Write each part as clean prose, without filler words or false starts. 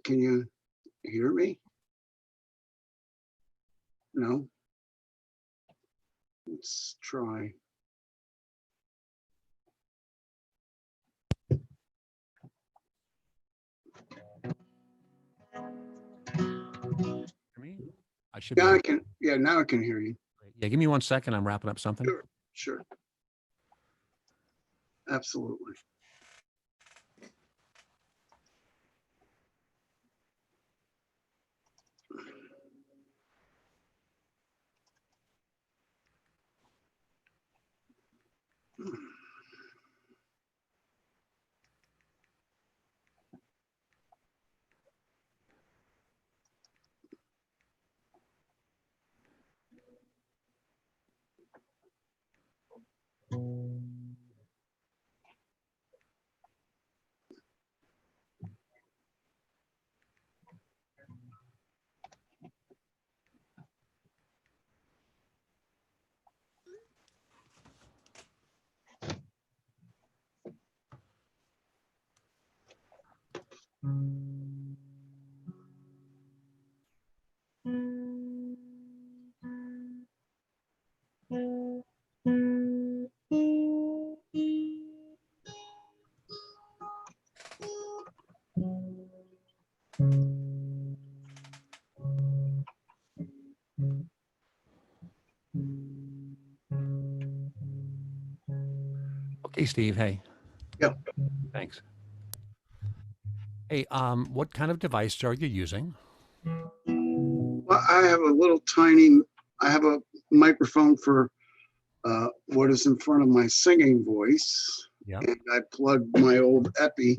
Can you hear me? No? Let's try. Me? I should Yeah, be. I can. Yeah, now I can hear you. Yeah, give me 1 second. I'm wrapping up something. Sure, sure. Absolutely. Okay, Steve. Hey. Yep. Thanks. Hey, what kind of device are you using? Well, I have a little tiny, I have a microphone for what is in front of my singing voice. Yeah. And I plugged my old Epi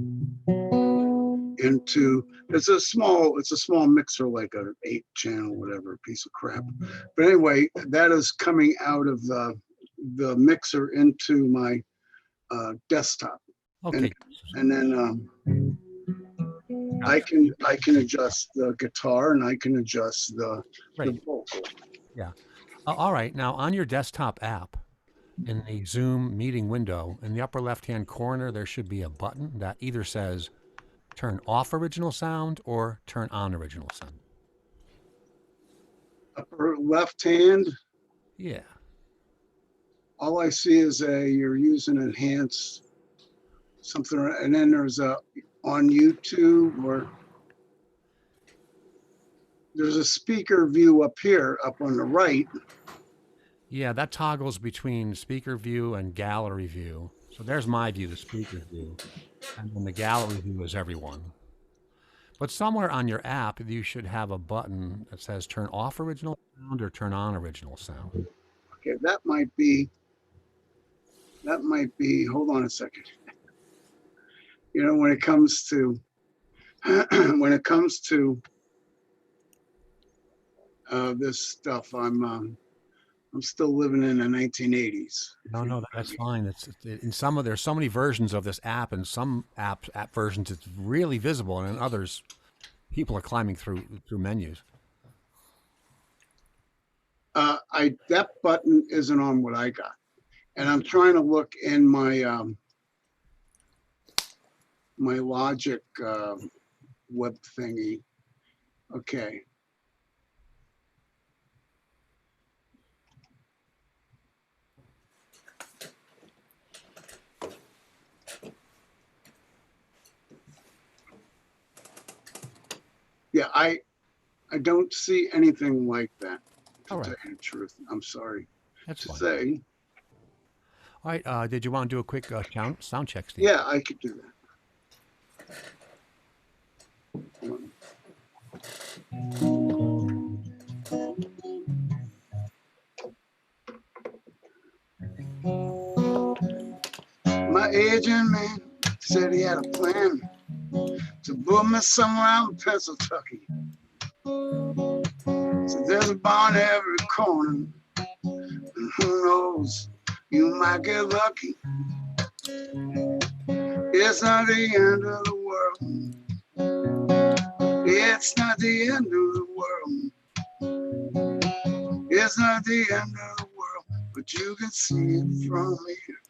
into, it's a small mixer, like a 8-channel, whatever, piece of crap. But anyway, that is coming out of the mixer into my desktop. Okay. And then I can adjust the guitar and I can adjust the vocal. Yeah. All right. Now on your desktop app, in the Zoom meeting window, in the upper left-hand corner, there should be a button that either says turn off original sound or turn on original sound. Upper left hand. Yeah. All I see is you're using enhanced something, and then there's a on YouTube, or there's a speaker view up here, up on the right. Yeah, that toggles between speaker view and gallery view. So there's my view, the speaker view, and then the gallery view is everyone. But somewhere on your app, you should have a button that says turn off original sound or turn on original sound. Okay, that might be, hold on a second. You know, when it comes to, this stuff, I'm still living in the 1980s. No, that's fine. In there's so many versions of this app, and some app versions it's really visible, and in others, people are climbing through menus. That button isn't on what I got, and I'm trying to look in my my Logic web thingy. Okay. Yeah, I don't see anything like that, to tell you the truth. I'm sorry to say. All right, did you want to do a quick sound check, Steve? Yeah, I could do that. My agent man said he had a plan to book me somewhere out in Pennsylvania. So there's a barn every corner, and who knows, you might get lucky. It's not the end of the world. It's not the end of the world. It's not the end of the world, but you can see it from here.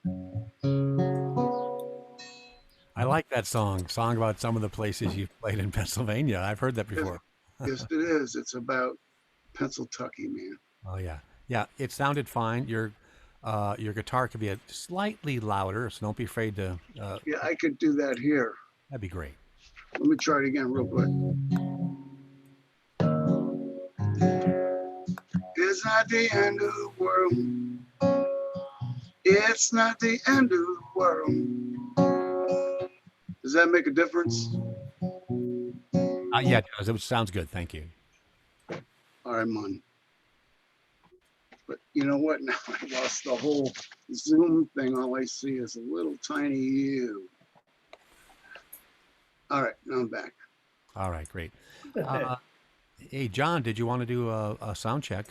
I like that song about some of the places you've played in Pennsylvania. I've heard that before. Yes, it is. It's about Pennsylvania, man. Oh yeah, yeah. It sounded fine. Your guitar could be a slightly louder, so don't be afraid to. Yeah, I could do that here. That'd be great. Let me try it again real quick. It's not the end of the world. It's not the end of the world. Does that make a difference? Yeah, it does. It sounds good. Thank you. All right, man. But you know what? Now I lost the whole Zoom thing. All I see is a little tiny you. All right, now I'm back. All right, great. Hey, John, did you want to do a sound check?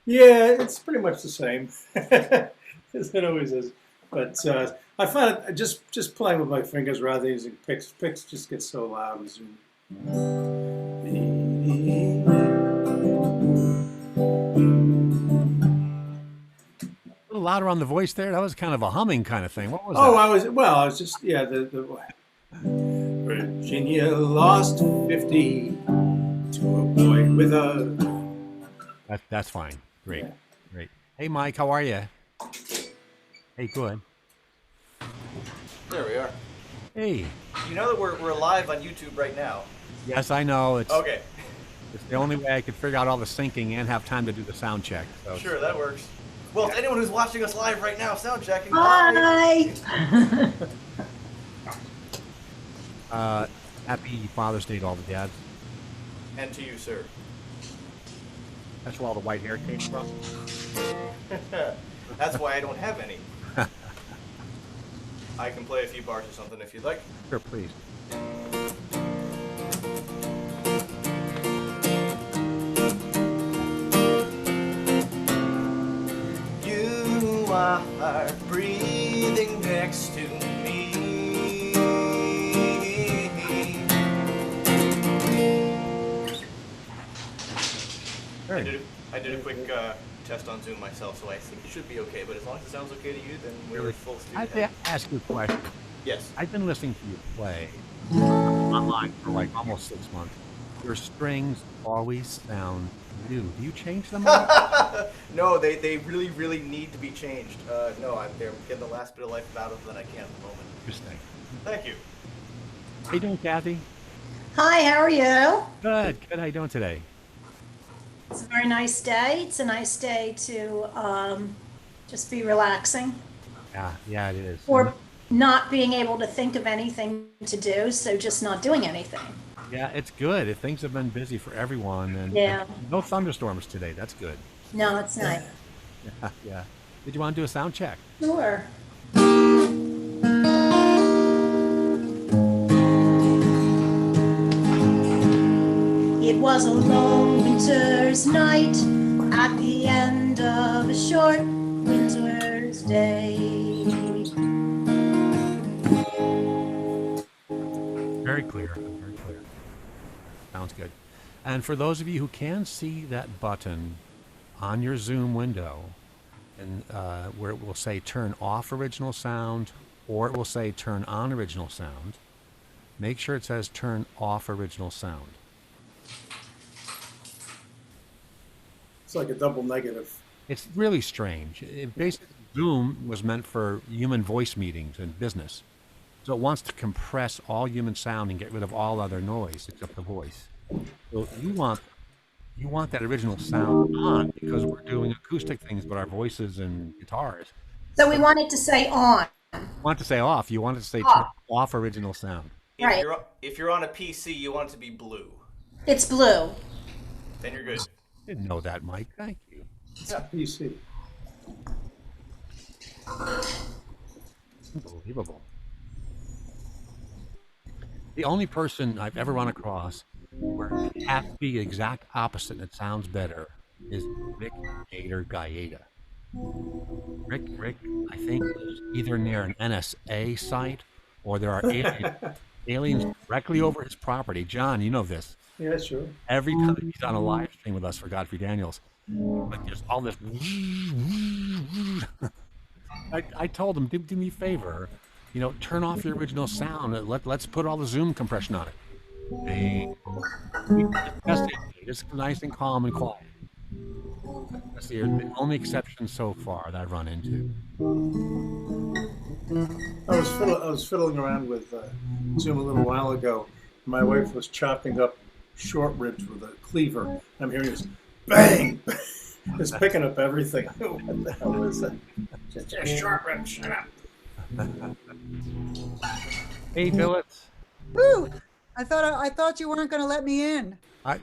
Yeah, it's pretty much the same as it always is. But I find it just playing with my fingers rather than using picks. Picks just get so loud in Zoom. A little louder on the voice there. That was kind of a humming kind of thing. What was Oh, that? I was just the Virginia lost 50 to a boy with a. That's fine. Great, Yeah. great. Hey, Mike, how are you? Hey, good. There we are. Hey. You know that we're live on YouTube right now. Yes, I know. Okay. It's the only way I could figure out all the syncing and have time to do the sound check. So Sure, that works. Well, to anyone who's watching us live right now, sound checking. Hi. Happy Father's Day to all the dads. And to you, sir. That's where all the white hair came from. That's why I don't have any. I can play a few bars or something if you'd like. Sure, please. You are breathing next to me. I did a quick test on Zoom myself, so I think it should be okay. But as long as it sounds okay to you, then we're full I studio. have to ask you a question. Yes. I've been listening to you play online for like almost 6 months. Your strings always sound new. Do you change them? No, they really, really need to be changed. No, they're getting the last bit of life out of them that I can at the moment. Interesting. Thank you. How you doing, Kathy? Hi, how are you? Good. Good. How you doing today? It's a very nice day. It's a nice day to just be relaxing Yeah, it is. or not being able to think of anything to do, so just not doing anything. Yeah, it's good. Things have been busy for everyone, and Yeah. no thunderstorms today. That's good. No, it's not. Yeah, yeah. Did you want to do a sound check? Sure. It was a long winter's night at the end of a short winter's day. Very clear. Very clear. Sounds good. And for those of you who can see that button on your Zoom window, and where it will say turn off original sound, or it will say turn on original sound, make sure it says turn off original sound. It's like a double negative. It's really strange. Basically, Zoom was meant for human voice meetings and business. So it wants to compress all human sound and get rid of all other noise except the voice. So you want that original sound on because we're doing acoustic things with our voices and guitars. So we want it to say on. You want it to say off. You want it to say turn Off. off original sound. Right. If you're on a PC, you want it to be blue. It's blue. Then you're good. Didn't know that, Mike. Thank you. Yeah. PC. Unbelievable. The only person I've ever run across where it has to be the exact opposite and it sounds better is Rick Gator Gaeta. Rick, I think, is either near an NSA site or there are aliens. aliens directly over his property. John, you know this. Yeah, sure. Every time he's on a live stream with us for Godfrey Daniels, like there's all this. I told him, do me a favor, turn off your original sound. Let's put all the Zoom compression on it. It's nice and calm and quiet. That's the only exception so far that I've run into. I was fiddling around with Zoom a little while ago. My wife was chopping up short ribs with a cleaver. I'm hearing this bang. It's picking up everything. What the hell is that? Just a short rib. Shut up. Hey, Phyllis. Woo! I thought you weren't going to let me in. I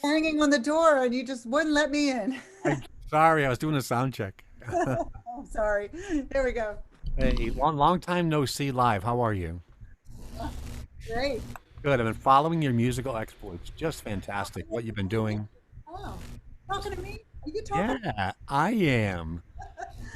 Hanging on the door, and you just wouldn't let me in. sorry, I was doing a sound check. Oh, sorry. There we go. Hey, long time no see live. How are you? Great. Good. I've been following your musical exploits. Just fantastic. What you've been doing. Oh, talking to me? Are you talking? Yeah, I am.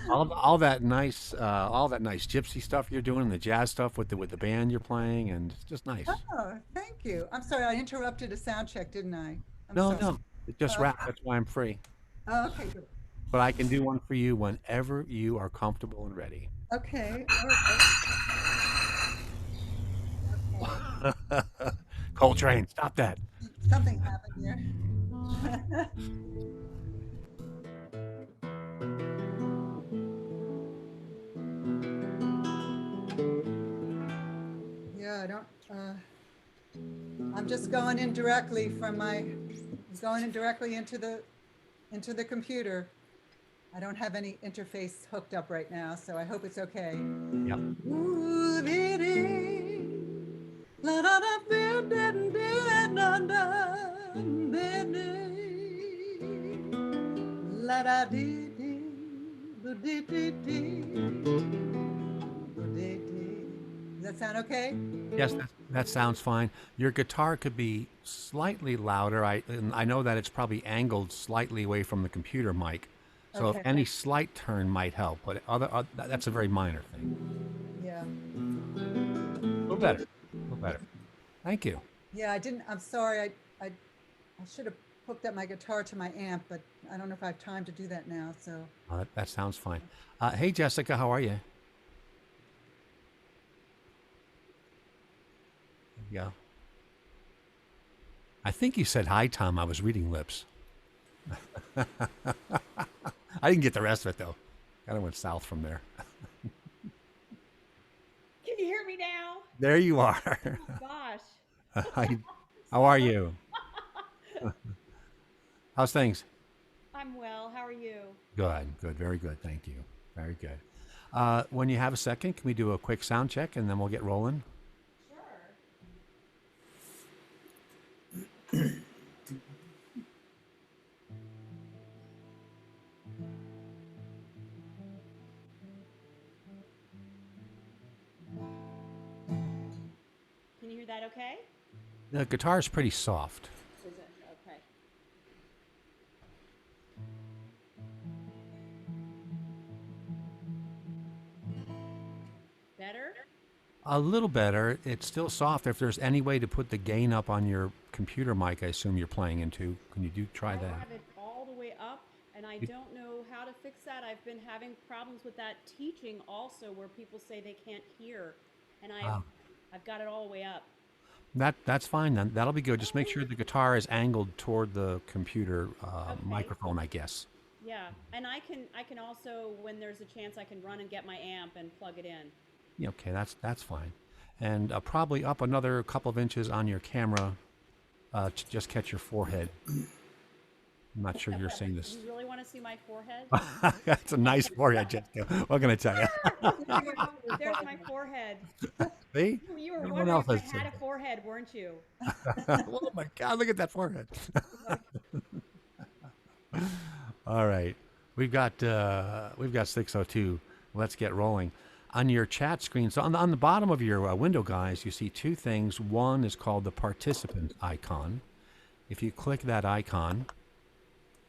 All that nice gypsy stuff you're doing, the jazz stuff with the band you're playing, and it's just nice. Oh, thank you. I'm sorry, I interrupted a sound check, didn't I? No, it just wrapped. That's why I'm free. Oh, okay, good. But I can do one for you whenever you are comfortable and ready. Okay. All right. Coltrane, stop that. Something happened here. Yeah, I don't. I'm just going in directly into the computer. I don't have any interface hooked up right now, so I hope it's okay. Yep. Ooh, la da da da da da la da dee dee dee dee dee. Does that sound okay? Yes, that sounds fine. Your guitar could be slightly louder. I know that it's probably angled slightly away from the computer mic. So Okay. if any slight turn might help, but that's a very minor thing. Yeah. A little better. Thank you. Yeah, I didn't. I'm sorry. I should have hooked up my guitar to my amp, but I don't know if I have time to do that now. So. That sounds fine. Hey, Jessica, how are you? There you go. I think you said hi, Tom. I was reading lips. I didn't get the rest of it, though. Kind of went south from there. Can you hear me now? There you are. Oh, gosh. Hi. How are you? How's things? I'm well. How are you? Good. Very good. Thank you. Very good. When you have a second, can we do a quick sound check and then we'll get rolling? Sure. Can you hear that okay? The guitar is pretty soft. Is it? Okay. Better? A little better. It's still soft. If there's any way to put the gain up on your computer mic, I assume you're playing into, can you try I that? have it all the way up, and I don't know how to fix that. I've been having problems with that teaching also, where people say they can't hear, and I've got it all the way up. That's fine then. That'll be good. Just make sure the guitar is angled toward the computer Okay. microphone, I guess. Yeah, and I can also, when there's a chance, I can run and get my amp and plug it in. Yeah, okay, that's fine. And probably up another couple of inches on your camera to just catch your forehead. I'm not sure you're seeing this. You really want to see my forehead? That's a nice forehead, Jessica. What can I tell you? There's my forehead. See? You were Everyone wondering else if I has had said a forehead, weren't you? Oh my God, look at that forehead. All right. We've got 6:02. Let's get rolling. On your chat screen, so on the bottom of your window, guys, you see two things. One is called the participant icon. If you click that icon,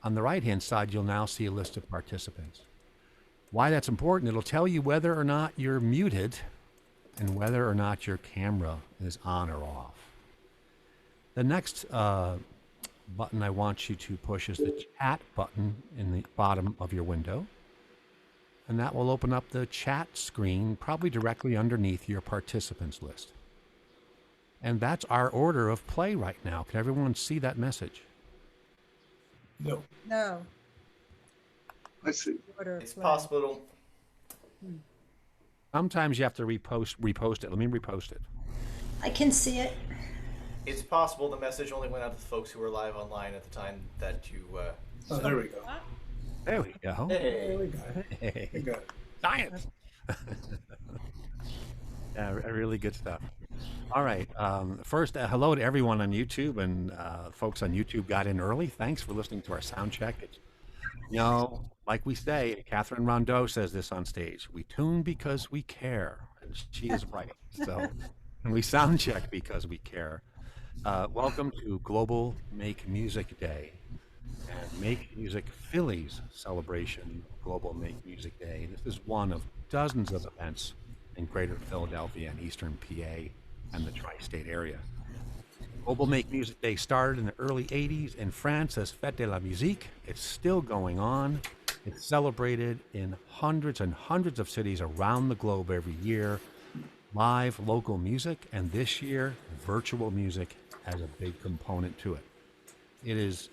on the right-hand side, you'll now see a list of participants. Why that's important, it'll tell you whether or not you're muted and whether or not your camera is on or off. The next button I want you to push is the chat button in the bottom of your window. And that will open up the chat screen, probably directly underneath your participants list. And that's our order of play right now. Can everyone see that message? No. No. I see. Order of It's play. possible. Sometimes you have to repost it. Let me repost it. I can see it. It's possible the message only went out to the folks who were live online at the time that you. Oh, there we go. There we go. There we go. We got it. Science. Yeah, really good stuff. All right. First, hello to everyone on YouTube, and folks on YouTube got in early. Thanks for listening to our sound check. It's, you know, like we say, Catherine Rondeau says this on stage: we tune because we care, and she is right. So, and we sound check because we care. Welcome to Global Make Music Day and Make Music Philly's celebration of Global Make Music Day. This is one of dozens of events in Greater Philadelphia and Eastern PA and the tri-state area. Global Make Music Day started in the early 80s in France as Fête de la Musique. It's still going on. It's celebrated in hundreds and hundreds of cities around the globe every year. Live local music, and this year, virtual music has a big component to it. It is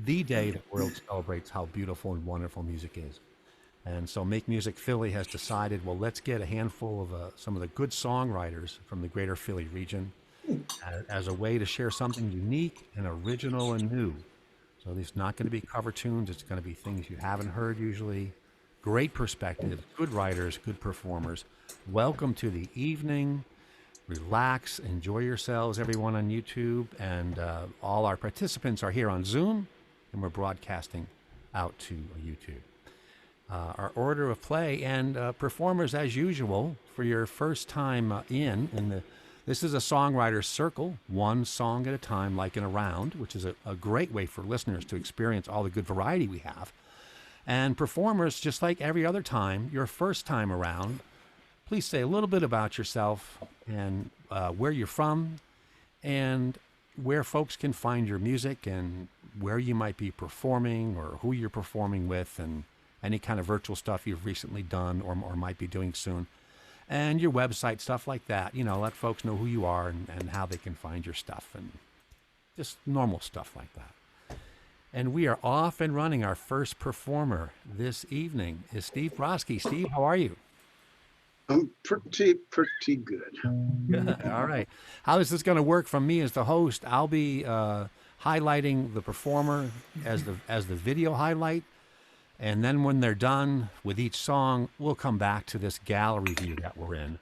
the day the world celebrates how beautiful and wonderful music is. And so Make Music Philly has decided, well, let's get a handful of some of the good songwriters from the greater Philly region as a way to share something unique and original and new. So it's not going to be cover tunes. It's going to be things you haven't heard usually. Great perspective, good writers, good performers. Welcome to the evening. Relax, enjoy yourselves, everyone on YouTube. And all our participants are here on Zoom, and we're broadcasting out to YouTube. Our order of play and performers as usual for your first time this is a songwriter circle, one song at a time, like in a round, which is a great way for listeners to experience all the good variety we have. And performers, just like every other time, your first time around, please say a little bit about yourself and where you're from and where folks can find your music and where you might be performing or who you're performing with and any kind of virtual stuff you've recently done or might be doing soon, and your website, stuff like that. You know, let folks know who you are and how they can find your stuff and just normal stuff like that. And we are off and running. Our first performer this evening is Steve Brosky. Steve, how are you? I'm pretty good. All right. How is this going to work from me as the host? I'll be highlighting the performer as the video highlight. And then when they're done with each song, we'll come back to this gallery view that we're in.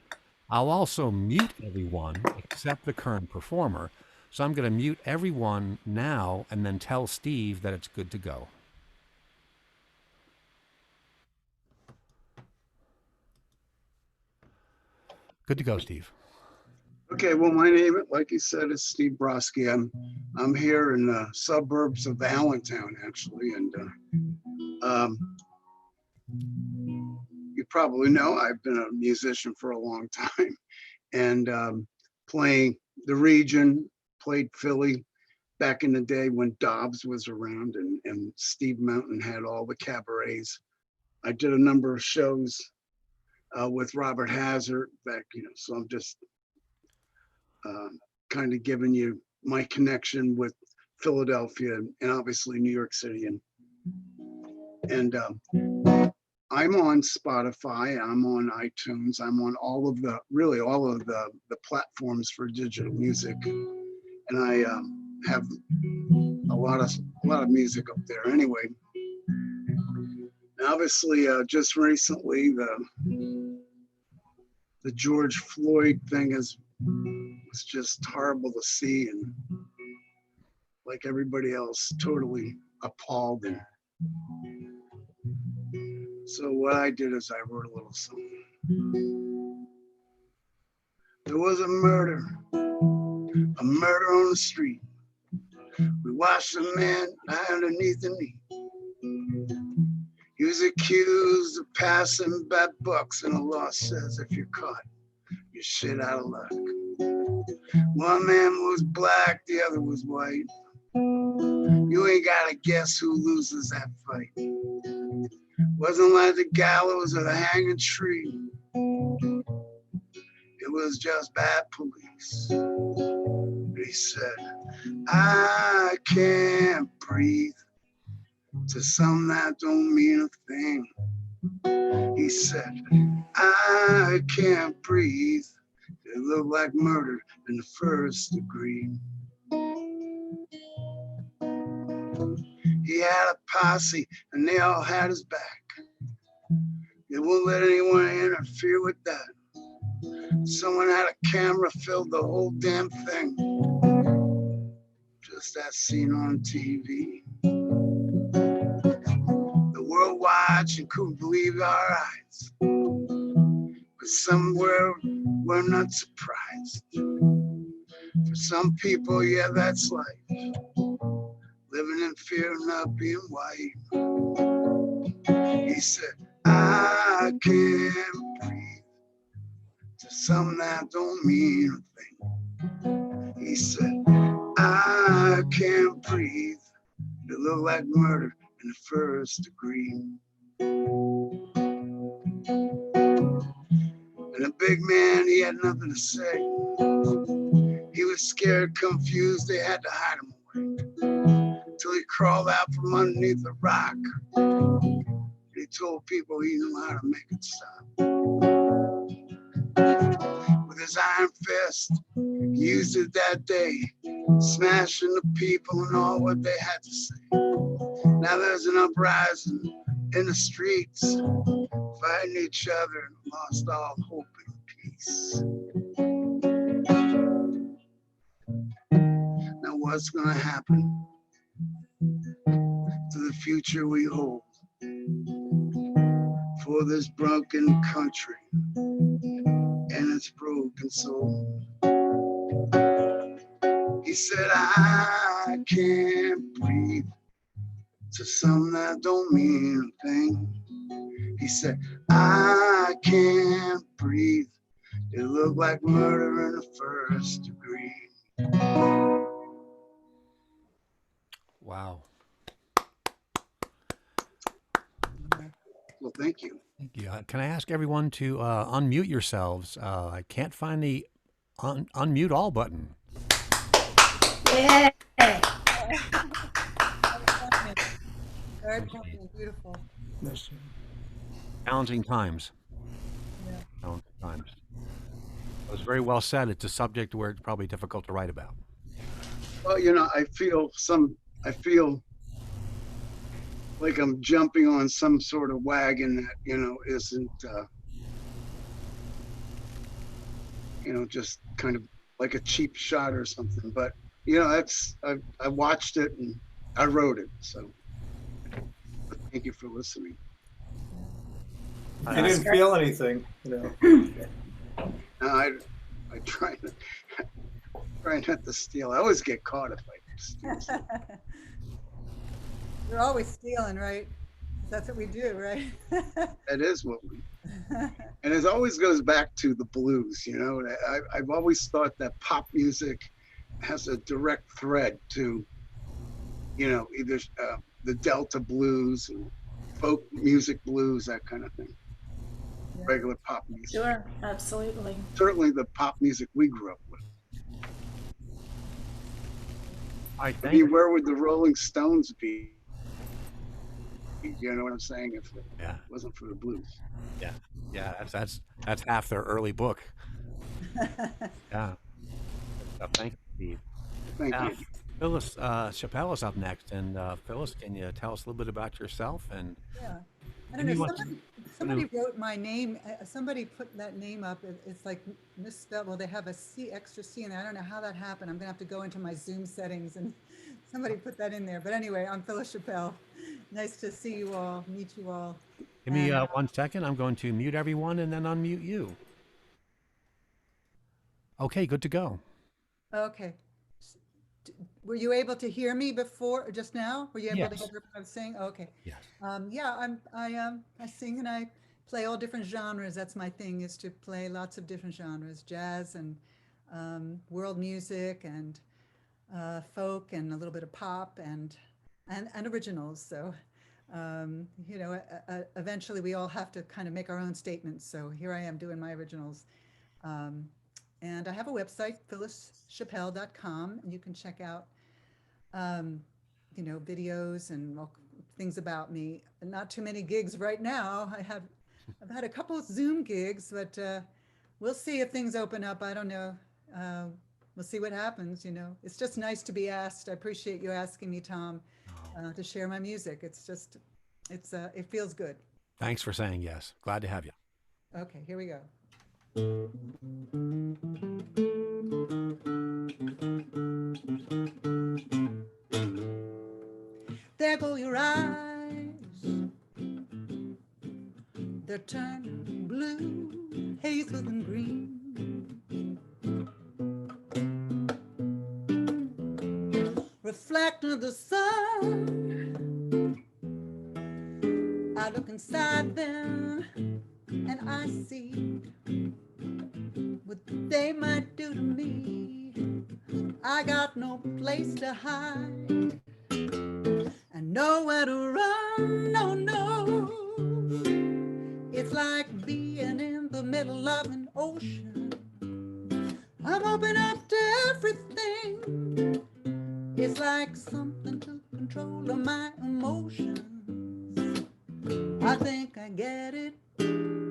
I'll also mute everyone except the current performer. So I'm going to mute everyone now and then tell Steve that it's good to go. Good to go, Steve. Okay, well, my name, like you said, is Steve Brosky. I'm here in the suburbs of Allentown, actually, and you probably know I've been a musician for a long time, and playing the region, played Philly back in the day when Dobbs was around and Steve Mountain had all the cabarets. I did a number of shows with Robert Hazard back, so I'm just kind of giving you my connection with Philadelphia and obviously New York City. And I'm on Spotify, I'm on iTunes, I'm on all of the platforms for digital music. And I have a lot of music up there anyway. And obviously, just recently, the George Floyd thing was just horrible to see, and like everybody else, totally appalled. And so what I did is I wrote a little song. There was a murder on the street. We watched a man lie underneath the knee. He was accused of passing bad bucks, and the law says if you're caught, you're shit out of luck. One man was black, the other was white. You ain't gotta guess who loses that fight. Wasn't like the gallows or the hanging tree. It was just bad police. But he said, I can't breathe. To some that don't mean a thing. He said, I can't breathe. It looked like murder in the first degree. He had a posse and they all had his back. They wouldn't let anyone interfere with that. Someone had a camera, filled the whole damn thing. Just as seen on TV. The world watched and couldn't believe our eyes. But somewhere we're not surprised. For some people, yeah, that's life. Living in fear of not being white. He said, I can't breathe. To some that don't mean a thing. He said, I can't breathe. It looked like murder in the first degree. And the big man, he had nothing to say. He was scared, confused, they had to hide him away. Till he crawled out from underneath a rock. He told people he knew how to make it stop. With his iron fist, he used it that day, smashing the people and all what they had to say. Now there's an uprising in the streets, fighting each other and lost all hope and peace. Now what's gonna happen to the future we hold for this broken country and its broken soul? He said, I can't breathe. To some that don't mean a thing. He said, I can't breathe. It looked like murder in the first degree. Wow. Well, thank you. Thank you. Can I ask everyone to unmute yourselves? I can't find the unmute all button. Yeah. Very funny, beautiful. Challenging times. Yeah. Challenging times. It was very well said. It's a subject where it's probably difficult to write about. Well, you know, I feel like I'm jumping on some sort of wagon that, you know, isn't, you know, just kind of like a cheap shot or something. But, you know, I watched it and I wrote it. So but thank you for listening. I didn't feel anything, you know. No, I try not to steal. I always get caught if I steal something. We're always stealing, right? That's what we do, right? That is what we, and it always goes back to the blues, you know. I've always thought that pop music has a direct thread to, you know, either the Delta blues and folk music blues, that kind of thing. Yeah. Regular pop music. Sure, absolutely. Certainly the pop music we grew up with. I I mean, where would the Rolling Stones be? You know what I'm saying? If it Yeah. wasn't for the blues. Yeah, that's half their early book. Yeah. Thank you, Steve. Thank you. Phyllis Chapell is up next, and Phyllis, can you tell us a little bit about yourself? And Yeah. I don't Maybe know, you want somebody wrote my name, somebody put that name up, it's like misspelled, well, they have a C, extra C in there. I don't know how that happened. I'm gonna have to go into my Zoom settings and somebody put that in there. But anyway, I'm Phyllis Chapell. Nice to see you all, meet you all. give me And, 1 second. I'm going to mute everyone and then unmute you. Okay, good to go. Okay. Were you able to hear me before, or just now? Were you able to Yes. hear what I was saying? Okay. Yes. Yeah, I sing and I play all different genres. That's my thing, is to play lots of different genres, jazz and world music and folk and a little bit of pop and originals. So, you know, eventually we all have to kind of make our own statements. So here I am doing my originals. And I have a website, phyllischapell.com, and you can check out, you know, videos and things about me. Not too many gigs right now. I've had a couple of Zoom gigs, but we'll see if things open up. I don't know. We'll see what happens, you know. It's just nice to be asked. I appreciate you asking me, Tom, to share my music. It's just, it feels good. Thanks for saying yes. Glad to have you. Okay, here we go. There go your eyes, they're turning blue, hazel and green. Reflecting the sun, I look inside them and I see what they might do to me. I got no place to hide and nowhere to run, no, no. It's like being in the middle of an ocean. I'm open up to everything. It's like something to control of my emotions. I think I get it.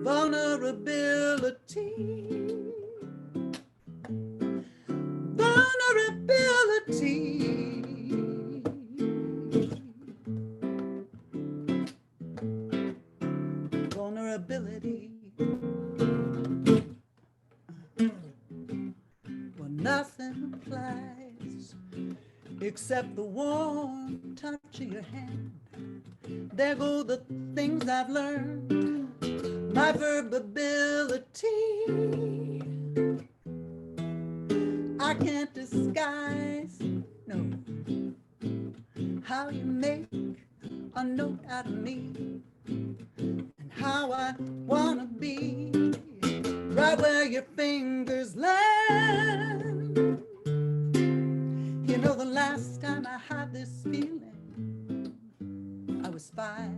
Vulnerability. Vulnerability. Vulnerability. Well, nothing applies except the warm touch of your hand. There go the things I've learned. My verbability. I can't disguise, no, how you make a note out of me and how I wanna be right where your fingers land. You know, the last time I had this feeling, I was 5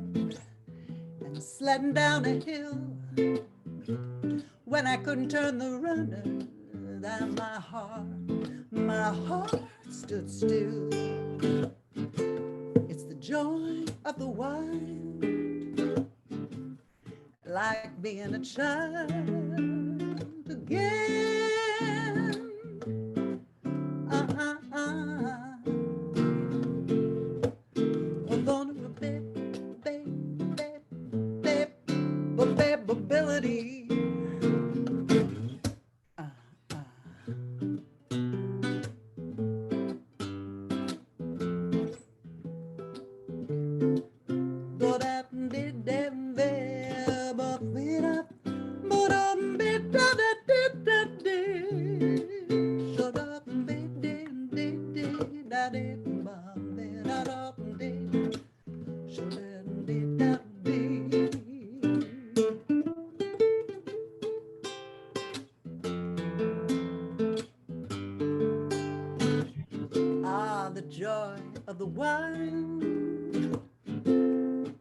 and sledding down a hill when I couldn't turn the runner down. My heart stood still. It's the joy of the wild, like being a child again. Vulnerability. The joy of the wild,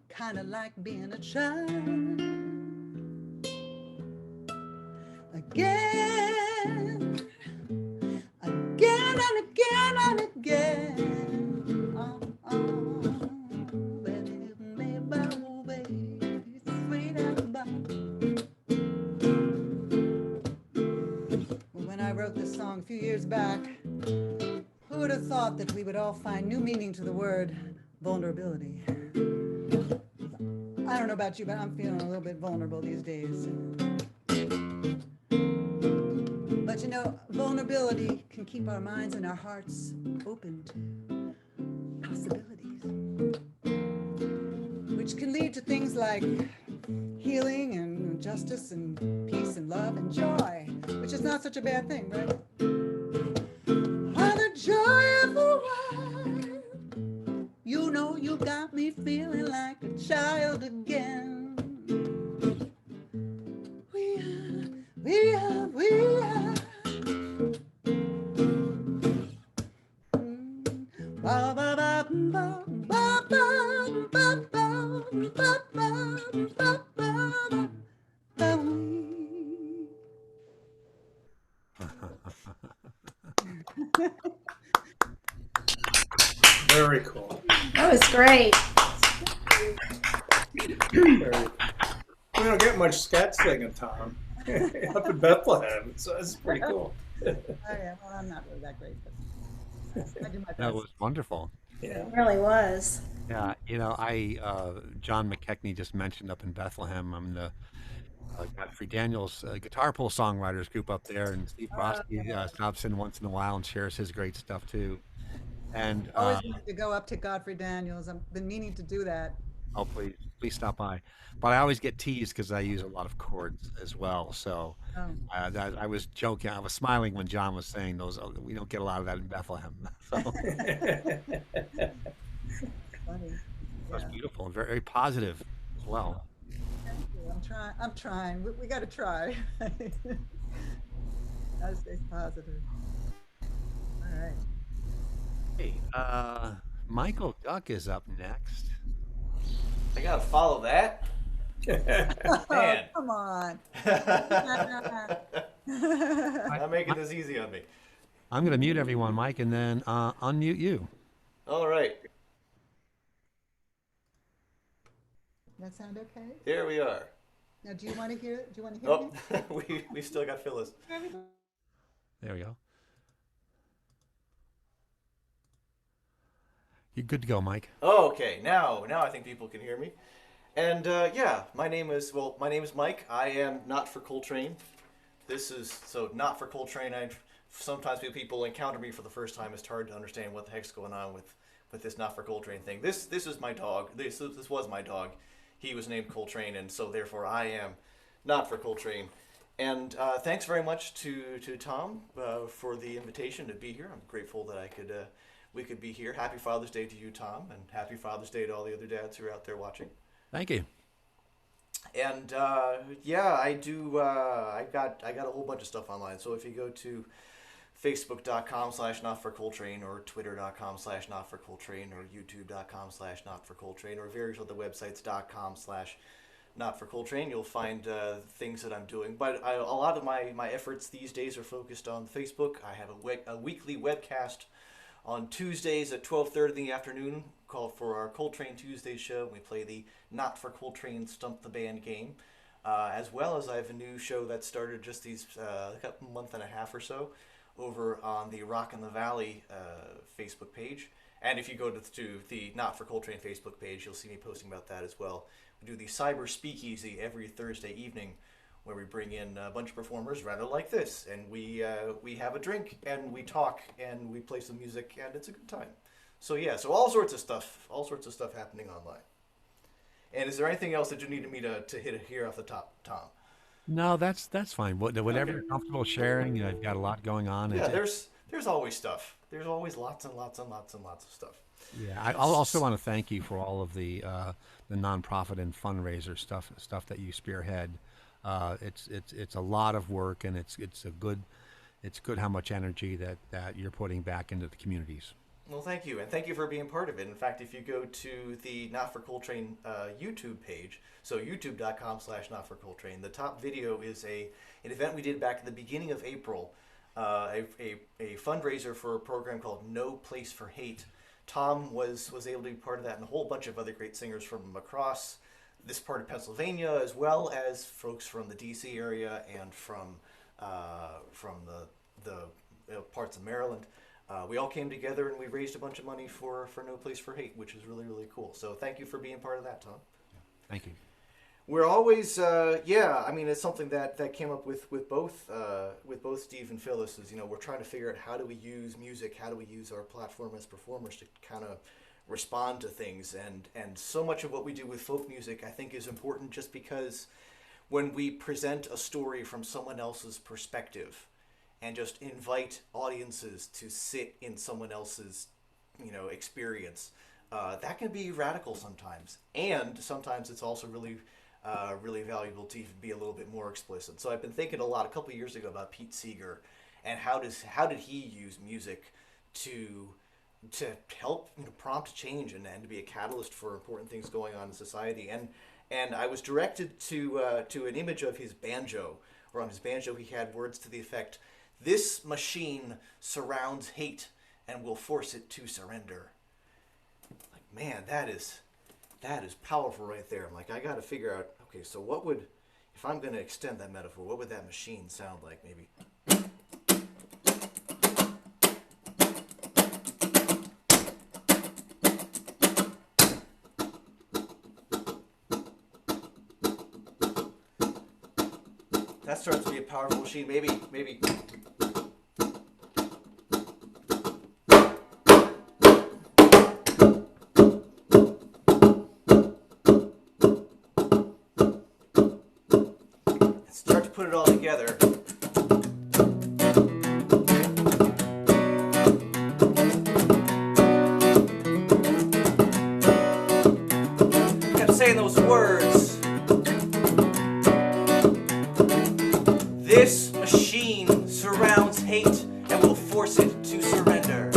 kinda like being a child again, again and again and again. When I wrote this song a few years back, who would have thought that we would all find new meaning to the word vulnerability? I don't know about you, but I'm feeling a little bit vulnerable these days. But you know, vulnerability can keep our minds and our hearts open to possibilities, which can lead to things like healing and justice and peace and love and joy, which is not such a bad thing, right? Joy of the wild, you know, you got me feeling like a child again. Very cool. That was great. Very cool. We don't get much scat singing, Tom. Up in Bethlehem, so it's pretty cool. Oh, yeah, well, I'm not really that great, but I do my best. That was wonderful. Yeah. It really was. Yeah, John McKechnie just mentioned up in Bethlehem. I'm the Godfrey Daniels guitar pull songwriters group up there, and Steve Brosky stops in once in a while and shares his great stuff too. And Always wanted to go up to Godfrey Daniels. I've been meaning to do that. oh, please stop by. But I always get teased because I use a lot of chords as well. So Oh, I was joking. I was smiling when John was saying those. We don't get a lot of that in Bethlehem. So funny. that's Yeah. beautiful and very, very positive as well. Thank you. I'm trying. We got to try. Gotta stay positive. All right. Hey, Michael Duck is up next. I gotta follow that. Oh, Man. come on. Not making this easy on me. I'm going to mute everyone, Mike, and then unmute you. All right, That sound okay? here we are. Now, do you want to hear it? Do you want to hear Oh, me? we still got Phyllis. There we go. You're good to go, Mike. Oh, okay. Now I think people can hear me. And yeah, my name is Mike. I am not for Coltrane. This is not for Coltrane. Sometimes people encounter me for the first time. It's hard to understand what the heck's going on with this not for Coltrane thing. This is my dog. This was my dog. He was named Coltrane, and so therefore I am not for Coltrane. And thanks very much to Tom for the invitation to be here. I'm grateful that we could be here. Happy Father's Day to you, Tom, and happy Father's Day to all the other dads who are out there watching. Thank you. And yeah, I do. I got a whole bunch of stuff online. So if you go to facebook.com/notforcoltrane or twitter.com/notforcoltrane or youtube.com/notforcoltrane or various other websites.com/notforcoltrane, you'll find things that I'm doing. But a lot of my efforts these days are focused on Facebook. I have a weekly webcast on Tuesdays at 12:30 in the afternoon called for our Coltrane Tuesday show. We play the Not for Coltrane Stump the Band game. As well as I have a new show that started just these month and a half or so over on the Rock in the Valley Facebook page. And if you go to the Not for Coltrane Facebook page, you'll see me posting about that as well. We do the Cyber Speakeasy every Thursday evening, where we bring in a bunch of performers rather like this, and we have a drink and we talk and we play some music and it's a good time. So yeah, so all sorts of stuff happening online. And is there anything else that you needed me to hit here off the top, Tom? No, that's fine. Whatever you're comfortable sharing, you've got a lot going on. Yeah, there's always stuff. There's always lots and lots and lots and lots of stuff. Yeah, I also want to thank you for all of the nonprofit and fundraiser stuff that you spearhead. It's a lot of work, and it's good how much energy that you're putting back into the communities. Well, thank you, and thank you for being part of it. In fact, if you go to the Not for Coltrane YouTube page, so youtube.com/notforcoltrane, the top video is an event we did back at the beginning of April, a fundraiser for a program called No Place for Hate. Tom was able to be part of that, and a whole bunch of other great singers from across this part of Pennsylvania, as well as folks from the D.C. area and from the parts of Maryland. We all came together and we raised a bunch of money for No Place for Hate, which is really, really cool. So thank you for being part of that, Tom. Thank you. We're always, it's something that came up with both Steve and Phyllis. Is we're trying to figure out how do we use music, how do we use our platform as performers to kind of respond to things, and so much of what we do with folk music I think is important just because when we present a story from someone else's perspective and just invite audiences to sit in someone else's experience, that can be radical sometimes, and sometimes it's also really valuable to even be a little bit more explicit. So I've been thinking a couple years ago about Pete Seeger and how did he use music to help prompt change and to be a catalyst for important things going on in society. And I was directed to an image of his banjo, where on his banjo he had words to the effect, This machine surrounds hate and will force it to surrender. Like, man, that is powerful right there. I'm like, I got to figure out, okay, so what would, if I'm going to extend that metaphor, what would that machine sound like maybe? That starts to be a powerful machine. Maybe. Start to put it all together. Kept saying those words. This machine surrounds hate and will force it to surrender.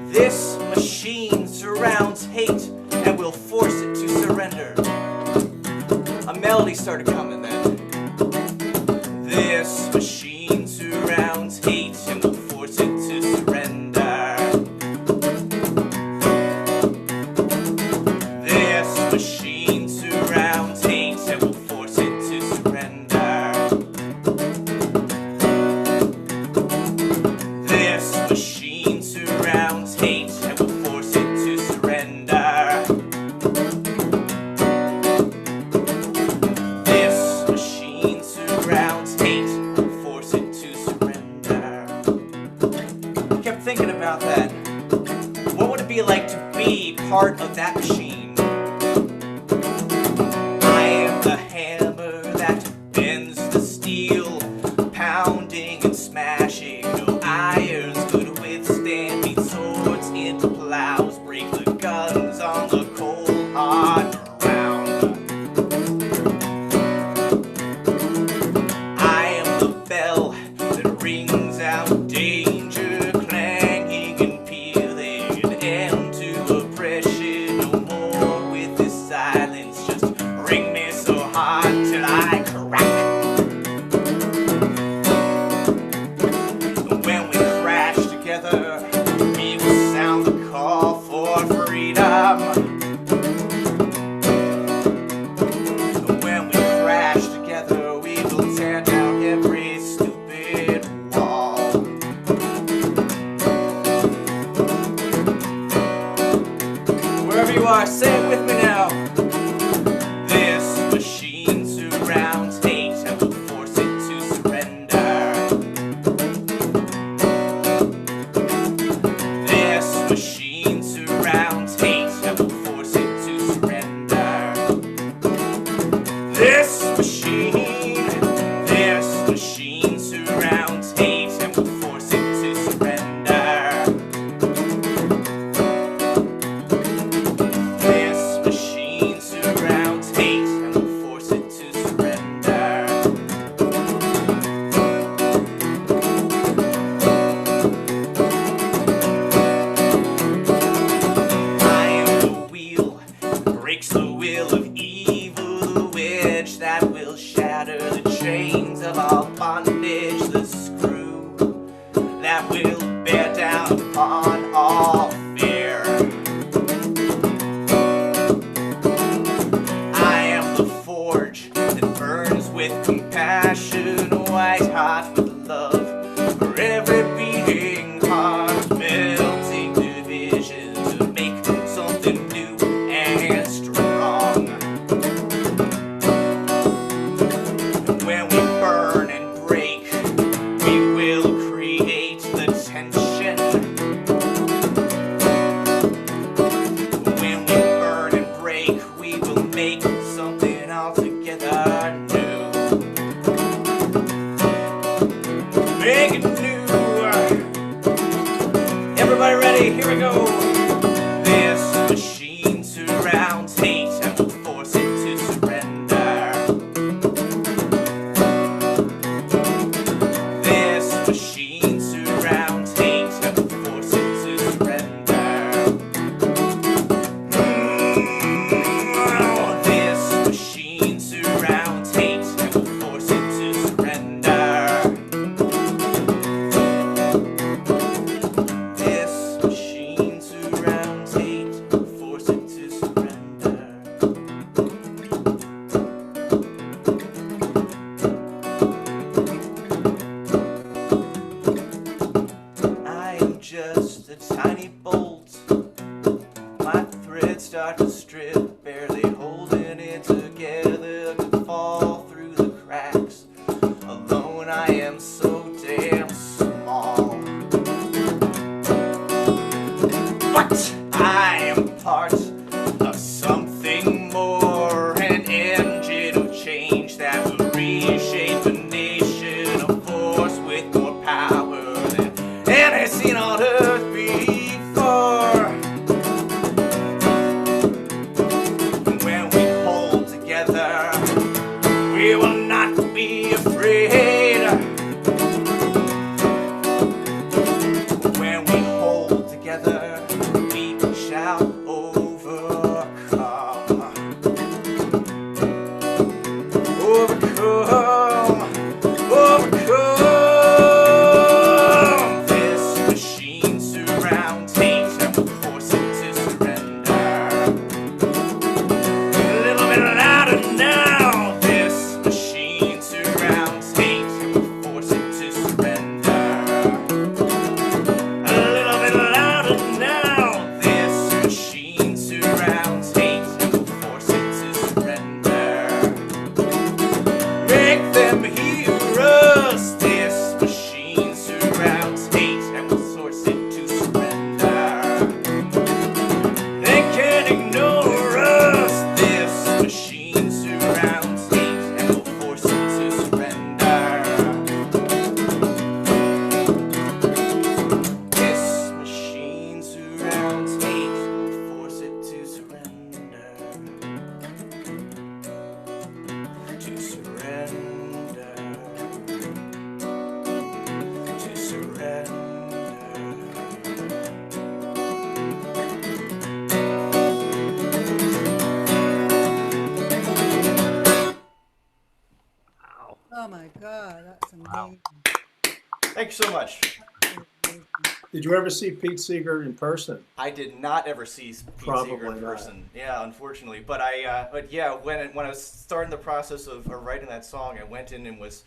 This machine surrounds hate and will force it to surrender. A melody started coming then. This machine surrounds hate and will force it to surrender. This machine surrounds hate and will force it to surrender. This machine surrounds hate and will force it to surrender. This machine surrounds hate and will force it to surrender. I kept thinking about that. What would it be like to be part of that machine? I am the hammer that bends the steel, pounding and smashing. No irons could withstand me. Swords into plows, break the guns on the cold hard ground. I am the bell that rings out danger, clanging and pealing, an end to oppression. No more with this silence, just ring me so hard till I crack. When we crash together, we will sound the call for freedom. When we crash together, we will tear down every stupid wall. Wherever you are, say it with me now. This machine surrounds hate and will force it to surrender. This machine surrounds hate and will force it to surrender. This machine surrounds hate and will force it to surrender. This machine surrounds hate and will force it to surrender. I am the wheel, breaks the will of evil, the wedge that will shatter the chains of our bondage, the screw that will bear down upon all fear. I am the forge that burns with compassion, white hot with love for every beating heart, melting division to make something new and strong. When we burn and break, we will create the tension. When we burn and break, we will make something altogether new. Make it new. Everybody ready? Here we go. This machine surrounds hate and will force it to surrender. This machine surrounds hate and will force it to surrender. This machine surrounds hate and will tiny bolt. My threads start to strip, barely holding it together, could fall through the cracks. Alone I am so damn small. But I am part of something more, an engine of change that will reshape a nation, a force with more power than any seen on earth before. When we hold together, we will not be afraid. When we hold together, we shall overcome. Overcome. Overcome. This machine surrounds hate and will force it to surrender. A little bit louder now. This machine surrounds hate and will force it to surrender. A little bit louder now. This machine surrounds hate and will force it to surrender. Make them hear us. This machine surrounds hate and will force it to surrender. They can't ignore us. This machine surrounds hate and will force it to surrender. This machine surrounds hate and will force it to surrender. To surrender. To surrender. Oh my God, that's amazing. Thank you so much. Did you ever see Pete Seeger in person? I did not ever see Pete Probably Seeger in not. person. Yeah, unfortunately. But but yeah, when I was starting the process of writing that song, I went in and was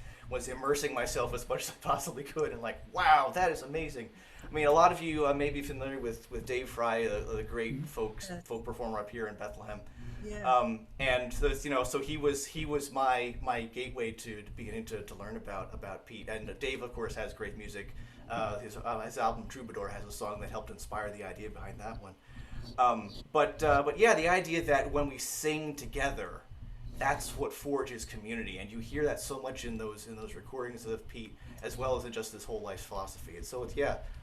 immersing myself as much as I possibly could, and like, wow, that is amazing. I mean, a lot of you may be familiar with Dave Fry, the great folk performer up here in Bethlehem. Yeah. And so he was my gateway to beginning to learn about Pete. And Dave, of course, has great music. His album Troubadour has a song that helped inspire the idea behind that one. But yeah, the idea that when we sing together, that's what forges community, and you hear that so much in those recordings of Pete, as well as in just his whole life philosophy. And so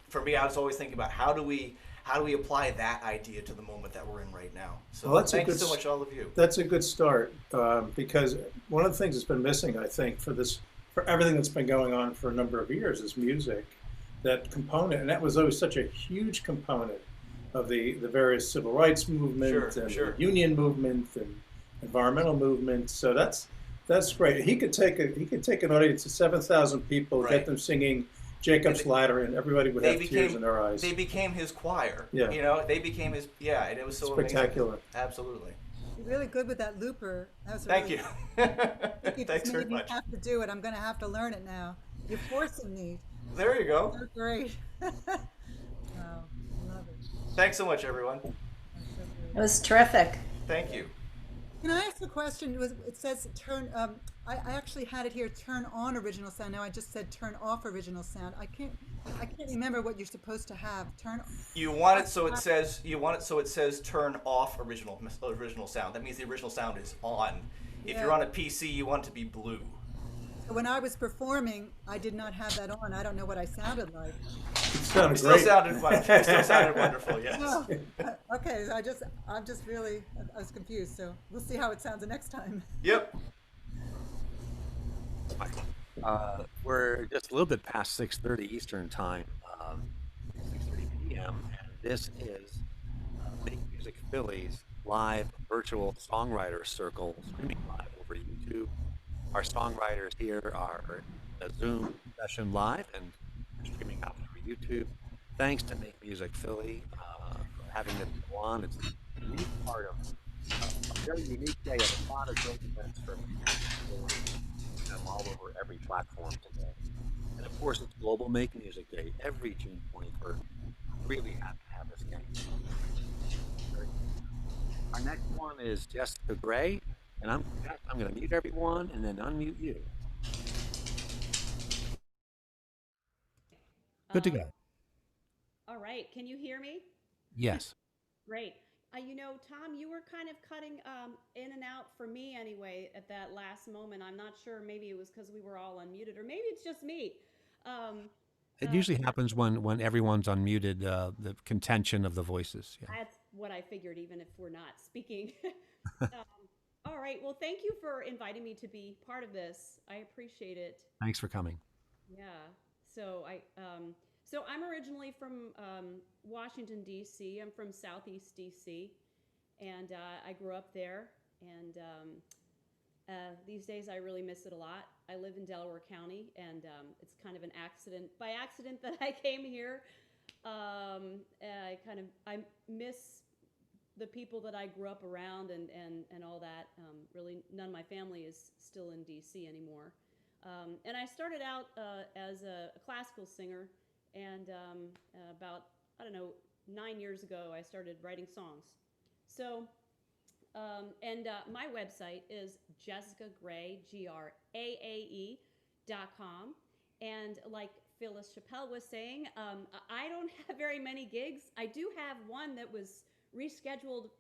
for me, I was always thinking about how do we apply that idea to the moment that we're in right now. So Well, thank you so much, all of you. That's a good start, because one of the things that's been missing, I think, for everything that's been going on for a number of years is music. That component, and that was always such a huge component of the various civil rights movement and the union movement and environmental movement. So that's great. He could take an audience of 7,000 people, get them singing Jacob's Ladder, and everybody would have tears in their eyes. They became his choir. Yeah. They became his, and it was so spectacular. Amazing. Absolutely. You're really good with that looper. That was Thank really, you. Thanks very much. I have to do it. I'm going to have to learn it now. You're forcing me. There you go. So great. Wow, love it. Thanks so much, everyone. It was terrific. Thank you. Can I ask a question? It says turn. I actually had it here. Turn on original sound. Now I just said turn off original sound. I can't remember what you're supposed to have. Turn. You want it so it says. Turn off original sound. That means the original sound is on. If you're on a PC, you want it to be blue. So when I was performing, I did not have that on. I don't know what I sounded like. It sounded great. Still sounded wonderful. Yes. No. Okay. I was confused. So we'll see how it sounds the next time. Yep. We're just a little bit past 6:30 Eastern Time, 6:30 p.m., and this is Make Music Philly's live virtual songwriter circle, streaming live over YouTube. Our songwriters here are a Zoom session live and streaming out through YouTube. Thanks to Make Music Philly for having it go on. It's a unique part of a very unique day of a lot of great events for all over every platform today. And of course, it's Global Make Music Day every June 21st. Really happy to have this game. Our next one is Jessica Graae, and I'm going to mute everyone and then unmute you. Good to go. All right. Can you hear me? Yes. Great. Tom, you were kind of cutting in and out for me anyway at that last moment. I'm not sure. Maybe it was because we were all unmuted, or maybe it's just me. It usually happens when everyone's unmuted, the contention of the voices. Yeah. That's what I figured, even if we're not speaking. All right. Well, thank you for inviting me to be part of this. I appreciate it. Thanks for coming. Yeah. So I'm originally from Washington, D.C. I'm from Southeast D.C. and I grew up there. And these days I really miss it a lot. I live in Delaware County, and it's kind of an accident, by accident, that I came here. I miss the people that I grew up around and all that. Really, none of my family is still in D.C. anymore. And I started out as a classical singer, and about, 9 years ago, I started writing songs. So, my website is Jessica Graae, GRAAE.com. And like Phyllis Chapell was saying, I don't have very many gigs. I do have one that was rescheduled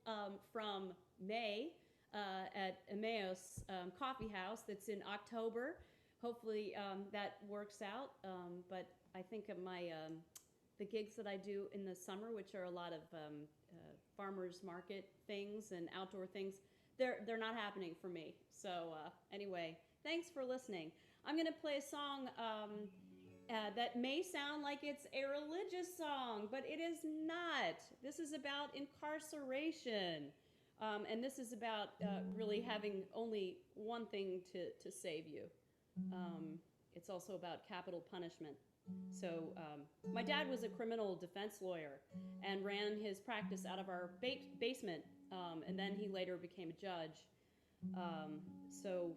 from May at Emmaus Coffee House that's in October. Hopefully that works out. But I think of the gigs that I do in the summer, which are a lot of farmers market things and outdoor things, they're not happening for me. So anyway, thanks for listening. I'm going to play a song that may sound like it's a religious song, but it is not. This is about incarceration. And this is about really having only one thing to save you. It's also about capital punishment. So my dad was a criminal defense lawyer and ran his practice out of our basement, and then he later became a judge. So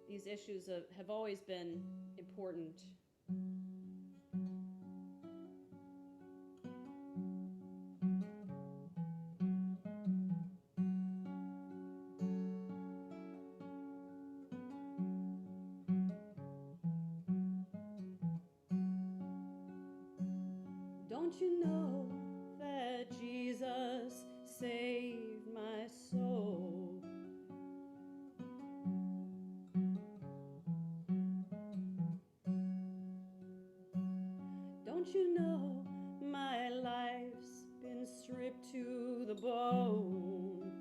these issues have always been important. Don't you know that Jesus saved my soul? Don't you know my life's been stripped to the bone?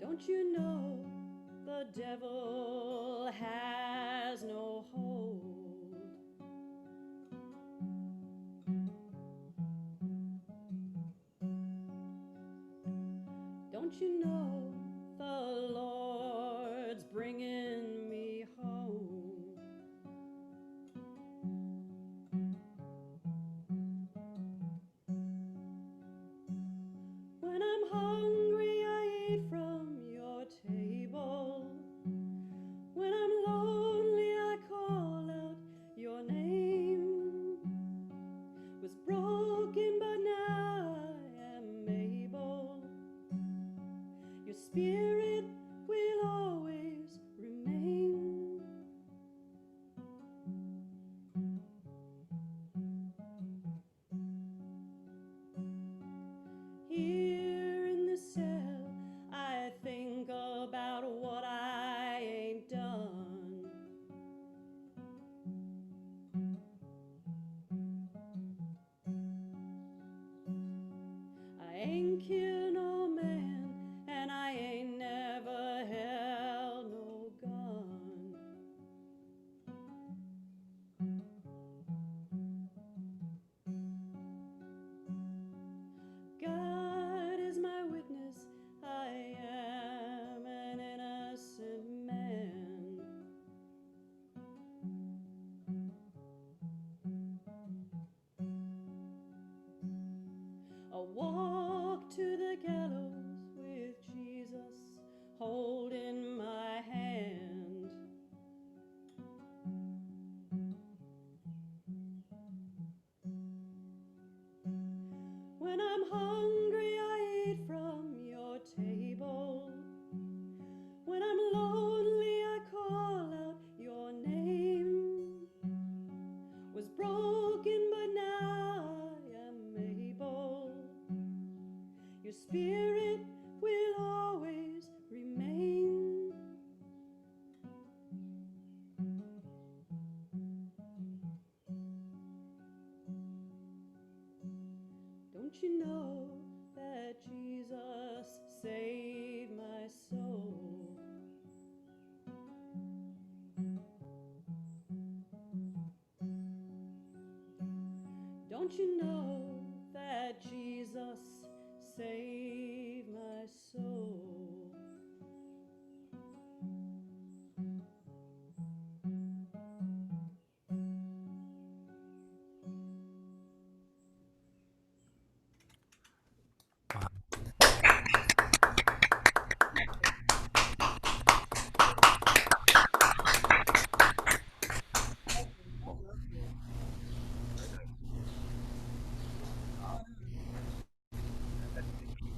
Don't you know the devil has no hold? Don't you know the Lord's bringing me home? When I'm hungry, I eat from your table. When I'm lonely, I call out your name. Was broken, but now I am able. Your spirit will always remain. Here in this cell, I think about what I ain't done. I ain't killed no man, and I ain't never held no gun. God is my witness, I am an innocent man. I walk to the your spirit will always remain. Don't you know that Jesus saved my soul? Don't you know that Jesus saved my soul?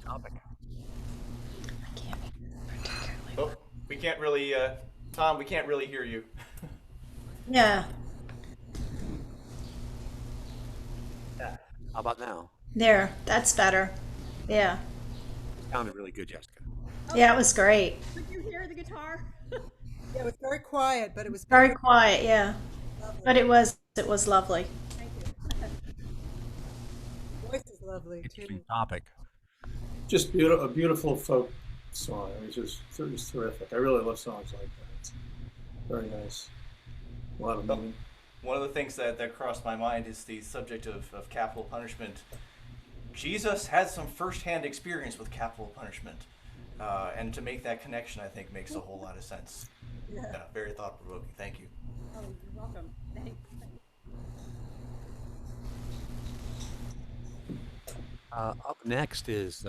Topic. Oh, we can't really, Tom, we can't really hear you. Yeah, How about now? there, that's better. Yeah, It sounded really good, Jessica. yeah, it was great. Could you hear the guitar? Yeah, it was very quiet, but it was Very quiet, yeah, lovely. but it was lovely. Thank you. The voice is lovely too. Interesting topic. Just beautiful, a beautiful folk song. I mean, it's just terrific. I really love songs like that. It's very nice. A lot of meaning. One of the things that crossed my mind is the subject of capital punishment. Jesus had some firsthand experience with capital punishment. And to make that connection, I think, makes a whole lot of sense. Yeah. Very thought-provoking. Thank you. Oh, you're welcome. Thanks. Up next is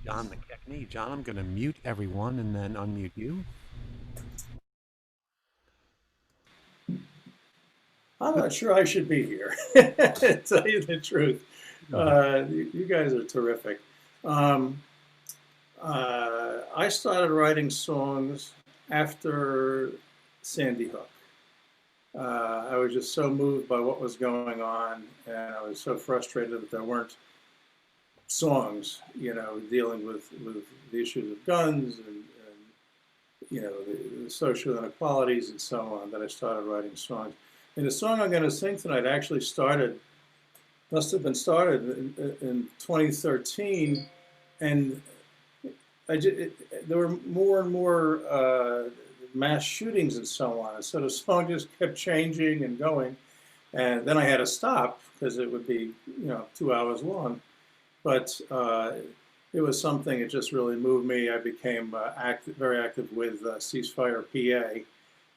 John McKechnie. John, I'm going to mute everyone and then unmute you. I'm not sure I should be here, to tell you the truth. You guys are terrific. I started writing songs after Sandy Hook. I was just so moved by what was going on, and I was so frustrated that there weren't songs, dealing with the issues of guns and the social inequalities and so on, that I started writing songs. And the song I'm going to sing tonight actually must have been started in 2013, and there were more and more mass shootings and so on. So the song just kept changing and going, and then I had to stop because it would be 2 hours long. But it was something that just really moved me. I became very active with Ceasefire PA,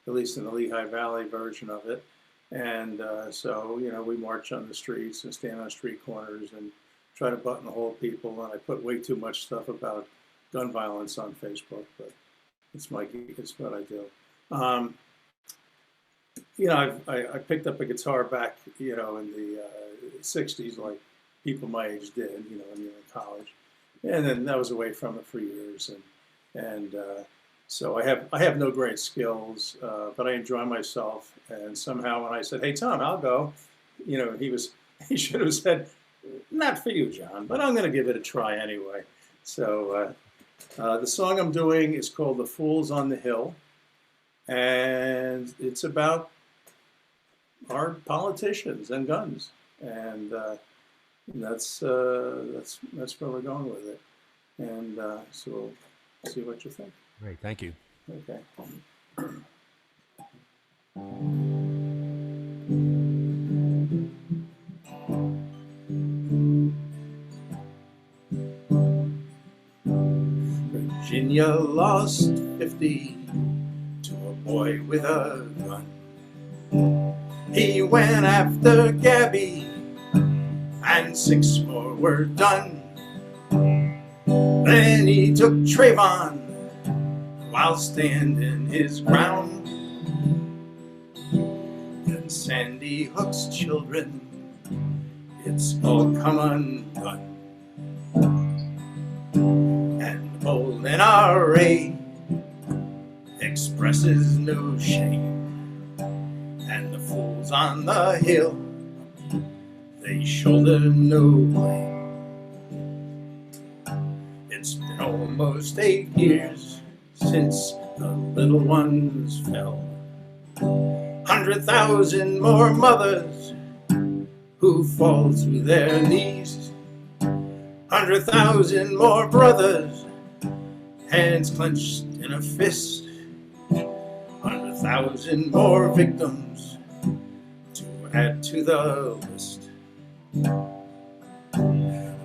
at least in the Lehigh Valley version of it. And so, we march on the streets and stand on street corners and try to buttonhole people. And I put way too much stuff about gun violence on Facebook, but it's what I do. I picked up a guitar back, in the 60s, like people my age did, when you're in college. And then I was away from it for years. And so I have no great skills, but I enjoy myself. And somehow when I said, "Hey, Tom, I'll go," he should have said, "Not for you, John, but I'm going to give it a try anyway." So the song I'm doing is called "The Fools on the Hill," and it's about our politicians and guns, and that's where we're going with it. And so we'll see what you think. Great, thank you. Okay. Virginia lost 50 to a boy with a gun. He went after Gabby, and 6 more were done. Then he took Trayvon while standing his ground. And Sandy Hook's children, it's all come undone. And old NRA expresses no shame. And the fools on the hill, they shoulder no blame. It's been almost 8 years since the little ones fell. 100,000 more mothers who fall to their knees. 100,000 more brothers, hands clenched in a fist. 100,000 more victims to add to the list.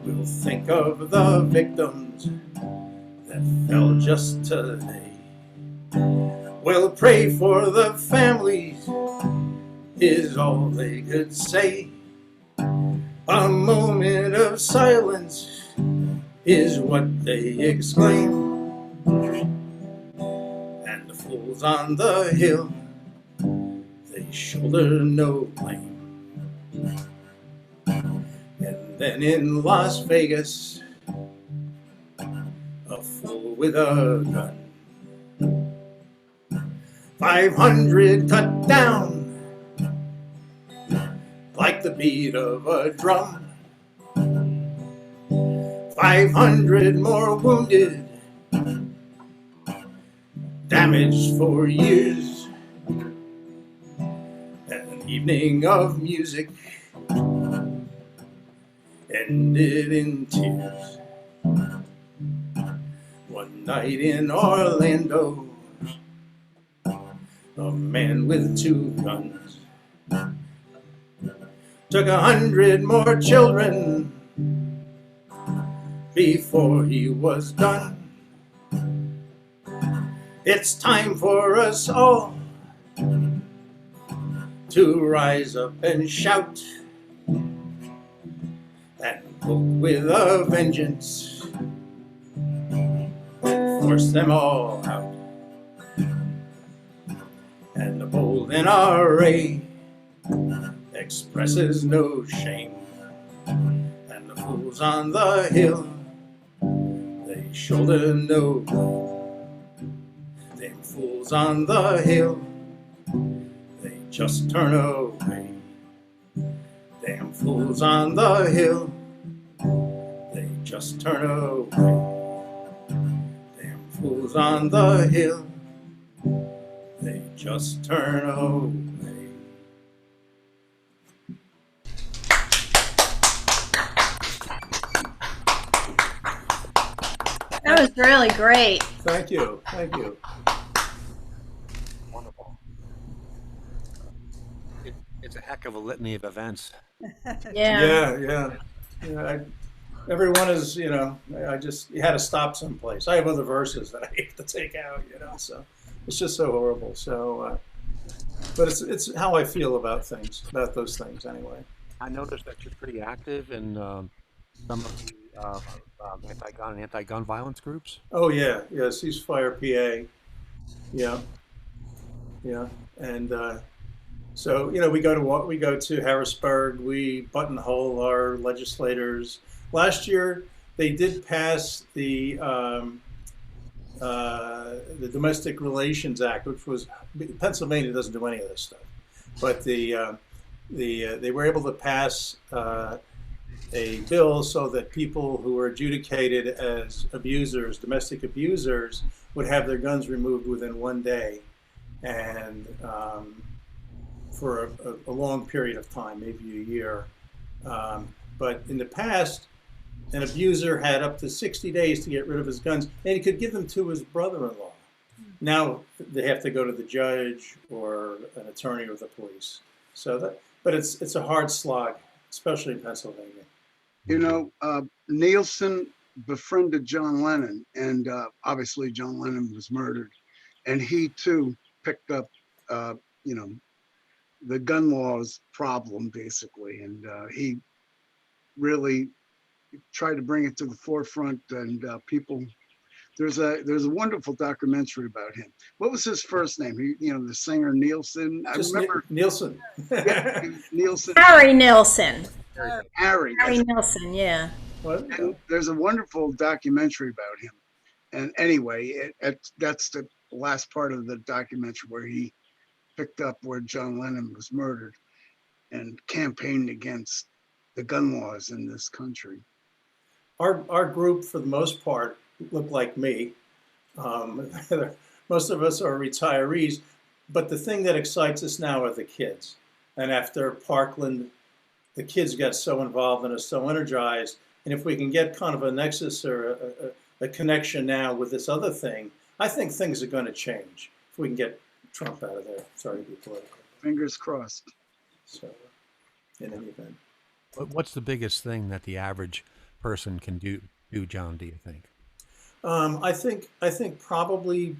We'll think of the victims that fell just today. We'll pray for the families, is all they could say. A moment of silence is what they exclaim. And the fools on the hill, they shoulder no blame. And then in Las Vegas, a fool with a gun. 500 cut down like the beat of a drum. 500 more wounded, damaged for years. An evening of music ended in tears. One night in Orlando, a man with 2 guns took 100 more children before he was done. It's time for us all to rise up and shout and vote with a vengeance, force them all out. And the bold NRA expresses no shame, and the fools on the hill, they shoulder no blame. Them fools on the hill, they just turn away. Damn fools on the hill, they just turn away. Damn fools on the hill, they just turn away. That was really great. Thank you. Thank you. Wonderful. It's a heck of a litany of events. Yeah. Everyone is, you had to stop someplace. I have other verses that I have to take out, so it's just so horrible. So, but it's how I feel about those things anyway. I noticed that you're pretty active in some of the anti-gun and anti-gun violence groups. Oh yeah, Ceasefire PA. Yeah, and so we go to Harrisburg. We buttonhole our legislators. Last year they did pass the Domestic Relations Act, which was Pennsylvania doesn't do any of this stuff, but they were able to pass a bill so that people who were adjudicated as abusers, domestic abusers, would have their guns removed within 1 day, and for a long period of time, maybe a year. But in the past, an abuser had up to 60 days to get rid of his guns, and he could give them to his brother-in-law. Now they have to go to the judge or an attorney or the police. But it's a hard slog, especially in Pennsylvania. Nielsen befriended John Lennon, and obviously John Lennon was murdered, and he too picked up, the gun laws problem basically, and he really tried to bring it to the forefront. And people, there's a wonderful documentary about him. What was his first name? The singer Nielsen. I remember Nielsen. Yeah, Nielsen. Harry Nilsson. Harry Nilsson, yeah. And there's a wonderful documentary about him. And anyway, that's the last part of the documentary where he picked up where John Lennon was murdered and campaigned against the gun laws in this country. Our group, for the most part, look like me. Most of us are retirees, but the thing that excites us now are the kids. And after Parkland, the kids got so involved and are so energized. And if we can get kind of a nexus or a connection now with this other thing, I think things are going to change if we can get Trump out of there. Sorry to be political. Fingers crossed. So, in any event. What's the biggest thing that the average person can do, John, do you think? I think probably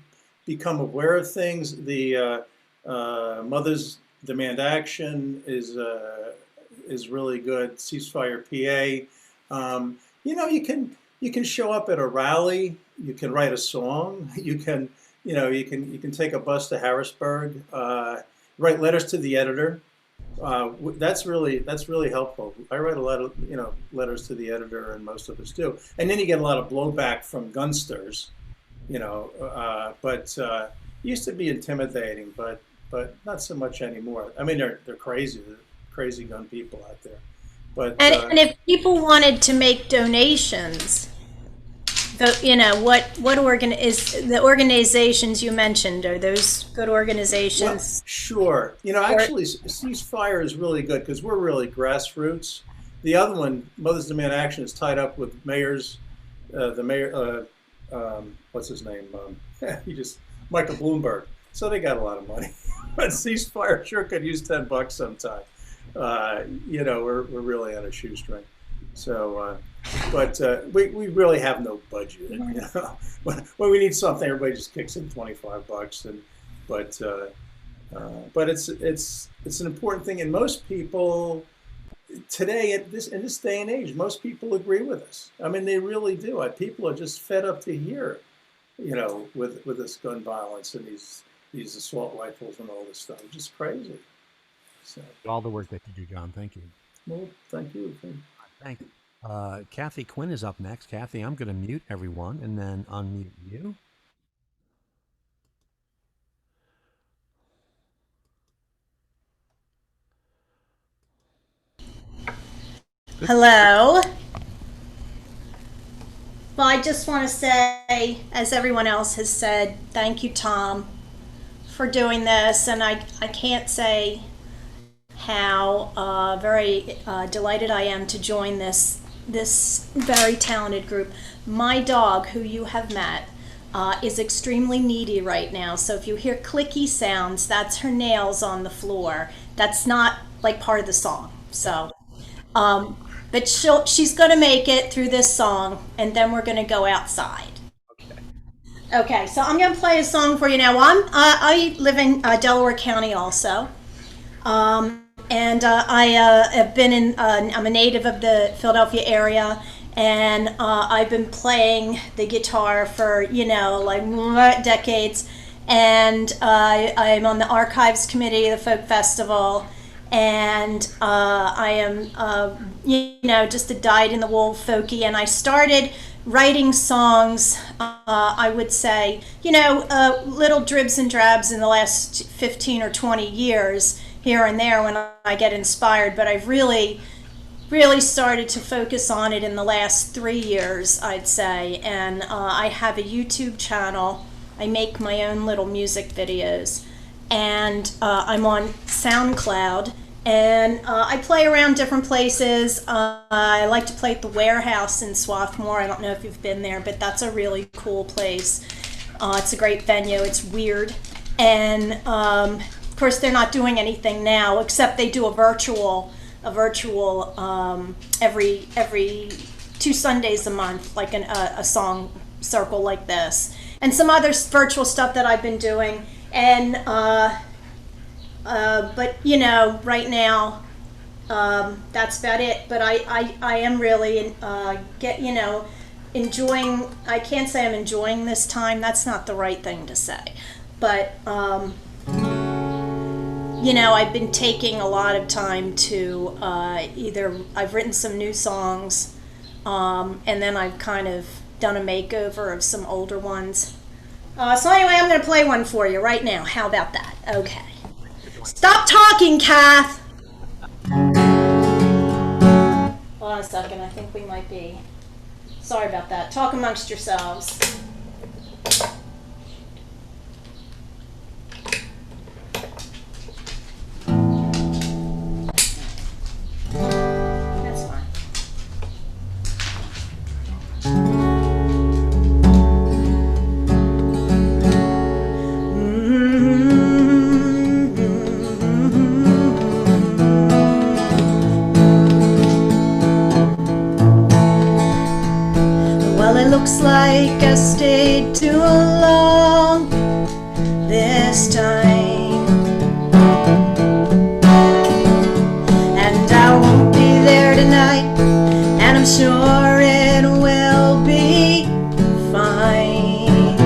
become aware of things. The Mothers Demand Action is really good. Ceasefire PA. You can show up at a rally. You can write a song. You can take a bus to Harrisburg. Write letters to the editor. That's really helpful. I write a lot of letters to the editor, and most of us do. And then you get a lot of blowback from gunsters, but it used to be intimidating, but not so much anymore. I mean, they're crazy gun people out there. But And if people wanted to make donations, the organizations you mentioned, are those good organizations? Well, sure. Actually, Ceasefire is really good because we're really grassroots. The other one, Mothers Demand Action, is tied up with mayors. The mayor, what's his name? Michael Bloomberg. So they got a lot of money. But Ceasefire sure could use $10 sometime. We're really on a shoestring. So, but we really have no budget. When we need something, everybody just kicks in $25, but it's an important thing, and most people today in this day and age, most people agree with us. I mean, they really do. People are just fed up to hear, with this gun violence and these assault rifles and all this stuff. It's just crazy. So All the work that you do, John. Thank you. well, thank you. Thank you. Kathy Quinn is up next. Kathy, I'm going to mute everyone and then unmute you. Hello. Well, I just want to say, as everyone else has said, thank you, Tom, for doing this. And I can't say how very delighted I am to join this very talented group. My dog, who you have met, is extremely needy right now. So if you hear clicky sounds, that's her nails on the floor. That's not like part of the song. So, but she's going to make it through this song, and then we're going to go outside. Okay, so I'm going to play a song for you now. I live in Delaware County also. And I have been I'm a native of the Philadelphia area, and I've been playing the guitar for, decades. And I'm on the Archives Committee of the Folk Festival, and I am, just a dyed-in-the-wool folkie, and I started writing songs, I would say, little dribs and drabs in the last 15 or 20 years, here and there when I get inspired, but I've really started to focus on it in the last 3 years, I'd say. And I have a YouTube channel. I make my own little music videos, and I'm on SoundCloud, and I play around different places. I like to play at the Warehouse in Swarthmore. I don't know if you've been there, but that's a really cool place. It's a great venue. It's weird, and of course, they're not doing anything now, except they do a virtual every 2 Sundays a month, like a song circle like this, and some other virtual stuff that I've been doing. And but right now, that's about it. But I am really enjoying. I can't say I'm enjoying this time. That's not the right thing to say, but. I've been taking a lot of time to I've written some new songs, and then I've kind of done a makeover of some older ones. So anyway, I'm going to play one for you right now. How about that? Okay. Stop talking, Kath! Hold on a second. I think we might be... sorry about that. Talk amongst yourselves. That's fine. Well, it looks like I stayed too long this time, and I won't be there tonight, and I'm sure it will be fine.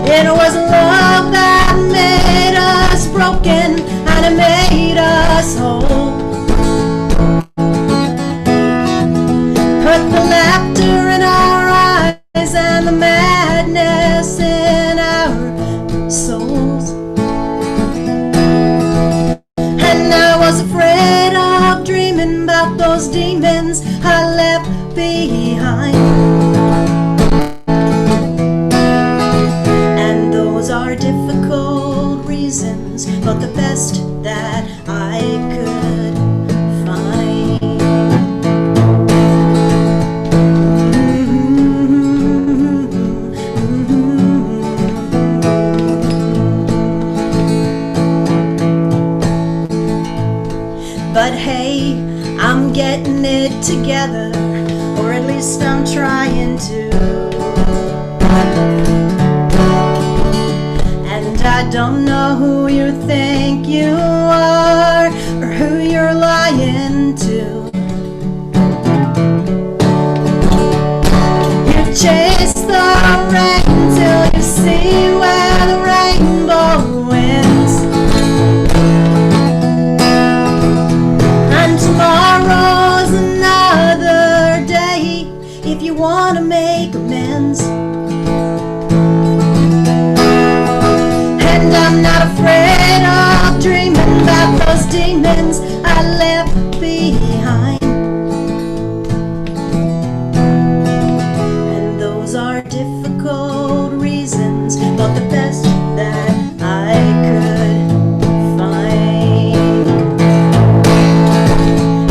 It was love that made us broken, and it made us whole. Put the laughter in our eyes and the madness in our souls. And I was afraid of dreaming about those demons I left behind. And those are difficult reasons, but the best that I could find. But hey, I'm getting it together, or at least I'm trying to. And I don't know who you think you are, or who you're lying to. You chase the rain till you see where the rainbow ends. And tomorrow's another day if you want to make amends. And I'm not afraid of dreaming about those demons I left behind. And those are difficult reasons, but the best that I could find.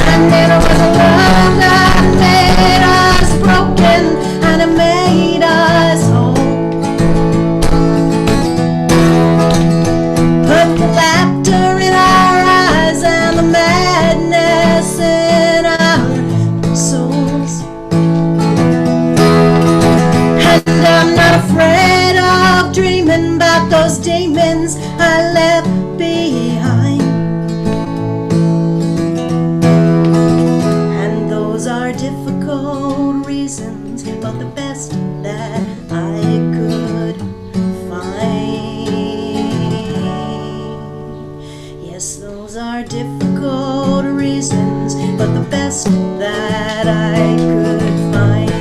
And it was love that made us broken, and it made us whole. Put the laughter in our eyes and the madness in our souls. And I'm not afraid of dreaming about those demons I left behind. And those are difficult reasons, but the best that I could find. Yes, those are difficult reasons, but the best that I could find.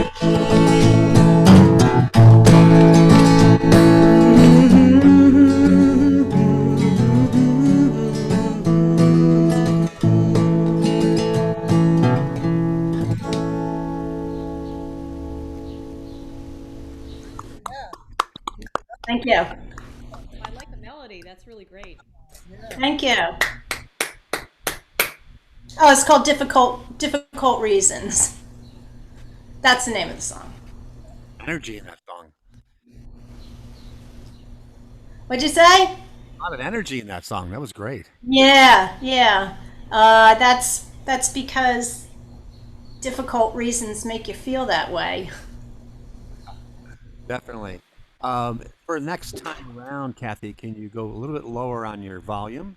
Thank you. I like the melody. That's really great. Thank you. Oh, it's called Difficult Reasons. That's the name of the song. Energy in that song. What'd you say? A lot of energy in that song. That was great. Yeah. That's because difficult reasons make you feel that way. Definitely. For next time around, Kathy, can you go a little bit lower on your volume?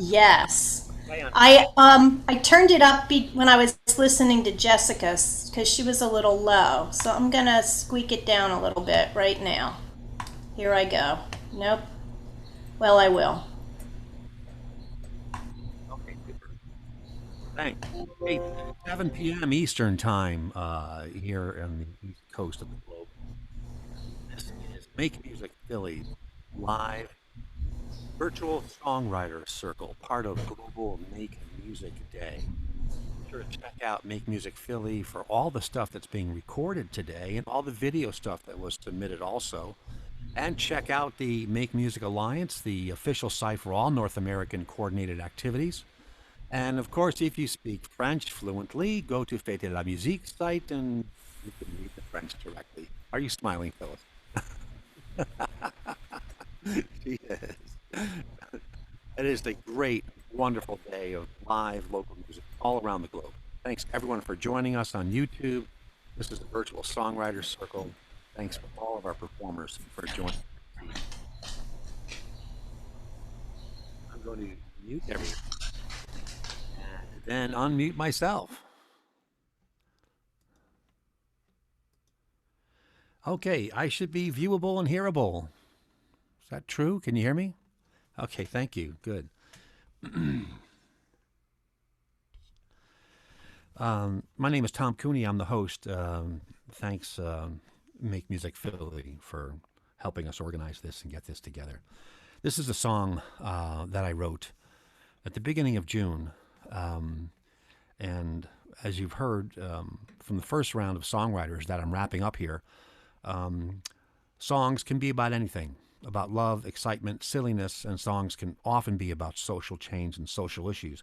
Yes. I turned it up when I was listening to Jessica because she was a little low. So I'm gonna squeak it down a little bit right now. Here I go. Nope. Well, I will. Okay, super. Thanks. Hey, 7 p.m. Eastern time here on the east coast of the globe. This is Make Music Philly live virtual songwriter circle, part of Global Make Music Day. sure to check out Make Music Philly for all the stuff that's being recorded today and all the video stuff that was submitted also. And check out the Make Music Alliance, the official site for all North American coordinated activities. And of course, if you speak French fluently, go to Fête de la Musique site and you can read the French directly. Are you smiling, Phyllis? She is. It is a great, wonderful day of live local music all around the globe. Thanks everyone for joining us on YouTube. This is the Virtual Songwriters Circle. Thanks for all of our performers for joining. I'm going to mute everyone and then unmute myself. Okay, I should be viewable and hearable. Is that true? Can you hear me? Okay, thank you. Good. My name is Tom Cooney. I'm the host. Thanks, Make Music Philly, for helping us organize this and get this together. This is a song that I wrote at the beginning of June. And as you've heard from the first round of songwriters that I'm wrapping up here, songs can be about anything, about love, excitement, silliness, and songs can often be about social change and social issues.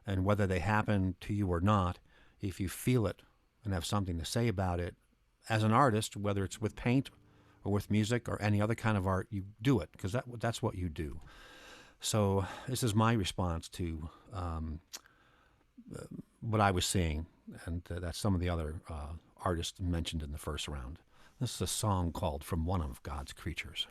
And whether they happen to you or not, if you feel it and have something to say about it, as an artist, whether it's with paint or with music or any other kind of art, you do it, because that's what you do. So this is my response to what I was seeing, and that's some of the other artists mentioned in the first round. This is a song called From One of God's Creatures.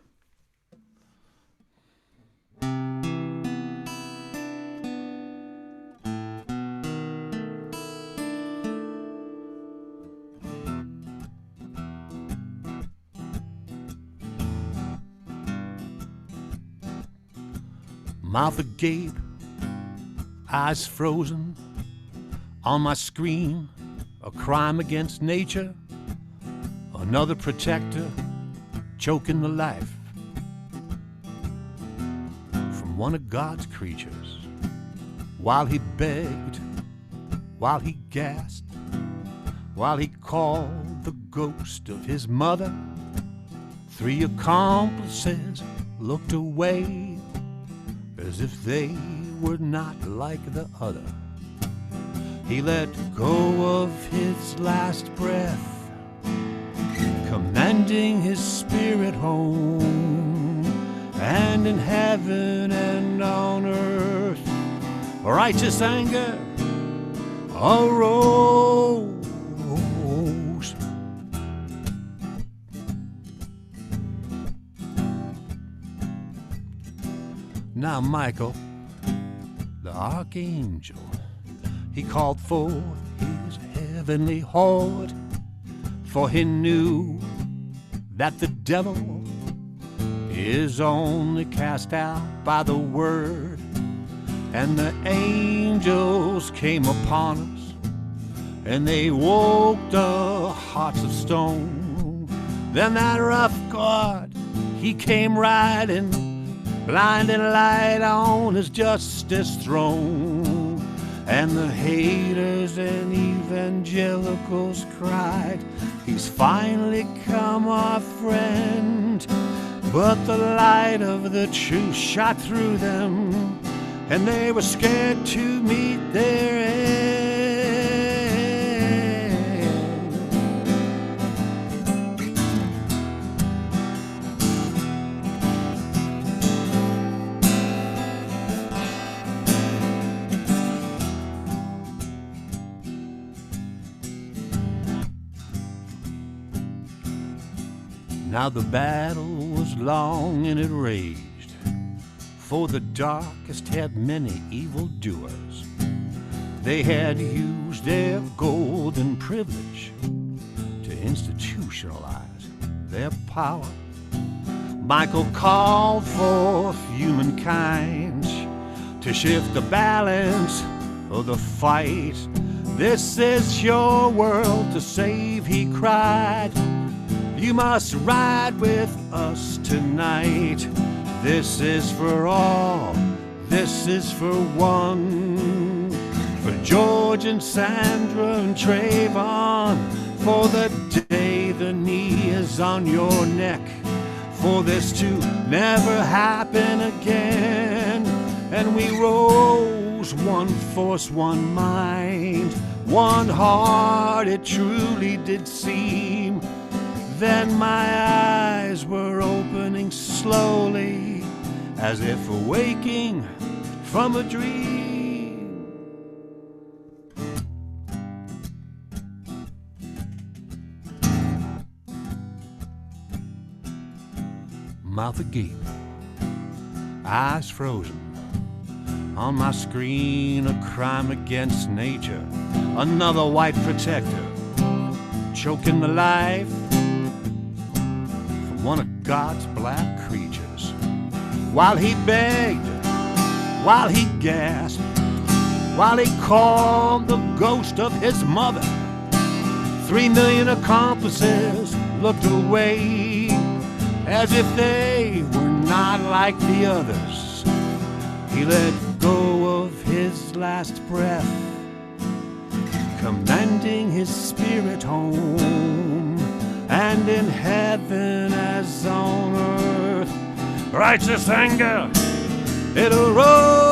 Mouth agape, eyes frozen, on my screen, a crime against nature, another protector choking the life from one of God's creatures. While he begged, while he gasped, while he called the ghost of his mother, three accomplices looked away as if they were not like the other. He let go of his last breath, commending his spirit home, and in heaven and on earth righteous anger arose. Now Michael, the archangel, he called forth his heavenly horde, for he knew that the devil is only cast out by the word. And the angels came upon us, and they woke the hearts of stone. Then that rough God, he came riding, blinding light on his justice throne. And the haters and evangelicals cried, he's finally come, our friend. But the light of the truth shot through them, and they were scared to meet their end. Now the battle was long and it raged, for the darkest had many evildoers. They had used their golden privilege to institutionalize their power. Michael called forth humankind to shift the balance of the fight. This is your world to save, he cried. You must ride with us tonight. This is for all, this is for one. for George and Sandra and Trayvon, for the day the knee is on your neck, for this to never happen again. And we rose, one force, one mind, one heart, it truly did seem. Then my eyes were opening slowly, as if awaking from a dream. Mouth agape, eyes frozen. On my screen, a crime against nature. Another white protector, choking the life from one of God's black creatures. While he begged, while he gasped, while he called the ghost of his mother, 3 million accomplices looked away, as if they were not like the others. He let go of his last breath, commending his spirit home, and in heaven as on earth, righteous anger, it arose.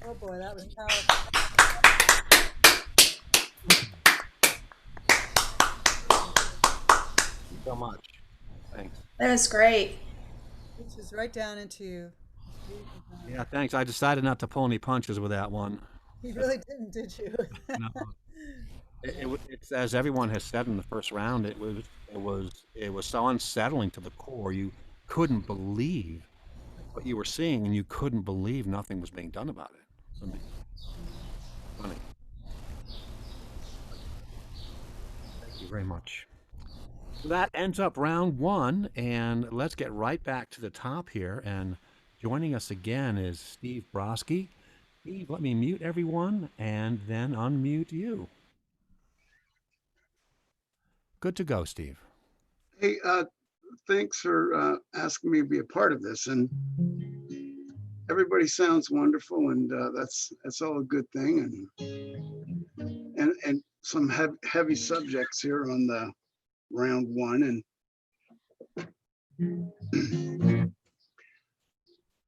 Oh boy, that was powerful. So much. Thanks. That was great. This is right down into you. Yeah, thanks. I decided not to pull any punches with that one. You really didn't, did you? No. It's as everyone has said in the first round. It was so unsettling to the core. You couldn't believe what you were seeing, and you couldn't believe nothing was being done about it. I mean, funny. Thank you very much. So that ends up round one, and let's get right back to the top here. And joining us again is Steve Brosky. Steve, let me mute everyone and then unmute you. Good to go, Steve. Hey, thanks for asking me to be a part of this. And everybody sounds wonderful, and that's all a good thing. And some heavy subjects here on the round one, and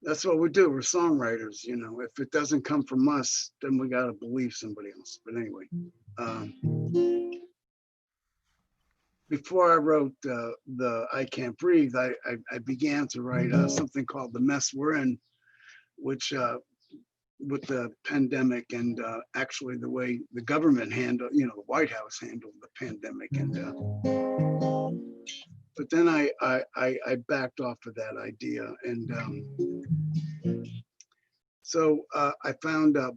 that's what we do. We're songwriters, you know. If it doesn't come from us, then we got to believe somebody else. But anyway, before I wrote the I Can't Breathe, I began to write something called The Mess We're In, which with the pandemic and actually the way the government handled, you know, the White House handled the pandemic. And but then I backed off of that idea. And so I found a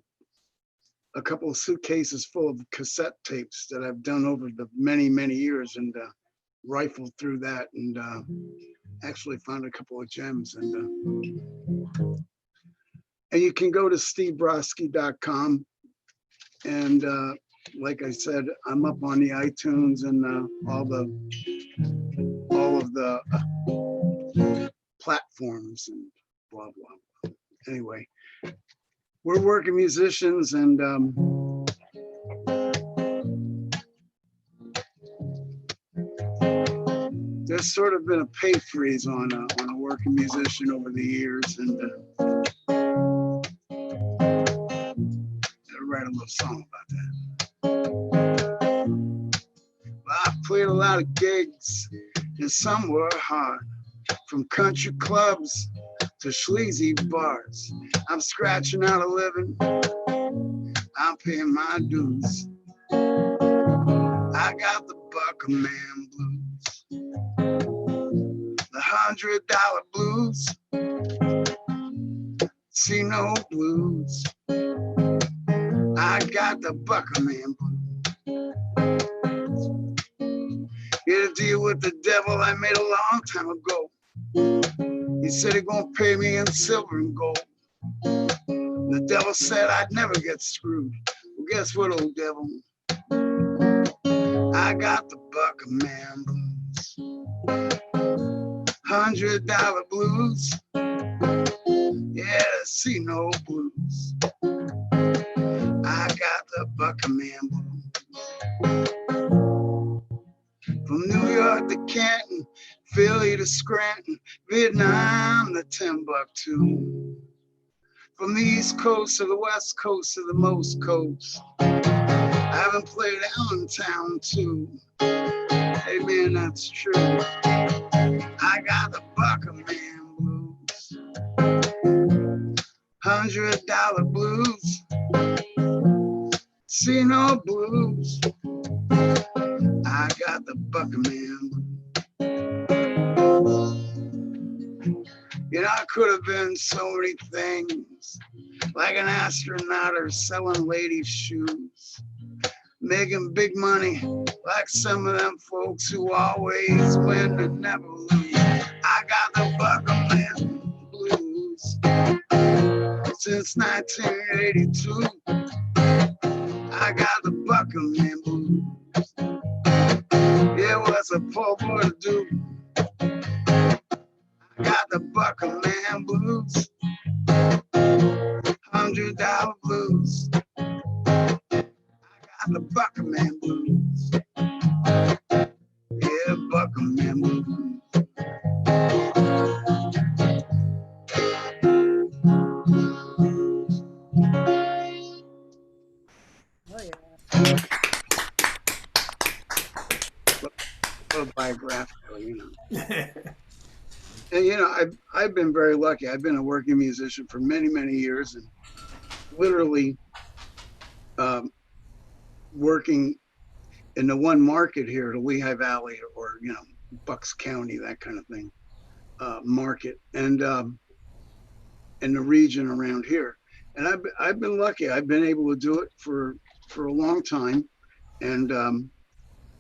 couple of suitcases full of cassette tapes that I've done over the many years, and rifled through that, and actually found a couple of gems. And you can go to stevebrosky.com, and like I said, I'm up on the iTunes and all of the platforms and blah blah. Anyway, we're working musicians, and there's sort of been a pay freeze on a working musician over the years, and I'll write a little song about that. Well, I played a lot of gigs, and some were hard, from country clubs to sleazy bars. I'm scratching out a living, I'm paying my dues. I got the Bucker Man blues, the $100 blues, see no blues. I got the Bucker Man blues. Get a deal with the devil I made a long time ago. He said he gonna pay me in silver and gold. The devil said I'd never get screwed. Well, guess what, old devil? I got the buck of man blues. $100 blues. Yeah, see no blues. I got the buck of man blues. From New York to Canton, Philly to Scranton, Vietnam to Timbuktu. From the East Coast to the West Coast to the most coast. I haven't played Allentown too. Hey man, that's true. I got the buck of man blues. $100 blues. See no blues. I got the buck of man blues. You know, I could have been so many things, like an astronaut or selling ladies' shoes, making big money like some of them folks who always win and never lose. I got the buck of man blues since 1982. I got the buck of man blues. Yeah, what's a poor boy to do? I got the buck of man blues. $100 blues. I got the buck of man blues. Yeah, buck of man blues. Oh yeah. Autobiographical, you know. And you know, I've been very lucky. I've been a working musician for many, many years, and literally working in the one market here, the Lehigh Valley, or you know, Bucks County, that kind of thing, market, and in the region around here. And I've been lucky. I've been able to do it for a long time, and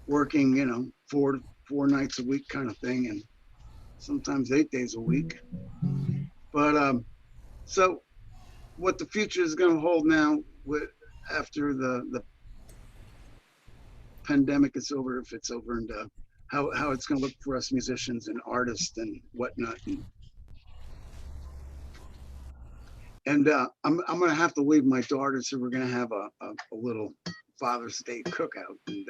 working, you know, four nights a week kind of thing, and sometimes 8 days a week. But so what the future is going to hold now with after the pandemic is over, if it's over, and how it's going to look for us musicians and artists and whatnot. And I'm going to have to leave my daughter, so we're going to have a little Father's Day cookout. And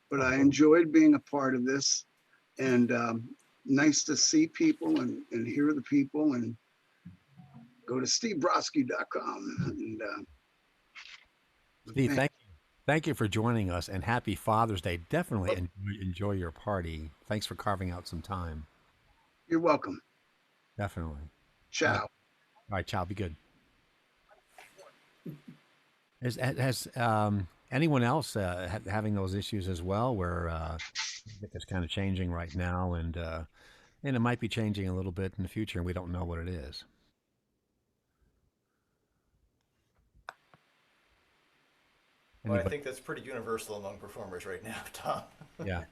but I enjoyed being a part of this, and nice to see people and hear the people, and go to stevebrosky.com. And Steve, thank you for joining us, and happy Father's Day. Definitely enjoy your party. Thanks for carving out some time. You're welcome. Definitely. Ciao. All right, ciao. Be good. Has anyone else having those issues as well, where it's kind of changing right now, and it might be changing a little bit in the future, and we don't know what it is? Well, I think that's pretty universal among performers right now, Tom. Yeah.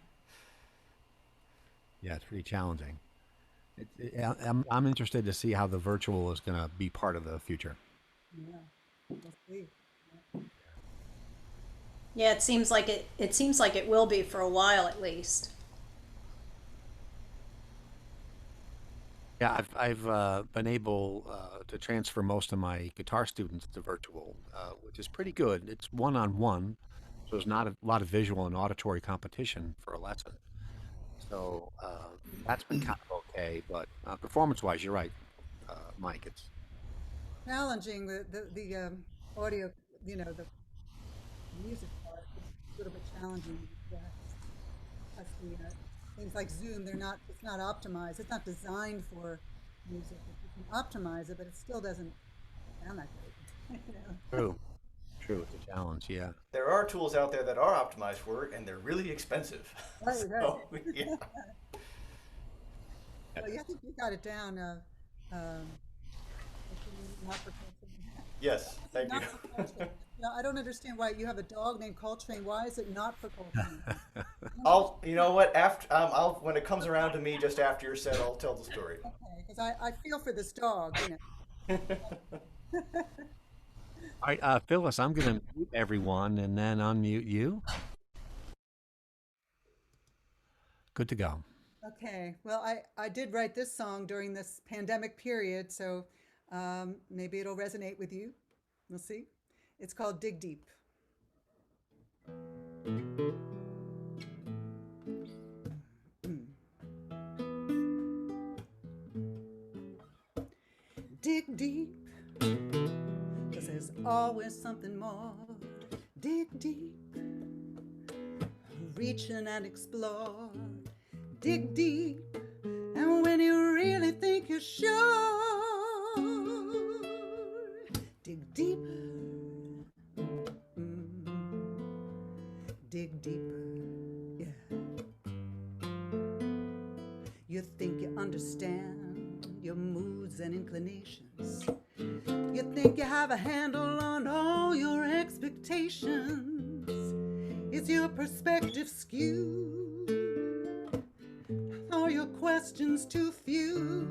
Yeah, it's pretty challenging. I'm interested to see how the virtual is going to be part of the future. Yeah. We'll see. Yeah, it seems like it will be for a while at least. Yeah, I've been able to transfer most of my guitar students to virtual, which is pretty good. It's one-on-one, so there's not a lot of visual and auditory competition for a lesson. So that's been kind of okay, but performance-wise, you're right, Mike. It's Challenging the audio, you know, the music part is a little bit challenging. That's the things like Zoom. It's not optimized. It's not designed for music. You can optimize it, but it still doesn't sound that great. You know? True. It's a challenge. Yeah. There are tools out there that are optimized for it, and they're really expensive. Right. So, yeah. Well, yeah, I think you got it down. Not for Yes, thank you. No, I don't understand why you have a dog named Coltrane. Why is it not for Coltrane? You know what? After when it comes around to me just after your set, I'll tell the story. Okay, because I feel for this dog, you know. All right, Phyllis, I'm going to mute everyone and then unmute you. Good to go. Okay, well, I did write this song during this pandemic period, so maybe it'll resonate with you. We'll see. It's called Dig Deep. Dig deep, 'cause there's always something more. Dig deep, reach in and explore. Dig deep, and when you really think you're sure, dig deeper. Dig deeper, yeah. You think you understand your moods and inclinations. You think you have a handle on all your expectations. Is your perspective skewed? Are your questions too few?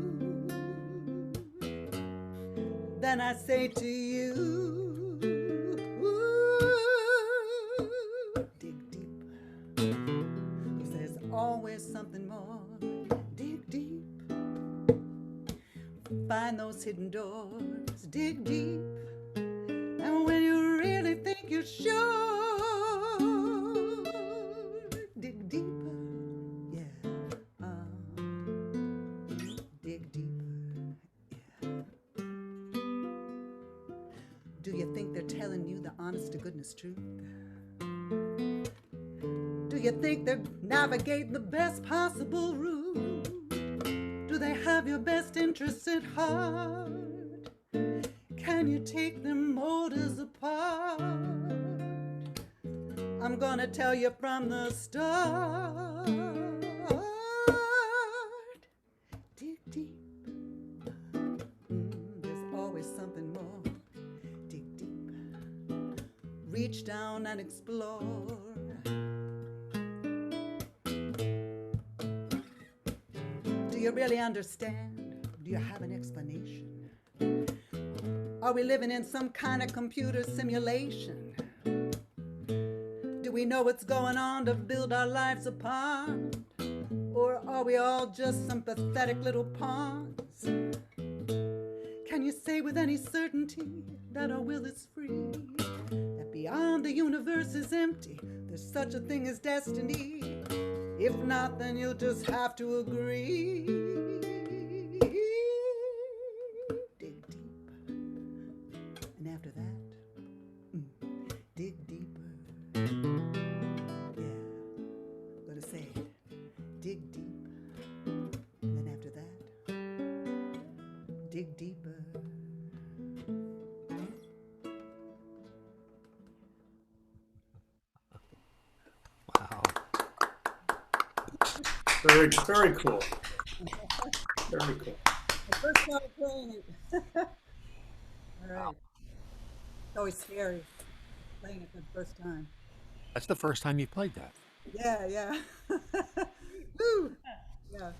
Then I say to you, dig deep, 'cause there's always something more. Dig deep, find those hidden doors. Dig deep, and when you really think you're sure, dig deeper, yeah. Dig deeper, yeah. Do you think they're telling you the honest to goodness truth? Do you think they're navigating the best possible route? Do they have your best interests at heart? Can you take their motives apart? I'm gonna tell you from the start. Dig deep. There's always something more. Dig deep. Reach down and explore. Do you really understand? Do you have an explanation? Are we living in some kind of computer simulation? Do we know what's going on to build our lives apart? Or are we all just some pathetic little pawns? Can you say with any certainty that our will is free? That beyond the universe is empty, there's such a thing as destiny? If not, then you'll just have to agree. Dig deep. And after that, dig deeper. Yeah, I'm gonna say it. Dig deep. And then after that, dig deeper. Wow. Very, very cool. Very cool. The first time playing it. All right. It's always scary playing it for the first time. That's the first time you played that. Yeah, yeah. Woo! Yeah.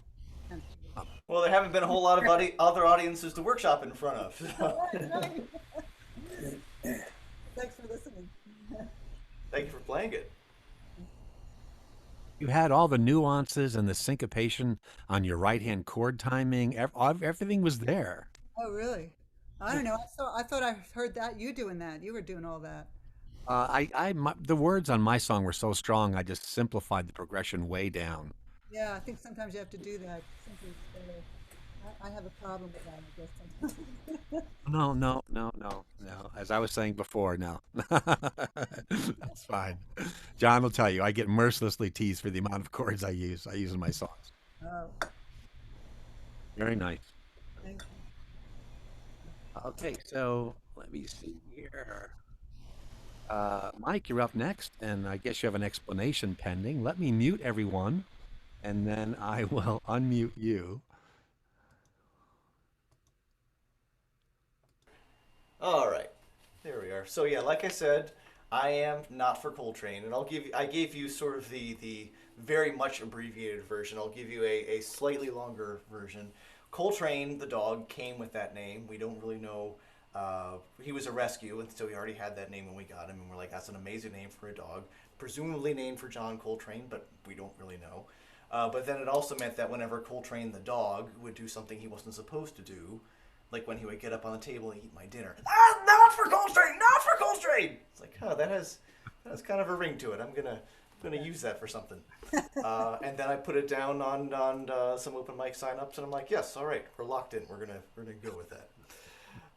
Well, there haven't been a whole lot of other audiences to workshop in front of. So. Right. Thanks for listening. Thank you for playing it. You had all the nuances and the syncopation on your right-hand chord timing. Everything was there. Oh, really? I don't know. I thought I heard that you doing that. You were doing all that. The words on my song were so strong, I just simplified the progression way down. Yeah, I think sometimes you have to do that. Simply it's better. I have a problem with that, I guess, sometimes. No. As I was saying before, no. That's fine. John will tell you, I get mercilessly teased for the amount of chords I use in my songs. Oh, Very nice. thank you. Okay, so let me see here. Mike, you're up next, and I guess you have an explanation pending. Let me mute everyone, and then I will unmute you. All right, there we are. So yeah, like I said, I am not for Coltrane, and I gave you sort of the very much abbreviated version. I'll give you a slightly longer version. Coltrane, the dog, came with that name. We don't really know He was a rescue, and so he already had that name when we got him, and we're like, that's an amazing name for a dog, presumably named for John Coltrane, but we don't really know. But then it also meant that whenever Coltrane the dog would do something he wasn't supposed to do, like when he would get up on the table and eat my dinner, not for Coltrane, not for Coltrane. It's like, that has kind of a ring to it. I'm gonna use that for something. And then I put it down on some open mic signups, and I'm like, yes, all right, we're locked in. We're gonna go with that.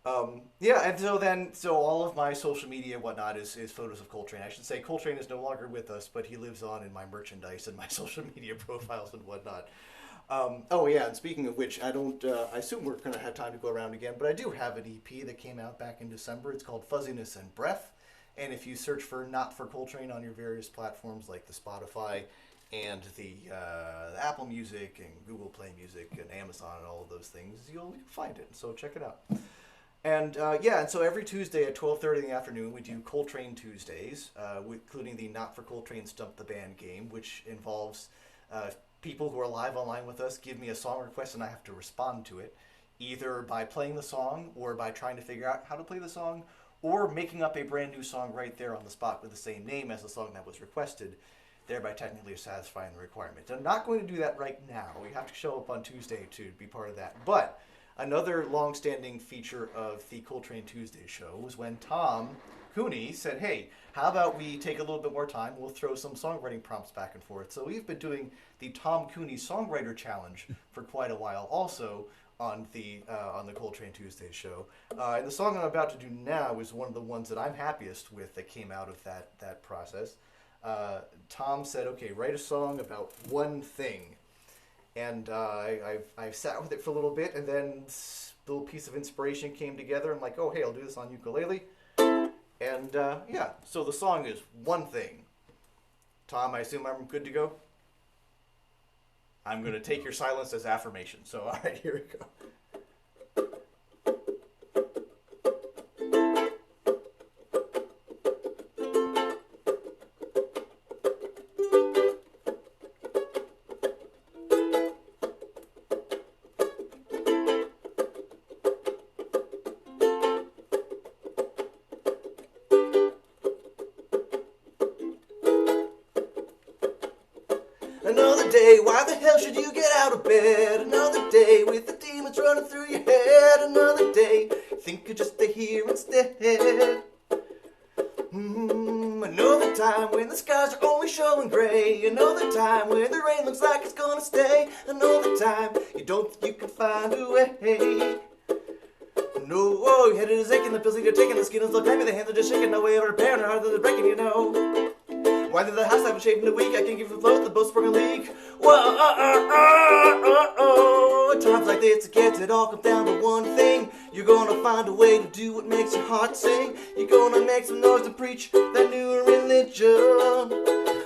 And so all of my social media and whatnot is photos of Coltrane. I should say Coltrane is no longer with us, but he lives on in my merchandise and my social media profiles and whatnot. And speaking of which, I assume we're going to have time to go around again, but I do have an EP that came out back in December. It's called Fuzziness and Breath. And if you search for Not for Coltrane on your various platforms like the Spotify and the Apple Music and Google Play Music and Amazon and all of those things, you'll find it. So check it out. And and so every Tuesday at 12:30 in the afternoon, we do Coltrane Tuesdays, including the Not for Coltrane Stump the Band game, which involves people who are live online with us give me a song request and I have to respond to it, either by playing the song or by trying to figure out how to play the song, or making up a brand new song right there on the spot with the same name as the song that was requested, thereby technically satisfying the requirement. I'm not going to do that right now. You have to show up on Tuesday to be part of that. But another long-standing feature of the Coltrane Tuesday show was when Tom Cooney said, hey, how about we take a little bit more time, we'll throw some songwriting prompts back and forth. So we've been doing the Tom Cooney Songwriter Challenge for quite a while also on the Coltrane Tuesday show. And the song I'm about to do now is one of the ones that I'm happiest with that came out of that process. Tom said, okay, write a song about one thing. And I've sat with it for a little bit, and then this little piece of inspiration came together. I'm like, oh, hey, I'll do this on ukulele. And so the song is One Thing. Tom, I assume I'm good to go? I'm going to take your silence as affirmation. So, all right, here we go. Another day, why the hell should you get out of bed? Another day with the demons running through your head. Another day, think you're just a here instead. Another time when the skies are only showing gray. Another time when the rain looks like it's gonna stay. Another time you don't think you can find a way. No, your head is aching, the pills that you're taking, the skin is still cramping, the hands are just shaking, no way of repairing, the heart is breaking, you know. Why did the house have a shape in a week? I can't give the float, the boat's sprung a leak. Whoa, times like this, it gets it all come down to one thing. You're gonna find a way to do what makes your heart sing. You're gonna make some noise to preach that new religion.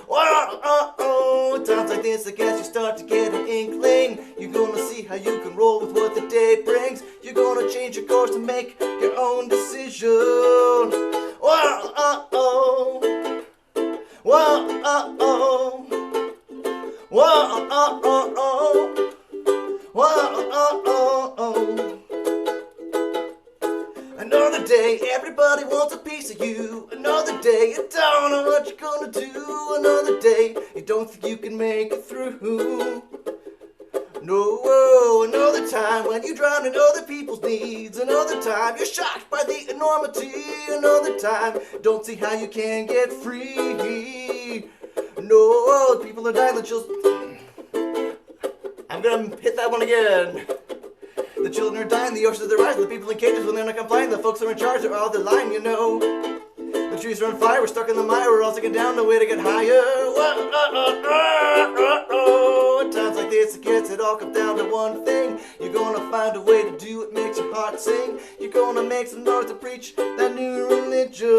Whoa, times like this, I guess you start to get an inkling. You're gonna see how you can roll with what the day brings. You're gonna change your course and make your own decision. Whoa, whoa, whoa. Another day, everybody wants a piece of you. Another day, you don't know what you're gonna do. Another day, you don't think you can make it through. No, another time when you drown in other people's needs. Another time, you're shocked by the enormity. Another time, don't see how you can get free. No, people are dying, the children. I'm gonna hit that one again. The children are dying, the oceans are rising, the people in cages when they're not complying, the folks are in charge are all the line, you know. The trees are on fire, we're stuck in the mire, we're all sinking down, no way to get higher. At times like this, it gets it all come down to one thing. You're gonna find a way to do what makes your heart sing. You're gonna make some noise to preach that new religion.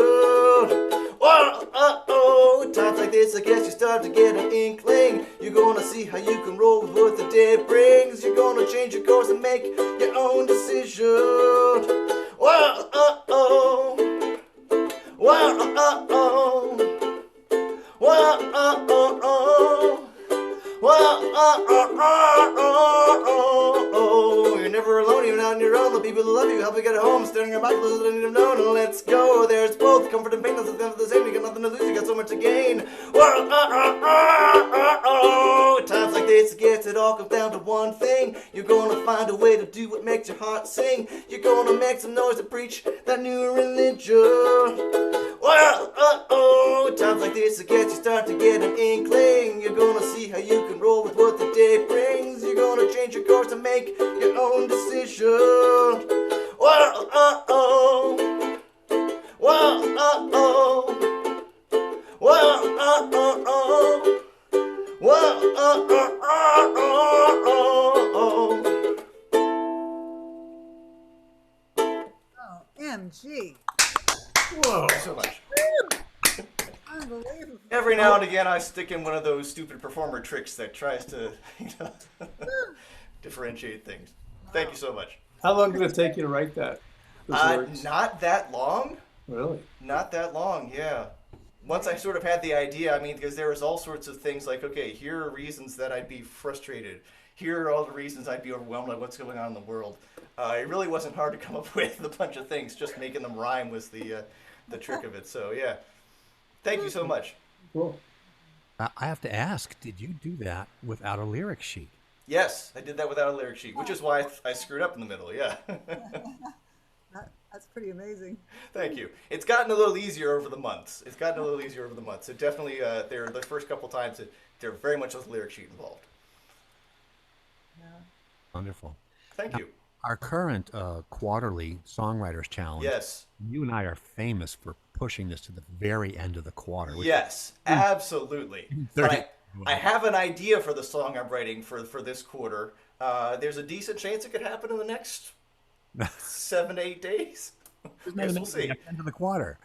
At times like this, I guess you start to get an inkling. You're gonna see how you can roll with what the day brings. You're gonna change your course and make your own decision. You're never alone, you're not on your own. The people who love you help we get home, staring at my clothes, I need to know, no, let's go. There's both comfort and pain, that's the same, you got nothing to lose, you got so much to gain. Whoa, times like this, it gets it all comes down to one thing. You're gonna find a way to do what makes your heart sing. You're gonna make some noise to preach that new religion. Whoa, times like this, it gets you start to get an inkling. You're gonna see how you can roll with what the day brings. You're gonna change your course and make your own decision. Whoa, whoa, whoa, Oh, MG. Whoa. so much. Unbelievable. Every now and again, I stick in one of those stupid performer tricks that tries to, differentiate things. Thank you so much. How long did it take you to write that? Those words? Not that long. Really? Not that long, yeah. Once I sort of had the idea, I mean, because there was all sorts of things like, okay, here are reasons that I'd be frustrated. Here are all the reasons I'd be overwhelmed by what's going on in the world. It really wasn't hard to come up with a bunch of things. Just making them rhyme was the trick of it. So, yeah. Thank you so much. Cool. I have to ask, did you do that without a lyric sheet? Yes, I did that without a lyric sheet, which is why I screwed up in the middle, yeah. That's pretty amazing. Thank you. It's gotten a little easier over the months. It definitely, there the first couple times, there very much was a lyric sheet involved. Yeah. Wonderful. Thank you. Our current quarterly Songwriters Challenge. Yes. You and I are famous for pushing this to the very end of the quarter. Yes, absolutely. 30. But I have an idea for the song I'm writing for this quarter. There's a decent chance it could happen in the next 7 to 8 days. Guess we'll see. The end of the quarter.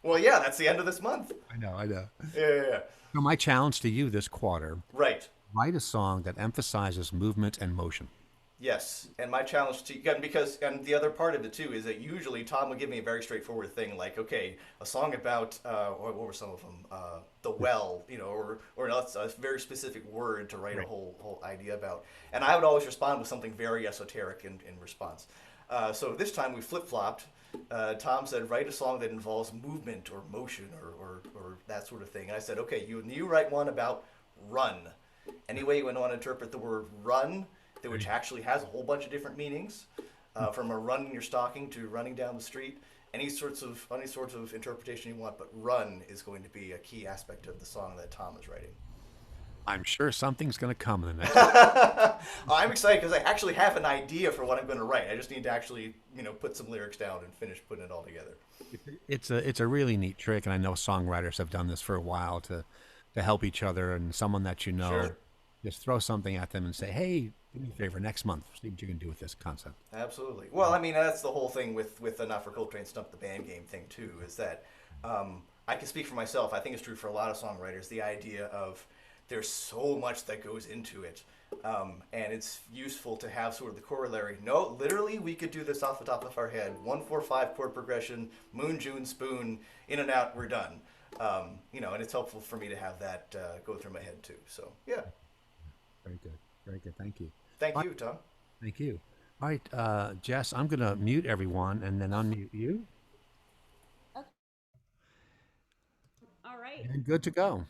Well, yeah, that's the end of this month. I know. Yeah. So my challenge to you this quarter, Right. write a song that emphasizes movement and motion. Yes, and my challenge to you, and the other part of it too is that usually Tom would give me a very straightforward thing like, okay, a song about, what were some of them? The well, or a very specific word to write a whole idea about. And I would always respond with something very esoteric in response. So this time we flip-flopped. Tom said, write a song that involves movement or motion or that sort of thing. And I said, okay, you write one about run. Any way you want to interpret the word run, which actually has a whole bunch of different meanings, from a run in your stocking to running down the street, any sorts of interpretation you want, but run is going to be a key aspect of the song that Tom is writing. I'm sure something's going to come in the next. I'm excited because I actually have an idea for what I'm going to write. I just need to actually, put some lyrics down and finish putting it all together. It's a really neat trick, and I know songwriters have done this for a while to help each other, and someone that you know, Sure. just throw something at them and say, hey, do me a favor, next month, see what you can do with this concept. Absolutely. Well, I mean, that's the whole thing with the Not for Coltrane Stump the Band game thing, too, is that I can speak for myself. I think it's true for a lot of songwriters, the idea of there's so much that goes into it. And it's useful to have sort of the corollary. No, literally, we could do this off the top of our head. 1-4-5 chord progression, moon, June, spoon, in and out, we're done. And it's helpful for me to have that go through my head, too. So, yeah. Very good. Very good. Thank you. Thank you, Tom. Thank you. All right, Jess, I'm going to mute everyone and then unmute you. All right. And good to go.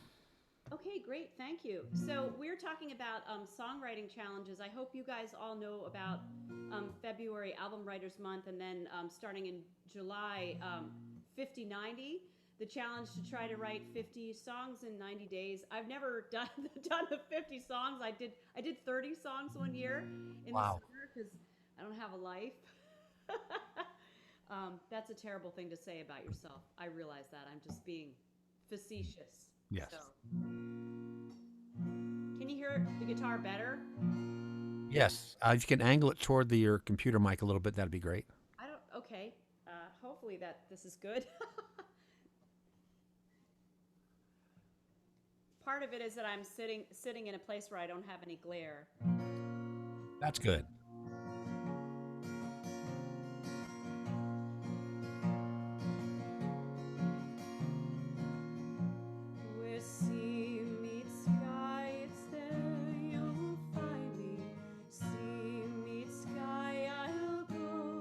Okay, great. Thank you. So we're talking about songwriting challenges. I hope you guys all know about February Album Writers Month, and then starting in July, 50-90. The challenge to try to write 50 songs in 90 days. I've never done the 50 songs. I did 30 songs one year in the summer because I don't have a life. That's a terrible thing to say about yourself. I realize that. I'm just being facetious. Yes. So. Can you hear the guitar better? Yes. If you can angle it toward your computer mic a little bit, that'd be great. Okay. Hopefully this is good. Part of it is that I'm sitting in a place where I don't have any glare. That's good. Where sea meets sky, it's there you'll find me. Sea meets sky, I'll go.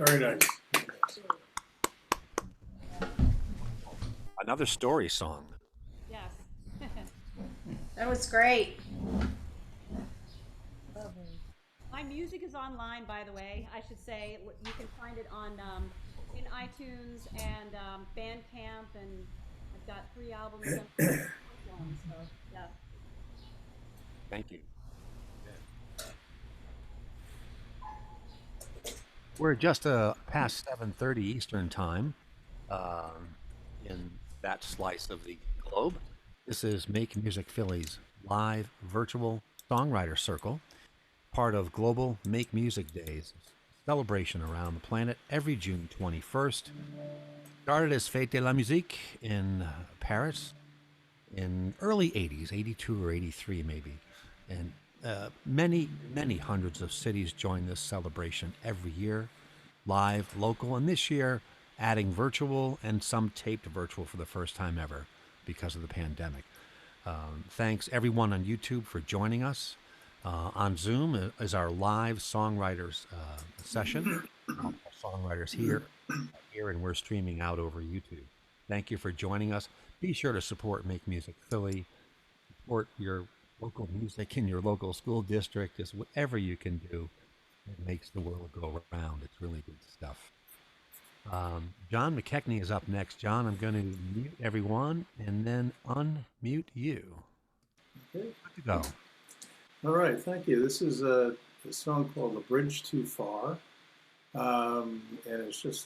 Very nice. Another story song. Yes. That was great. My music is online, by the way. I should say you can find it on in iTunes and Bandcamp, and I've got 3 albums. And so yeah. Thank you. We're just past 7:30 Eastern Time in that slice of the globe. This is Make Music Philly's live virtual songwriter circle, part of Global Make Music Days, celebration around the planet every June 21st. Started as Fête de la Musique in Paris in early 80s, 82 or 83 maybe. And many hundreds of cities join this celebration every year, live, local, and this year adding virtual and some taped virtual for the first time ever because of the pandemic. Thanks everyone on YouTube for joining us. On Zoom is our live songwriters session. Songwriters here, and we're streaming out over YouTube. Thank you for joining us. Be sure to support Make Music Philly, support your local music in your local school district. Just whatever you can do, it makes the world go round. It's really good stuff. John McKechnie is up next. John, I'm going to mute everyone and then unmute you. Okay. Good to go. All right, thank you. This is a song called "A Bridge Too Far," and it's just,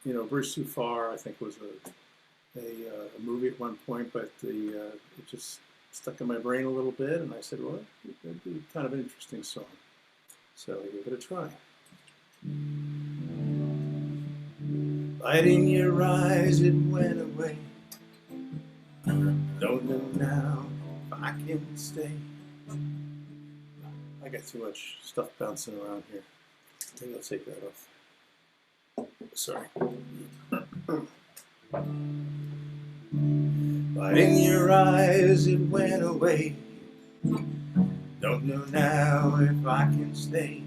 you know, "Bridge Too Far." I think was a movie at one point, but it just stuck in my brain a little bit, and I said, well, it'd be kind of an interesting song, so I gave it a try. Light in your eyes, it went away. Don't know now if I can stay. I got too much stuff bouncing around here. Maybe I'll take that off. Sorry. Light in your eyes, it went away. Don't know now if I can stay.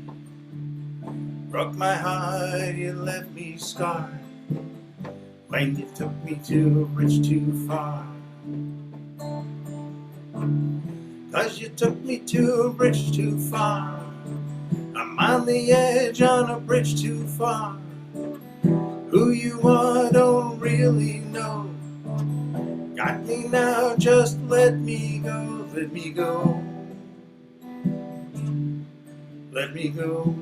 Broke my heart, you left me scarred. When you took me to a bridge too far. 'Cause you took me to a bridge too far. I'm on the edge on a bridge too far. Who you are, don't really know. Got me now, just let me go, let me go. Let me go.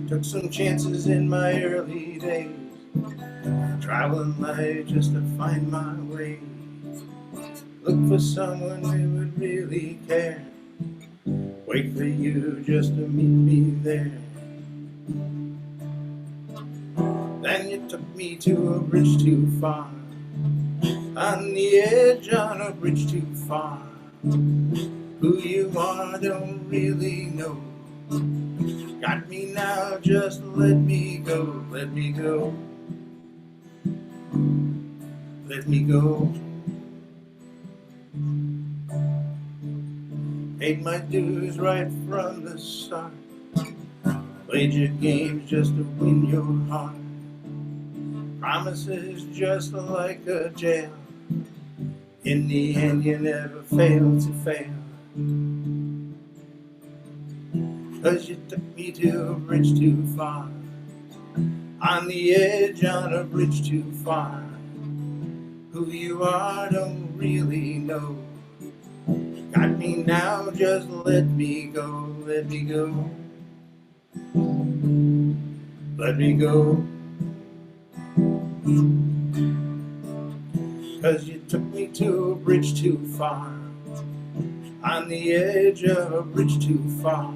Took some chances in my early days, traveling light just to find my way. Look for someone who would really care. Wait for you just to meet me there. Then you took me to a bridge too far. On the edge on a bridge too far. Who you are, don't really know. Got me now, just let me go, let me go. Let me go. Paid my dues right from the start. Played your games just to win your heart. Promises just like a jail. In the end you never failed to fail. 'Cause you took me to a bridge too far. On the edge on a bridge too far. Who you are, don't really know. Got me now, just let me go, let me go. Let me go. 'Cause you took me to a bridge too far. On the edge of a bridge too far.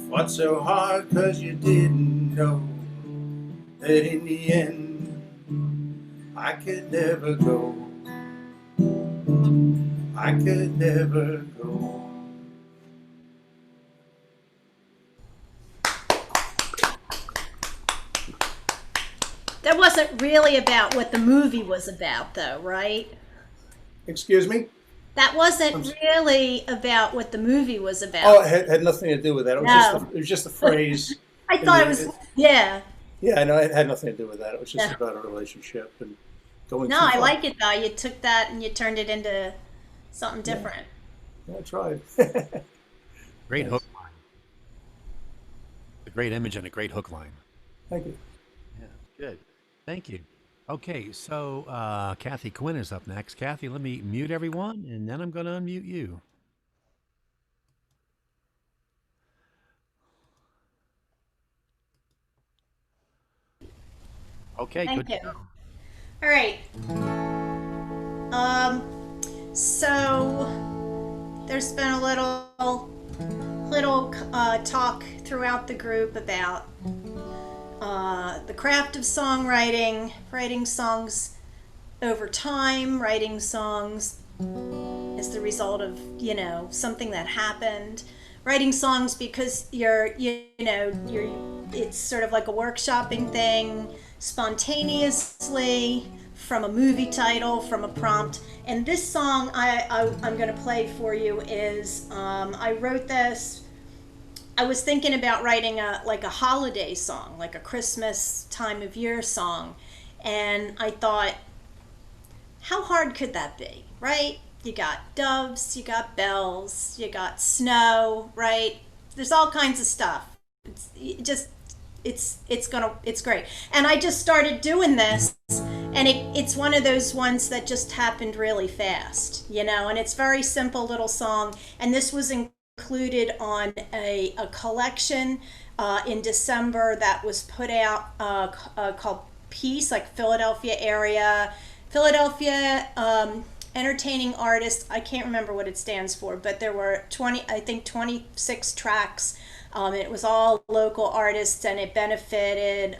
Fought so hard 'cause you didn't know that in the end I could never go. I could never go. That wasn't really about what the movie was about, though, right? Excuse me? That wasn't really about what the movie was about. Oh, it had nothing to do with that. It was No. it was just a phrase. I thought it was, yeah. Yeah, I know it had nothing to do with that. It was just Yeah. about a relationship and going. No, too I far. like it though. You took that and you turned it into something different. Yeah, I tried. Great Yes. hook line. A great image and a great hook line. Thank you. Yeah, good. Thank you. Okay, so Kathy Quinn is up next. Kathy, let me mute everyone, and then I'm going to unmute you. Okay, Thank good. you. All right. So there's been a little talk throughout the group about the craft of songwriting, writing songs over time, writing songs as the result of, something that happened, writing songs because it's sort of like a workshopping thing, spontaneously, from a movie title, from a prompt. And this song I'm going to play for you is, I wrote this, I was thinking about writing a holiday song, like a Christmas time of year song. And I thought, how hard could that be, right? You got doves, you got bells, you got snow, right? There's all kinds of stuff. It's great. And I just started doing this, and it's one of those ones that just happened really fast, and it's very simple little song. And this was included on a collection in December that was put out called Peace, like Philadelphia entertaining artists. I can't remember what it stands for, but there were 26 tracks. It was all local artists, and it benefited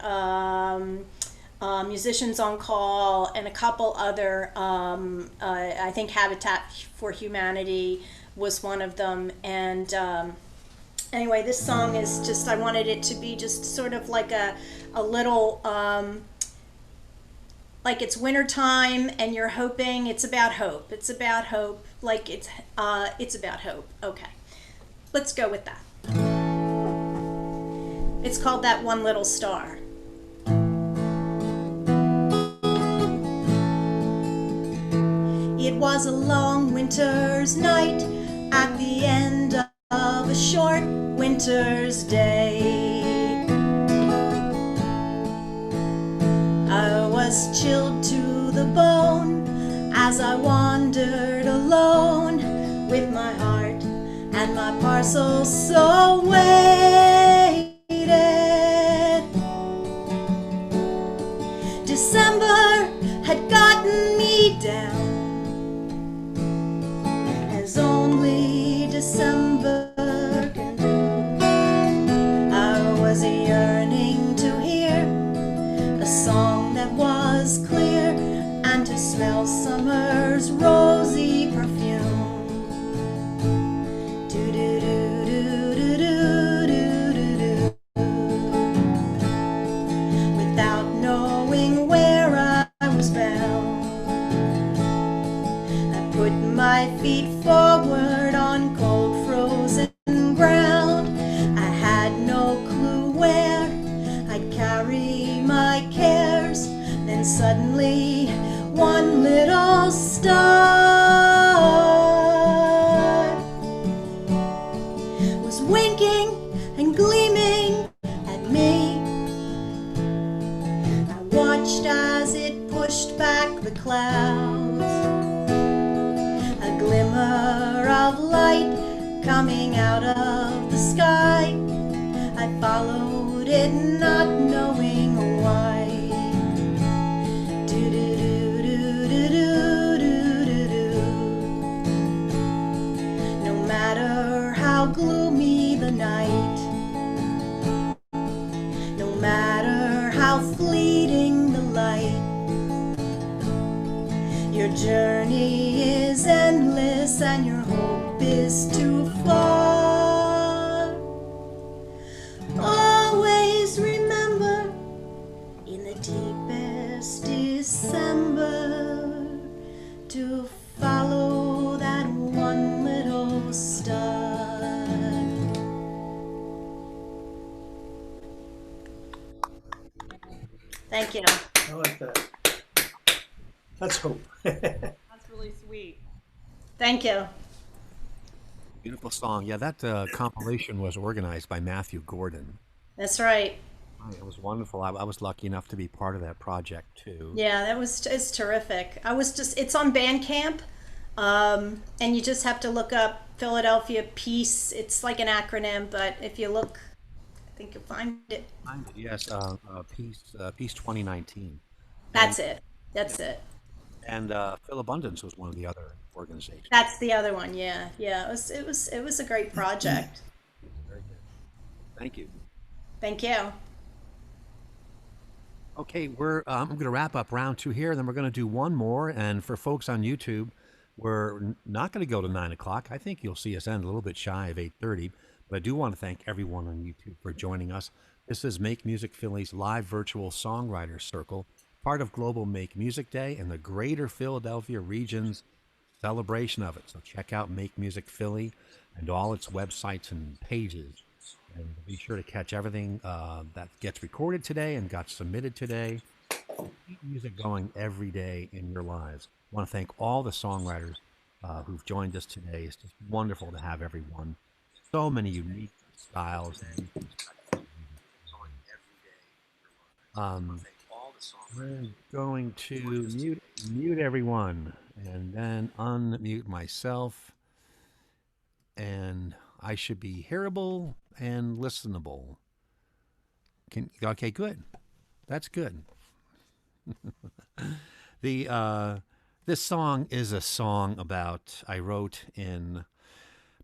Musicians on Call and a couple other, I think Habitat for Humanity was one of them. And anyway, this song is just, I wanted it to be just sort of like a little, like it's wintertime and you're hoping. It's about hope. It's about hope. Like it's about hope. Okay, let's go with that. It's called That One Little Star. It was a long winter's night at the end of a short winter's day. I was chilled to the bone as I wandered alone with my heart and my parcel so weighted. December had gotten me down, as only December can do. I was yearning to hear a song that was clear and to smell summer's rosy perfume. Without knowing where I was bound, I put my feet forward on cold frozen ground. I had no clue where I'd carry my cares. Then suddenly one little star was winking and gleaming at me. I watched as it pushed back the clouds, a glimmer of light coming out of the sky. I followed it, not knowing why. No matter how gloomy the night, no matter how fleeting the light, your journey is endless and your hope is too far. Always remember, in the deepest December, to follow that Thank you. I like that. That's hope. That's really sweet. Thank you. Beautiful song. Yeah, that compilation was organized by Matthew Gordon. That's right. It was wonderful. I was lucky enough to be part of that project too. Yeah, it's terrific. It's on Bandcamp, and you just have to look up Philadelphia Peace. It's like an acronym, but if you look, I think you'll find it. Yes, Peace 2019. That's it. That's it. And Phil Abundance was one of the other organizations. That's the other one. Yeah, yeah. It was a great project. Very good. Thank you. Thank you. Okay, I'm going to wrap up round 2 here, and then we're going to do one more. And for folks on YouTube, we're not going to go to 9 o'clock. I think you'll see us end a little bit shy of 8:30. But I do want to thank everyone on YouTube for joining us. This is Make Music Philly's live virtual songwriter circle, part of Global Make Music Day and the Greater Philadelphia region's celebration of it. So check out Make Music Philly and all its websites and pages. And be sure to catch everything that gets recorded today and got submitted today. Keep music going every day in your lives. I want to thank all the songwriters who've joined us today. It's just wonderful to have everyone. So many unique styles. We're going to mute everyone and then unmute myself. And I should be hearable and listenable. Okay, good. That's good. This song is a song I wrote in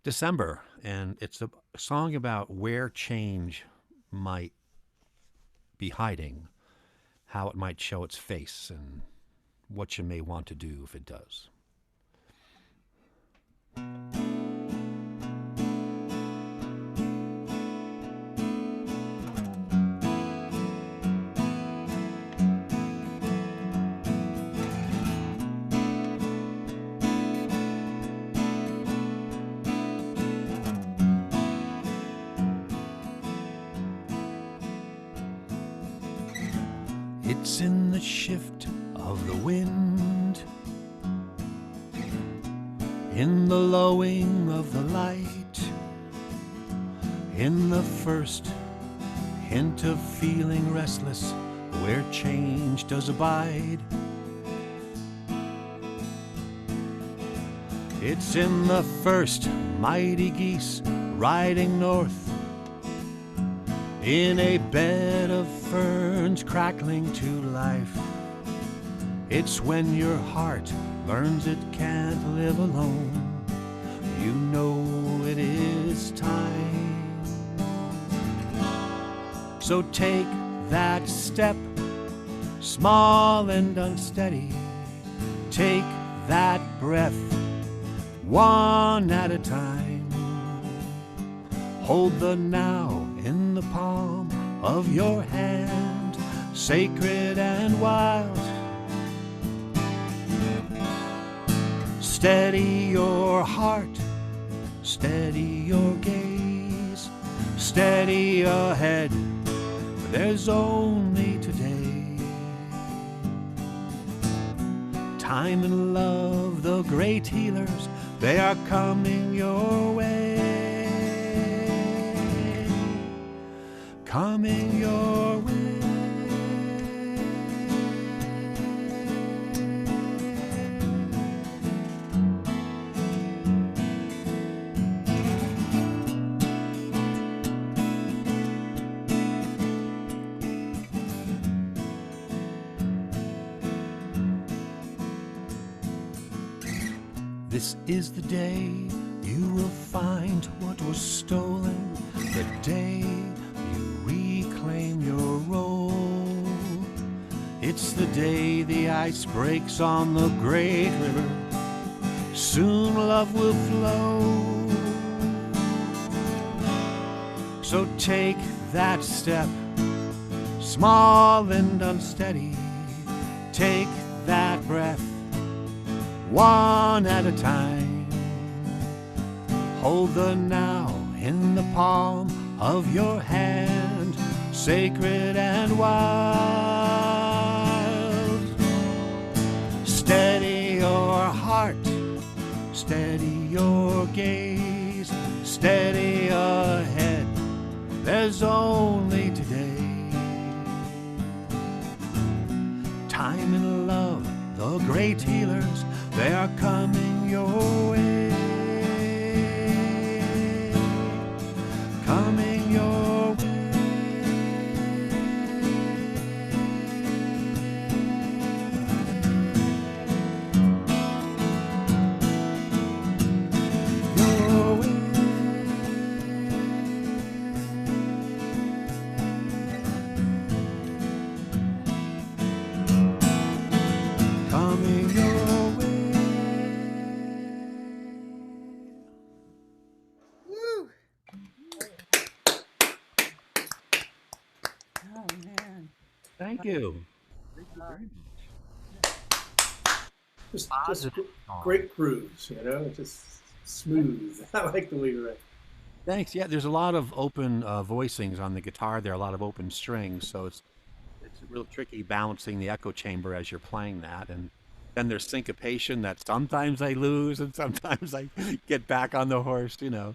December, and it's a song about where change might be hiding, how it might show its face, and what you may want to do if it does. It's in the shift of the wind, in the lowing of the light, in the first hint of feeling restless where change does abide. It's in the first mighty geese riding north, in a bed of ferns crackling to life. It's when your heart learns it can't live alone. You know it is time. So take that step, small and unsteady. Take that breath, one at a time. Hold the now in the palm of your hand, sacred and wild. Steady your heart, steady your gaze, steady ahead, there's only today. Time and love, the great healers, they are coming your way. Coming your way. This is the day you will find what was stolen, the day you reclaim your role. It's the day the ice breaks on the great river. Soon love will flow. So take that step, small and unsteady. Take that breath, one at a time. Hold the now in the palm of your hand, sacred and wild. Steady your gaze, steady ahead. There's only today. Time and love, the great healers, they are coming your way. Coming your way. Your way. Coming your way. Woo! Oh man. Thank you. Just Positive. great grooves, you know, just smooth. I like the way you write. Thanks. Yeah, there's a lot of open voicings on the guitar there, a lot of open strings, so it's real tricky balancing the echo chamber as you're playing that. And then there's syncopation that sometimes I lose and sometimes I get back on the horse, you know.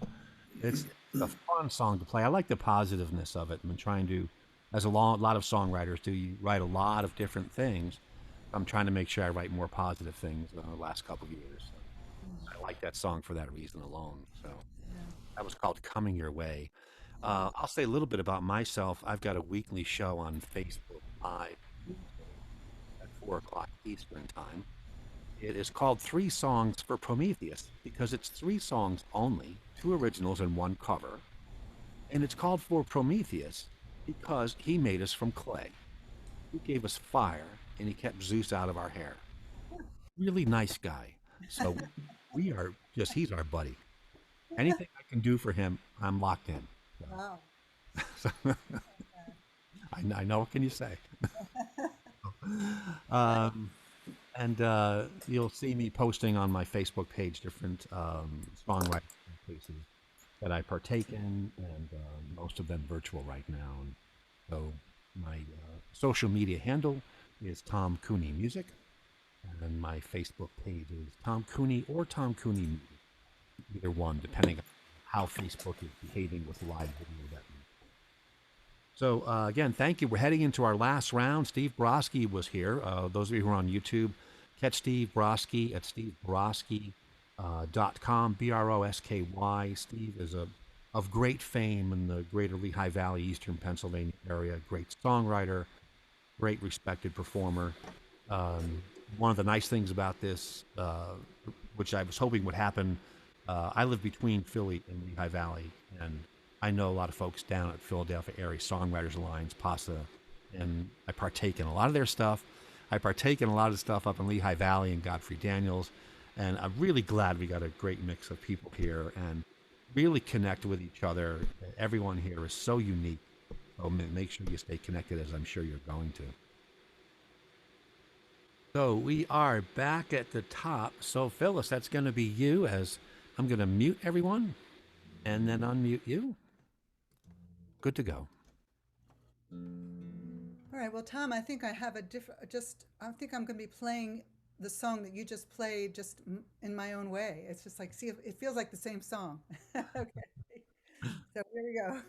It's a fun song to play. I like the positiveness of it. I'm trying to, as a lot of songwriters do, you write a lot of different things. I'm trying to make sure I write more positive things in the last couple of years. So I like that song for that reason alone. So that was called Coming Your Way. I'll say a little bit about myself. I've got a weekly show on Facebook Live at 4 o'clock Eastern Time. It is called 3 Songs for Prometheus because it's 3 songs only, 2 originals and 1 cover. And it's called For Prometheus because he made us from clay. He gave us fire and he kept Zeus out of our hair. Really nice guy. So we are just, he's our buddy. Anything I can do for him, I'm locked in. Wow. So, I know, what can you say? And you'll see me posting on my Facebook page different songwriting cases that I partake in, and most of them virtual right now. And so my social media handle is Tom Cooney Music, and my Facebook page is Tom Cooney or Tom Cooney Music, either one, depending on how Facebook is behaving with live video that week. So again, thank you. We're heading into our last round. Steve Brosky was here. Those of you who are on YouTube, catch Steve Brosky at stevebrosky.com, Brosky. Steve is of great fame in the greater Lehigh Valley, Eastern Pennsylvania area. Great songwriter, great respected performer. One of the nice things about this, which I was hoping would happen, I live between Philly and Lehigh Valley, and I know a lot of folks down at Philadelphia area Songwriters Alliance, PASA, and I partake in a lot of their stuff. I partake in a lot of the stuff up in Lehigh Valley and Godfrey Daniels, and I'm really glad we got a great mix of people here and really connect with each other. Everyone here is so unique, so make sure you stay connected, as I'm sure you're going to. So we are back at the top. So Phyllis, that's going to be you, as I'm going to mute everyone and then unmute you. Good to go. All right. Well, Tom, I think I have a different. I think I'm going to be playing the song that you just played, just in my own way. It's just like, see, it feels like the same song. Okay. So here we go.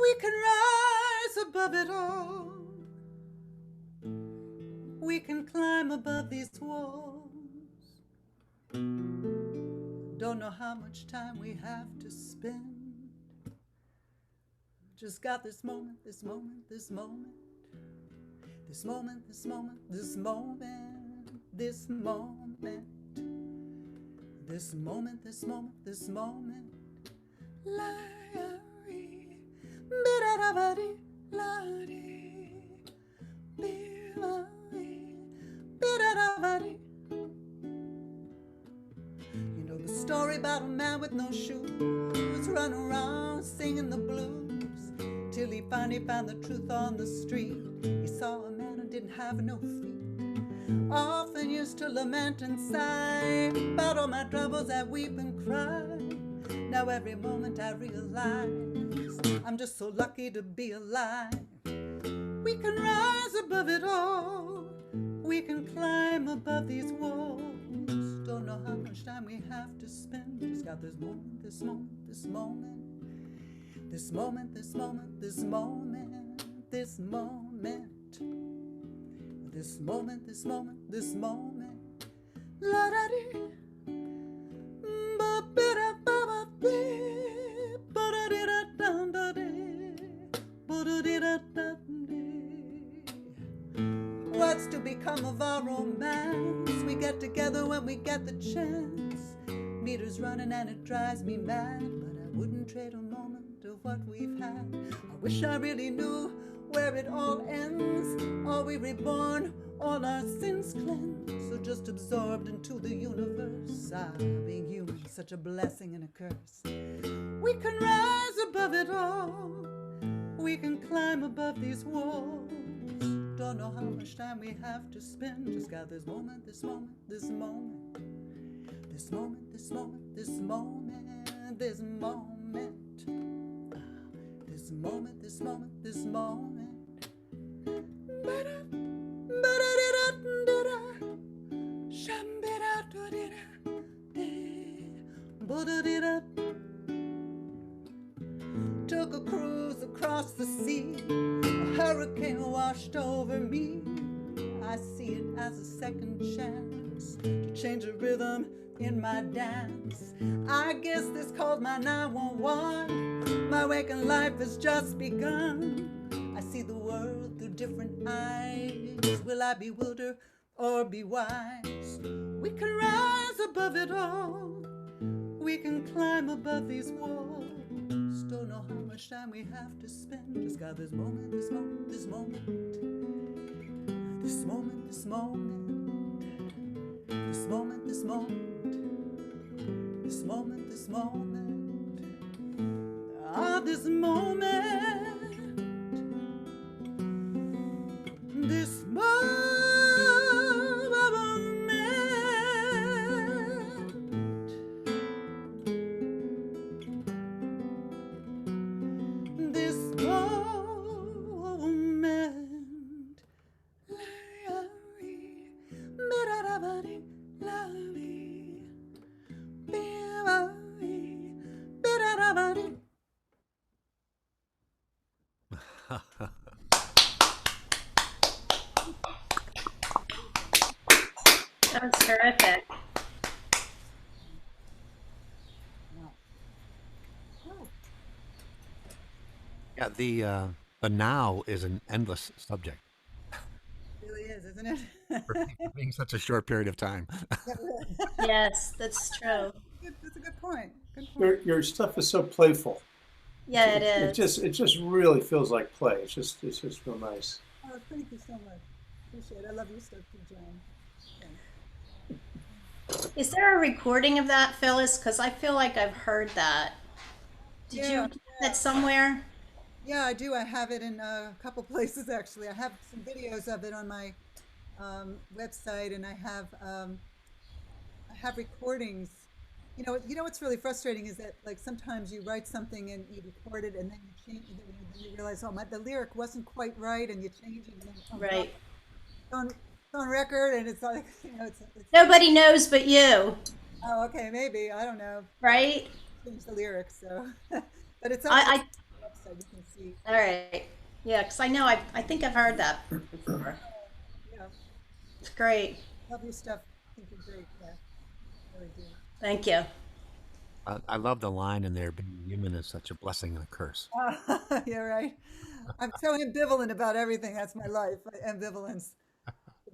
We can rise above it all. We can climb above these walls. Don't know how much time we have to spend. Just got this moment, this moment, this moment. This moment, this moment, this moment. This moment. This moment, this moment, this moment. La-ya-ree, bi-da-da-ba-dee, la-dee, bi-ba-dee, bi-da-da-ba-dee. You know the story about a man with no shoes, running around singing the blues, till he finally found the truth on the street. He saw a man who didn't have no feet. Often used to lament and sigh about all my troubles, I weep and cry. Now every moment I realize I'm just so lucky to be alive. We can rise above it all. We can climb above these walls. Don't know how much time we have to spend. Just got this moment, this moment, this moment. This moment, this moment, this moment, this moment. This moment, this moment, this moment. La da dee. Ba ba da ba ba dee. Ba da dee da da da dee. Ba da dee da da dee. What's to become of our romance? We get together when we get the chance. Meters running and it drives me mad, but I wouldn't trade a moment of what we've had. I wish I really knew where it all ends. Are we reborn, all our sins cleansed, or just absorbed into the universe? Being human is such a blessing and a curse. We can rise above it all. We can climb above these walls. Don't know how much time we have to spend. Just got this moment, this moment, this moment. This moment, this moment, this moment, this moment. This moment, this moment, this moment. Ba-da, ba-da-dee-da-dee-da. Sham-be-da-da-dee-da-dee. Ba-da-dee-da. Took a cruise across the sea. A hurricane washed over me. I see it as a second chance to change the rhythm in my dance. I guess this calls my 911. My waking life has just begun. I see the world through different eyes. Will I bewilder or be wise? We can rise above it all. We can climb above these walls. Don't know how much time we have to spend. Just got this moment, this moment, this moment. This moment, this moment. This moment, this moment. This moment, this moment. This moment. This moment. This moment. That was terrific. Yeah, the now is an endless subject It really is, isn't it? for being such a short period of time. Yes, that's true. That's a good point. Good point. Your stuff is so playful. Yeah, it It just really feels like play. It's just real nice. Oh, thank you so much. Appreciate it. I love your stuff too, John. Is there a recording of that, Phyllis? Because I feel like I've heard that. Did Yeah, you get that somewhere? Yeah, I do. I have it in a couple places actually. I have some videos of it on my website, and I have recordings. You know what's really frustrating is that like sometimes you write something and you record it, and then you change it, and then you realize, oh, the lyric wasn't quite right, and you change it, and then it comes Right. on record, and it's like it's Nobody knows but you, oh, okay, maybe I don't know. right? Change the lyrics, so but it's on I the website. You can see. all right. Yeah, because I know I think I've heard that before. Yeah, It's great. love your stuff. I think you're great. Yeah, really do. Thank you. I love the line in there, being human is such a blessing and a curse. Yeah, right. I'm so ambivalent about everything. That's my life. Ambivalence.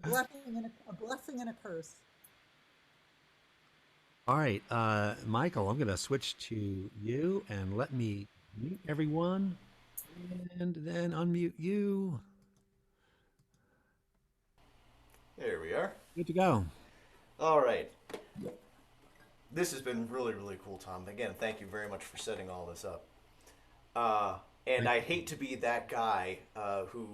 A blessing and a curse. All right, Michael, I'm going to switch to you and let me mute everyone and then unmute you. There we are. Good to go. All right. This has been really, really cool, Tom. Again, thank you very much for setting all this up. And I hate to be that guy who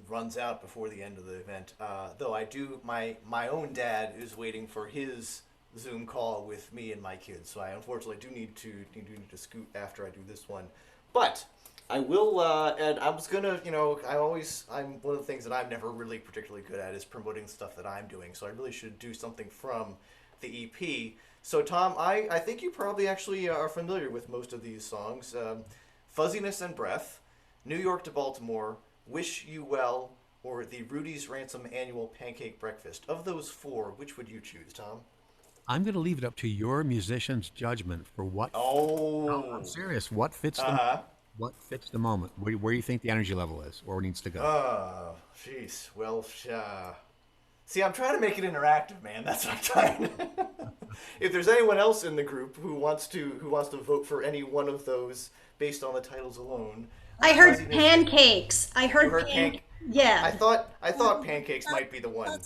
runs out before the end of the event. Though I do, my own dad is waiting for his Zoom call with me and my kids, so I unfortunately do need to scoot after I do this one. But I will, and I was gonna, I'm one of the things that I'm never really particularly good at is promoting stuff that I'm doing. So I really should do something from the EP. So Tom, I think you probably actually are familiar with most of these songs. Fuzziness and Breath, New York to Baltimore, Wish You Well, or the Rudy's Ransom Annual Pancake Breakfast. Of those four, which would you choose, Tom? I'm going to leave it up to your musician's judgment for what. No, I'm serious. What fits what fits the moment? Where do you think the energy level is, or needs to go? Oh, jeez. Well, see, I'm trying to make it interactive, man. That's what I'm trying. If there's anyone else in the group who wants to vote for any one of those based on the titles alone, I heard pancakes. I you heard heard Yeah. I thought pancakes might be the one.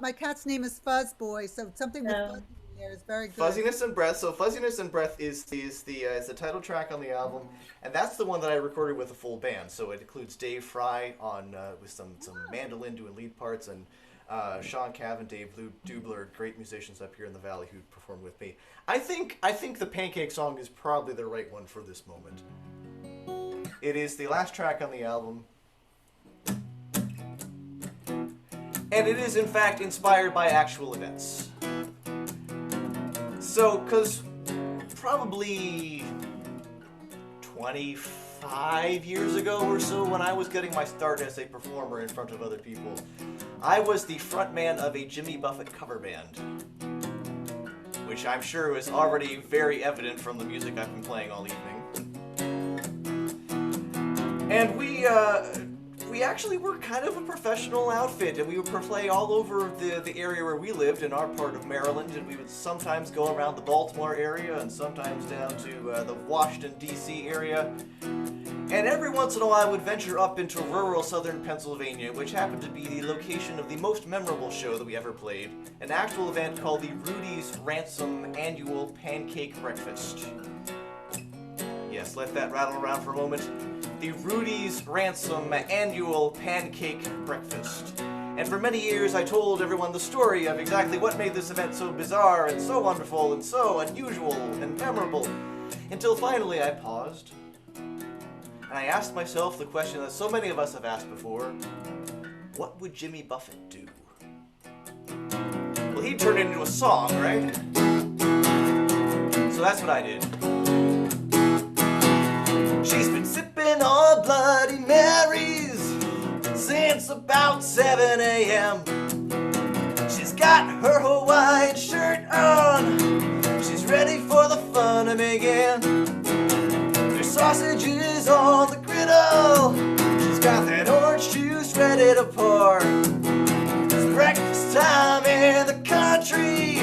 My cat's name is Fuzzboy, so something with fuzz in there is very good. Fuzziness and Breath. So Fuzziness and Breath is the title track on the album, and that's the one that I recorded with a full band. So it includes Dave Fry on with some mandolin doing lead parts, and Sean Cav and Dave Dubler, great musicians up here in the Valley who performed with me. I think the Pancake song is probably the right one for this moment. It is the last track on the album, and it is in fact inspired by actual events. So, because probably 25 years ago or so, when I was getting my start as a performer in front of other people, I was the frontman of a Jimmy Buffett cover band, which I'm sure is already very evident from the music I've been playing all evening. And we actually were kind of a professional outfit, and we would play all over the area where we lived in our part of Maryland, and we would sometimes go around the Baltimore area and sometimes down to the Washington, D.C. area. And every once in a while I would venture up into rural southern Pennsylvania, which happened to be the location of the most memorable show that we ever played, an actual event called the Rudy's Ransom Annual Pancake Breakfast. Yes, let that rattle around for a moment. The Rudy's Ransom Annual Pancake Breakfast. And for many years I told everyone the story of exactly what made this event so bizarre and so wonderful and so unusual and memorable, until finally I paused and I asked myself the question that so many of us have asked before: what would Jimmy Buffett do? Well, he'd turn it into a song, right? So that's what I did. She's been sipping on Bloody Marys since about 7 a.m. She's got her Hawaiian shirt on. She's ready for the fun to begin. There's sausages on the griddle. She's got that orange juice ready to pour. It's breakfast time in the country,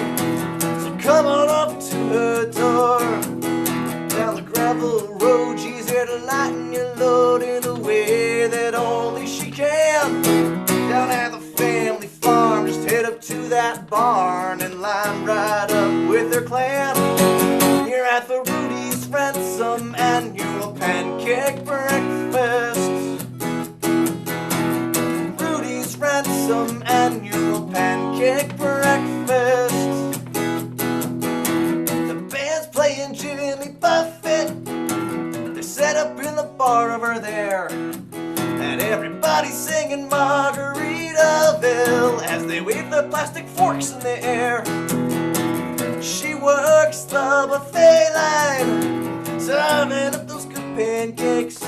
so come on up to her door. Down the gravel road, she's here to lighten your load in the way that only she can. Down at the family farm, just head up to that barn and line right up with her clan. Here at the Rudy's Ransom Annual Pancake Breakfast. Rudy's Ransom Annual Pancake Breakfast. The band's playing Jimmy Buffett. They're set up in the bar over there, and everybody's singing Margaritaville as they wave their plastic forks in the air. She works the buffet line, serving up those good pancakes.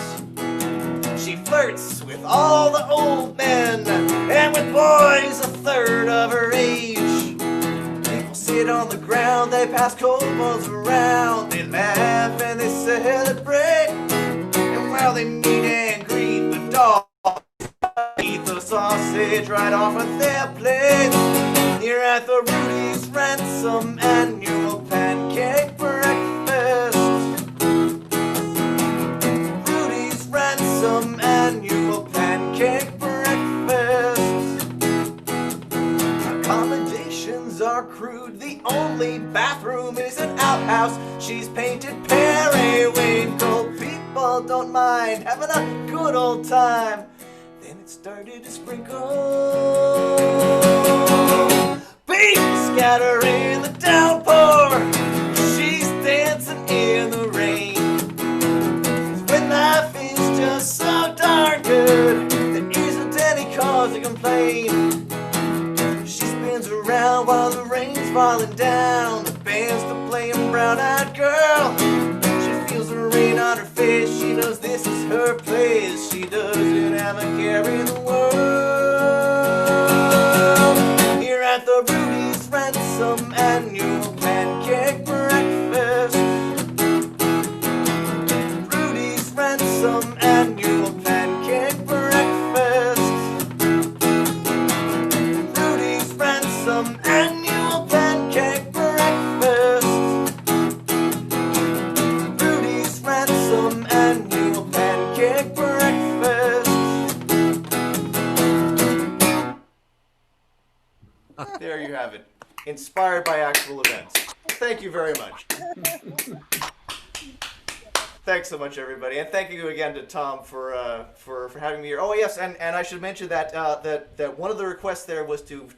She flirts with all the old men and with boys a third of her age. People sit on the ground, they pass cold balls around, they laugh and they celebrate. And while they meet and greet the dogs, eat the sausage right off of their plates. Here at the Rudy's Ransom Annual Pancake Breakfast. Rudy's Ransom Annual Pancake Breakfast. Accommodations are crude, the only bathroom is an outhouse. She's painted periwinkle, people don't mind having a good old time. Then it started to sprinkle. People scatter in the downpour. She's dancing in the rain. When life is her plays, she doesn't have a care in the world. Here at the Rudy's Ransom annual pancake breakfast. Rudy's Ransom annual pancake breakfast. Rudy's Ransom annual pancake breakfast. Rudy's Ransom annual pancake breakfast. There you have it. Inspired by actual events. Thank you very much. Thanks so much, everybody, and thank you again to Tom for having me here. Oh yes, and I should mention that that one of the requests there was to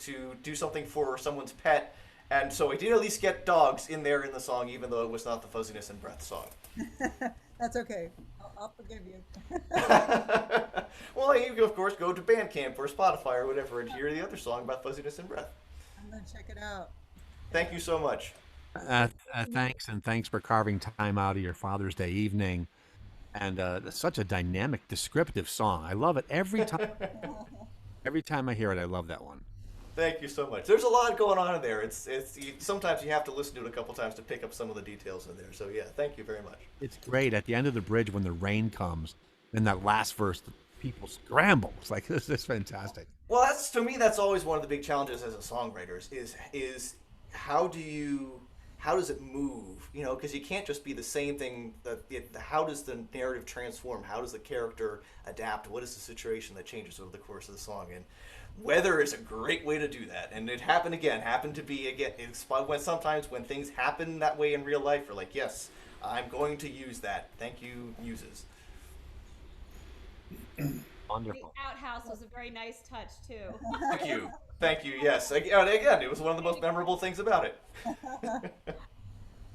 do something for someone's pet, and so I did at least get dogs in there in the song, even though it was not the Fuzziness and Breath song. That's okay. I'll forgive you. Well, you can of course go to Bandcamp or Spotify or whatever and hear the other song about Fuzziness and Breath. I'm gonna check it out. Thank you so much. Thanks for carving time out of your Father's Day evening, and such a dynamic, descriptive song. I love it every time. Every time I hear it, I love that one. Thank you so much. There's a lot going on in there. Sometimes you have to listen to it a couple times to pick up some of the details in there. So yeah, thank you very much. It's great at the end of the bridge when the rain comes. In that last verse, people scramble. It's like this is fantastic. Well, that's to me. That's always one of the big challenges as a songwriter is how does it move? You know, because you can't just be the same thing. How does the narrative transform? How does the character adapt? What is the situation that changes over the course of the song? And weather is a great way to do that. And it happened to be again. It's when sometimes when things happen that way in real life, we're like, yes, I'm going to use that. Thank you, muses. Wonderful. The outhouse was a very nice touch too. Thank you. Thank you. Yes. Again, it was one of the most memorable things about it. All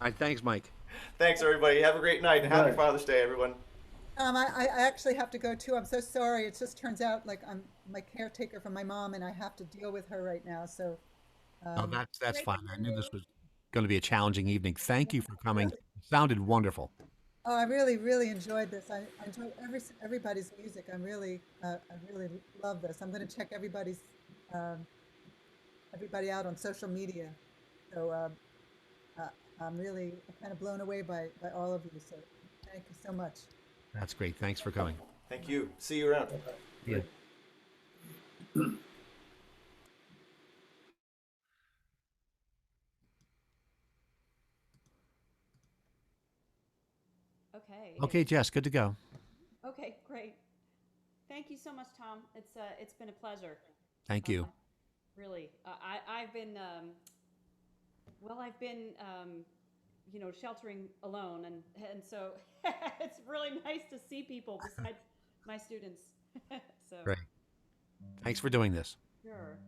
right, thanks, Mike. Thanks, everybody. Have a great night and happy Right. Father's Day, everyone. I actually have to go too. I'm so sorry. It just turns out like I'm my caretaker for my mom, and I have to deal with her right now. So. Oh, that's fine. I knew this was going to be a challenging evening. Thank you for coming. It sounded wonderful. Oh, I really, really enjoyed this. I enjoy everybody's music. I really love this. I'm going to check everybody out on social media. So I'm really kind of blown away by all of you. So thank you so much. That's great. Thanks for coming. Thank you. See you around. Yeah. Okay. Okay, Jess, good to go. Okay, great. Thank you so much, Tom. It's been a pleasure. Thank you. Really, I've been sheltering alone, and so it's really nice to see people besides my students. So Great. Thanks for doing this. sure.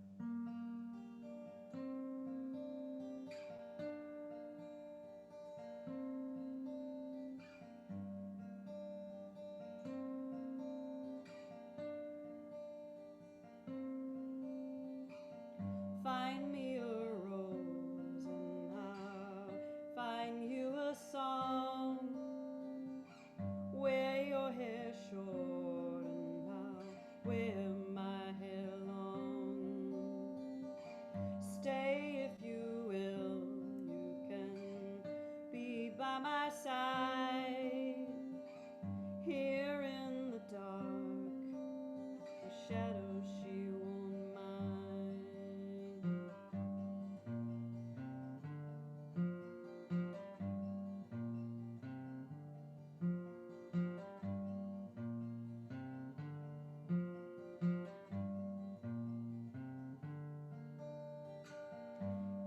Find me a rose and I'll find you a song. Wear your hair short and I'll wear my hair long. Stay if you will, you can be by my side. Here in the dark, a shadow she won't mind.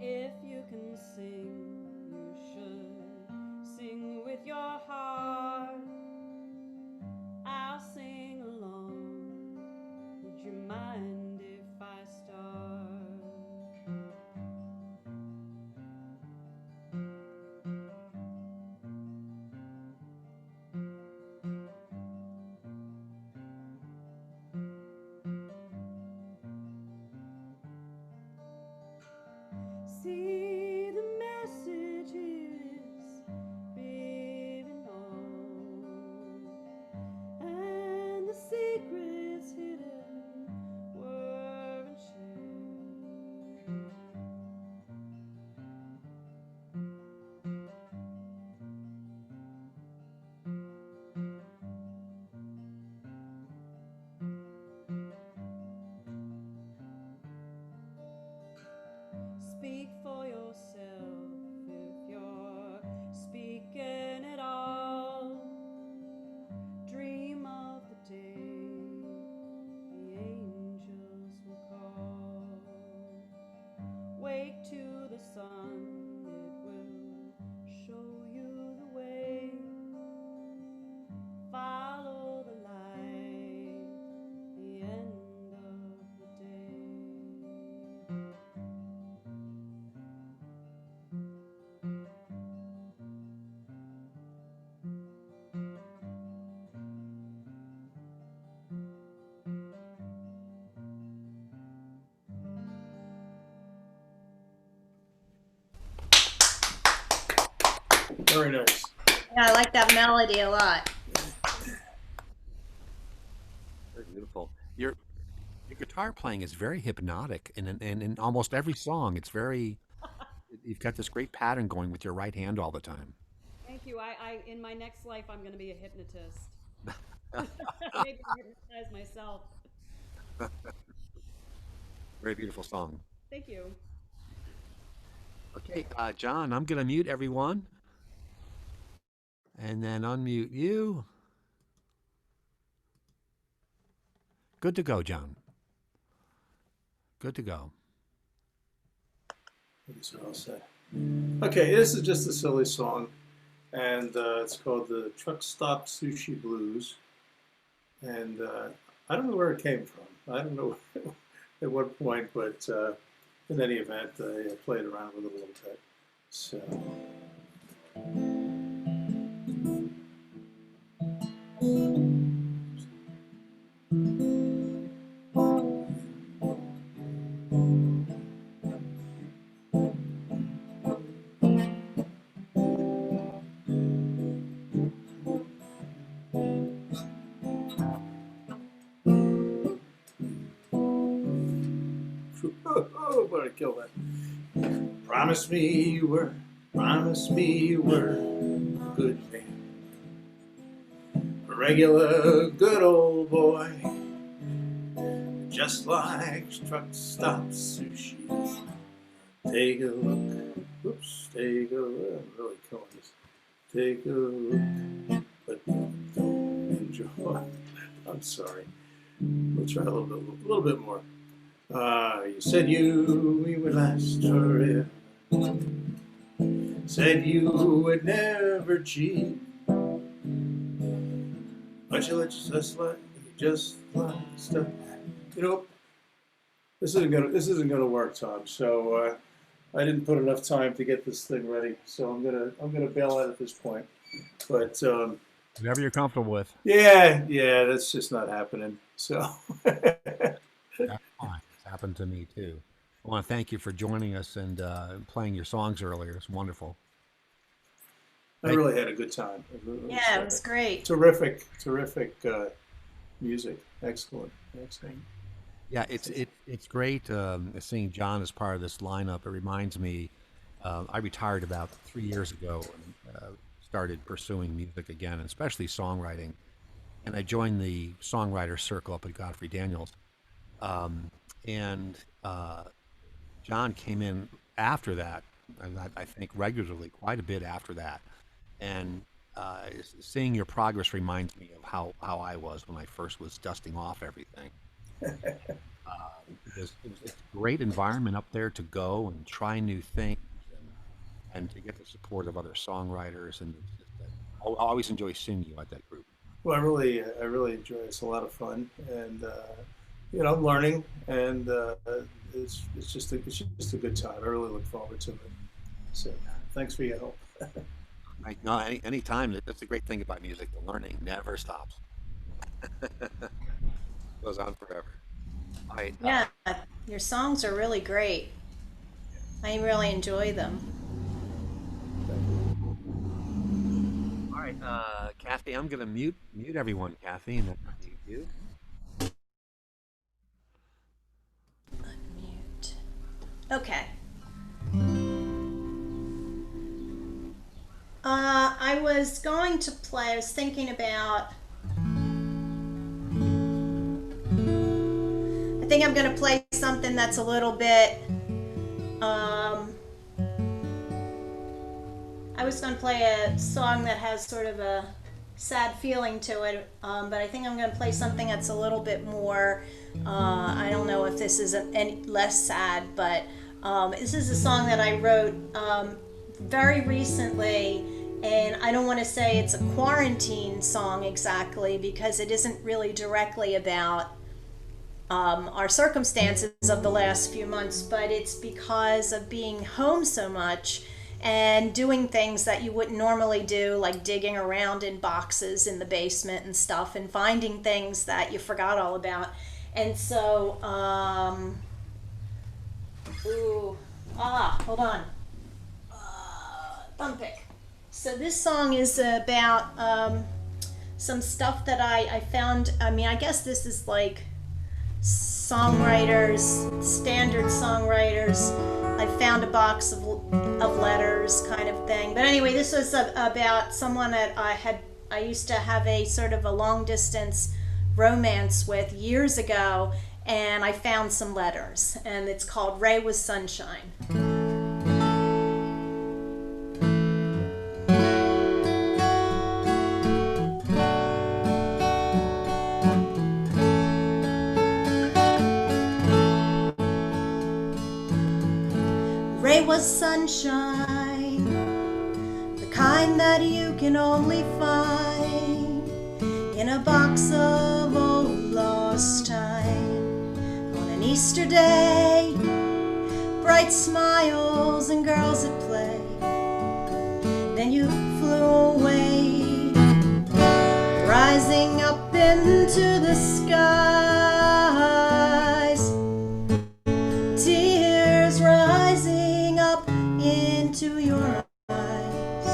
If you can sing, you should sing with your Very nice. Yeah, I like that melody a lot. Very beautiful. Your guitar playing is very hypnotic, and in almost every song, it's very. You've got this great pattern going with your right hand all the time. Thank you. I in my next life, I'm going to be a hypnotist. Maybe hypnotize myself. Very beautiful song. Thank you. Okay, John, I'm going to mute everyone, and then unmute you. Good to go, John. Good to go. These are all set. Okay, this is just a silly song, and it's called the Truckstop Sushi Blues. And I don't know where it came from. I don't know at what point, but in any event, I played around with it a little bit. So. Oh, better kill that. Promise me you were a good man. A regular good old boy. Just like Truckstop Sushi. Take a look. Oops, take a look. I'm really killing this. Take a look, but don't enjoy. I'm sorry. We'll try a little bit more. You said we would last forever. Said you would never cheat. But you let just like stuff. You know, this isn't gonna work, Tom. So I didn't put enough time to get this thing ready. So I'm gonna bail out at this point. But Whatever you're comfortable with. yeah, that's just not happening. So. That's fine. It's happened to me too. I want to thank you for joining us and playing your songs earlier. It's wonderful. I really had a good time. Yeah, it was great. Terrific music. Excellent. Yeah, it's great seeing John as part of this lineup. It reminds me, I retired about 3 years ago and started pursuing music again, and especially songwriting. And I joined the songwriter circle up at Godfrey Daniels. John came in after that, and I think regularly, quite a bit after that. And seeing your progress reminds me of how I was when I first was dusting off everything. It's a great environment up there to go and try new things and to get the support of other songwriters. And I always enjoy seeing you at that group. Well, I really enjoy it. It's a lot of fun, and I'm learning, and it's just a good time. I really look forward to it. So, thanks for your help. No, any time. That's the great thing about music. The learning never stops. Goes on forever. All right. Yeah, your songs are really great. I really enjoy them. All right, Kathy, I'm gonna mute everyone, Kathy, and then mute you. Unmute. Okay. I was going to play. I was thinking about. I think I'm going to play something that's a little bit. I was going to play a song that has sort of a sad feeling to it, but I think I'm going to play something that's a little bit more. I don't know if this is any less sad, but this is a song that I wrote very recently, and I don't want to say it's a quarantine song exactly because it isn't really directly about our circumstances of the last few months, but it's because of being home so much and doing things that you wouldn't normally do, like digging around in boxes in the basement and stuff and finding things that you forgot all about. And so, hold on. Thumb pick. So this song is about some stuff that I found. I mean, I guess this is like songwriters, standard songwriters. I found a box of letters kind of thing. But anyway, this was about someone that I used to have a sort of a long distance romance with years ago, and I found some letters, and it's called Ray Was Sunshine. Ray was sunshine, the kind that you can only find in a box of old lost time. On an Easter day, bright smiles and girls at play. Then you flew away, rising up into the skies. Tears rising up into your eyes.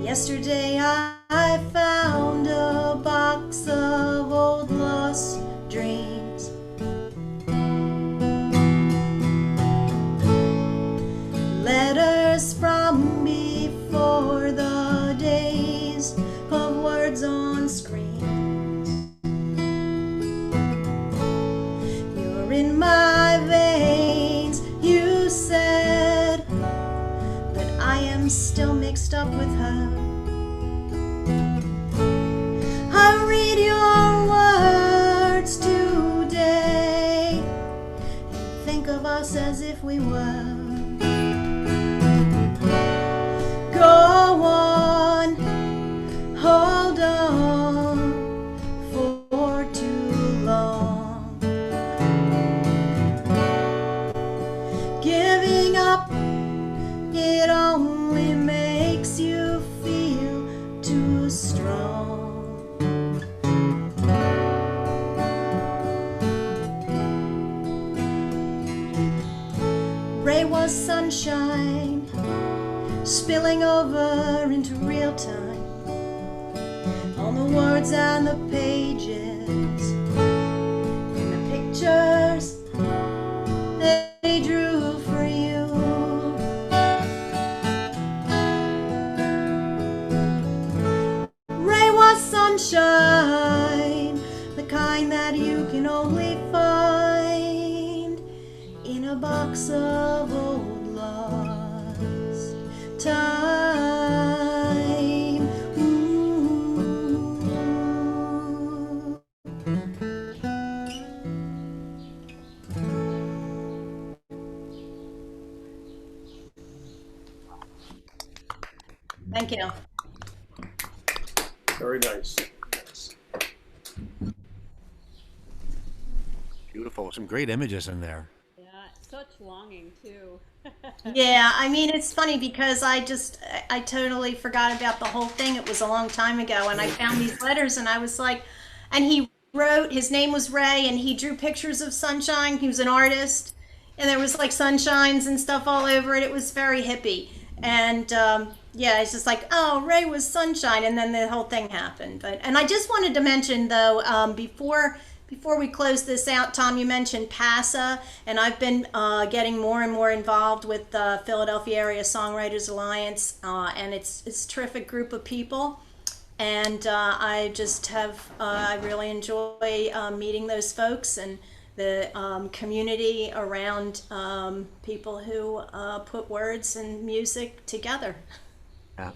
Yesterday I found a box of old lost dreams. Letters from before the days of words on screens. You're in my veins, you said, but I am still mixed up with her. I read your words today and think of us as if we were. Go on, hold on for too long. Giving up, it only makes you feel too strong. Ray was sunshine, spilling over into real time on the words and the pages and the pictures they drew for you. Ray was sunshine, the kind that you can only find in a box of old lost time. Ooh. Thank you. Very nice. Beautiful. Some great images in there. Yeah, such longing too. Yeah, I mean, it's funny because I totally forgot about the whole thing. It was a long time ago, and I found these letters, and I was like, and he wrote, his name was Ray, and he drew pictures of sunshine. He was an artist, and there was like sunshines and stuff all over it. It was very hippie. And yeah, it's just like, oh, Ray was sunshine, and then the whole thing happened. And I just wanted to mention though, before we close this out, Tom, you mentioned PASA, and I've been getting more and more involved with the Philadelphia Area Songwriters Alliance, and it's a terrific group of people. And I just have, I really enjoy meeting those folks and the community around people who put words and music together.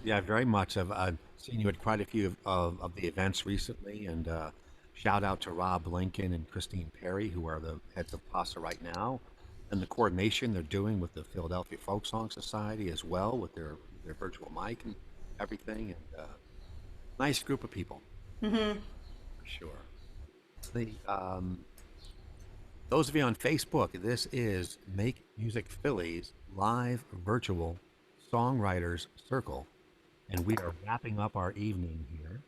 Yeah, very much. I've seen you at quite a few of the events recently, and shout out to Rob Lincoln and Christine Perry, who are the heads of PASA right now, and the coordination they're doing with the Philadelphia Folk Song Society as well, with their virtual mic and everything. And nice group of people, for sure. The those of you on Facebook, this is Make Music Philly's live virtual songwriters circle, and we are wrapping up our evening here.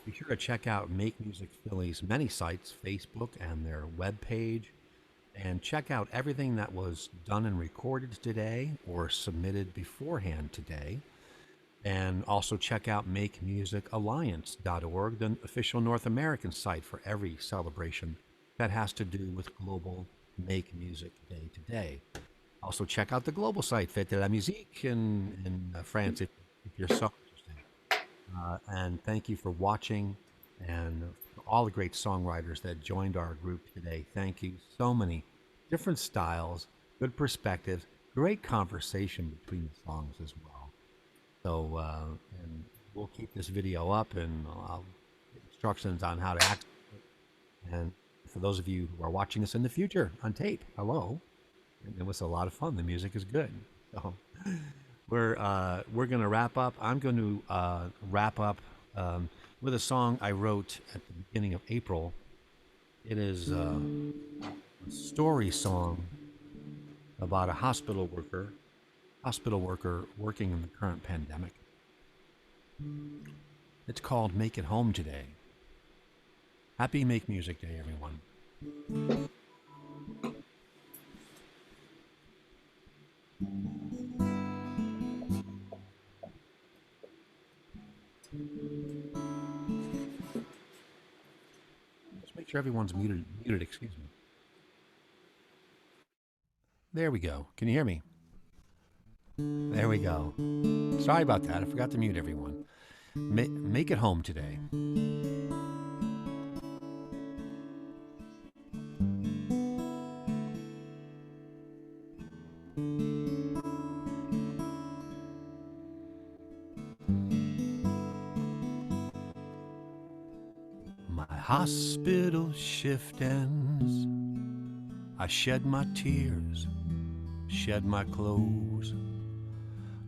Be sure to check out Make Music Philly's many sites, Facebook and their webpage, and check out everything that was done and recorded today or submitted beforehand today. And also check out MakeMusicAlliance.org, the official North American site for every celebration that has to do with Global Make Music Day today. Also check out the global site, Fête de la Musique in France, if you're so interested. And thank you for watching, and for all the great songwriters that joined our group today. Thank you. So many different styles, good perspectives, great conversation between the songs as well. So, and we'll keep this video up, and I'll get instructions on how to access it. And for those of you who are watching this in the future on tape, hello. It was a lot of fun. The music is good. So we're going to wrap up. I'm going to wrap up with a song I wrote at the beginning of April. It is a story song about a hospital worker working in the current pandemic. It's called Make It Home Today. Happy Make Music Day, everyone. Let's make sure everyone's muted, excuse me. There we go. Can you hear me? There we go. Sorry about that. I forgot to mute everyone. Make it home today. My hospital shift ends. I shed my tears, shed my clothes.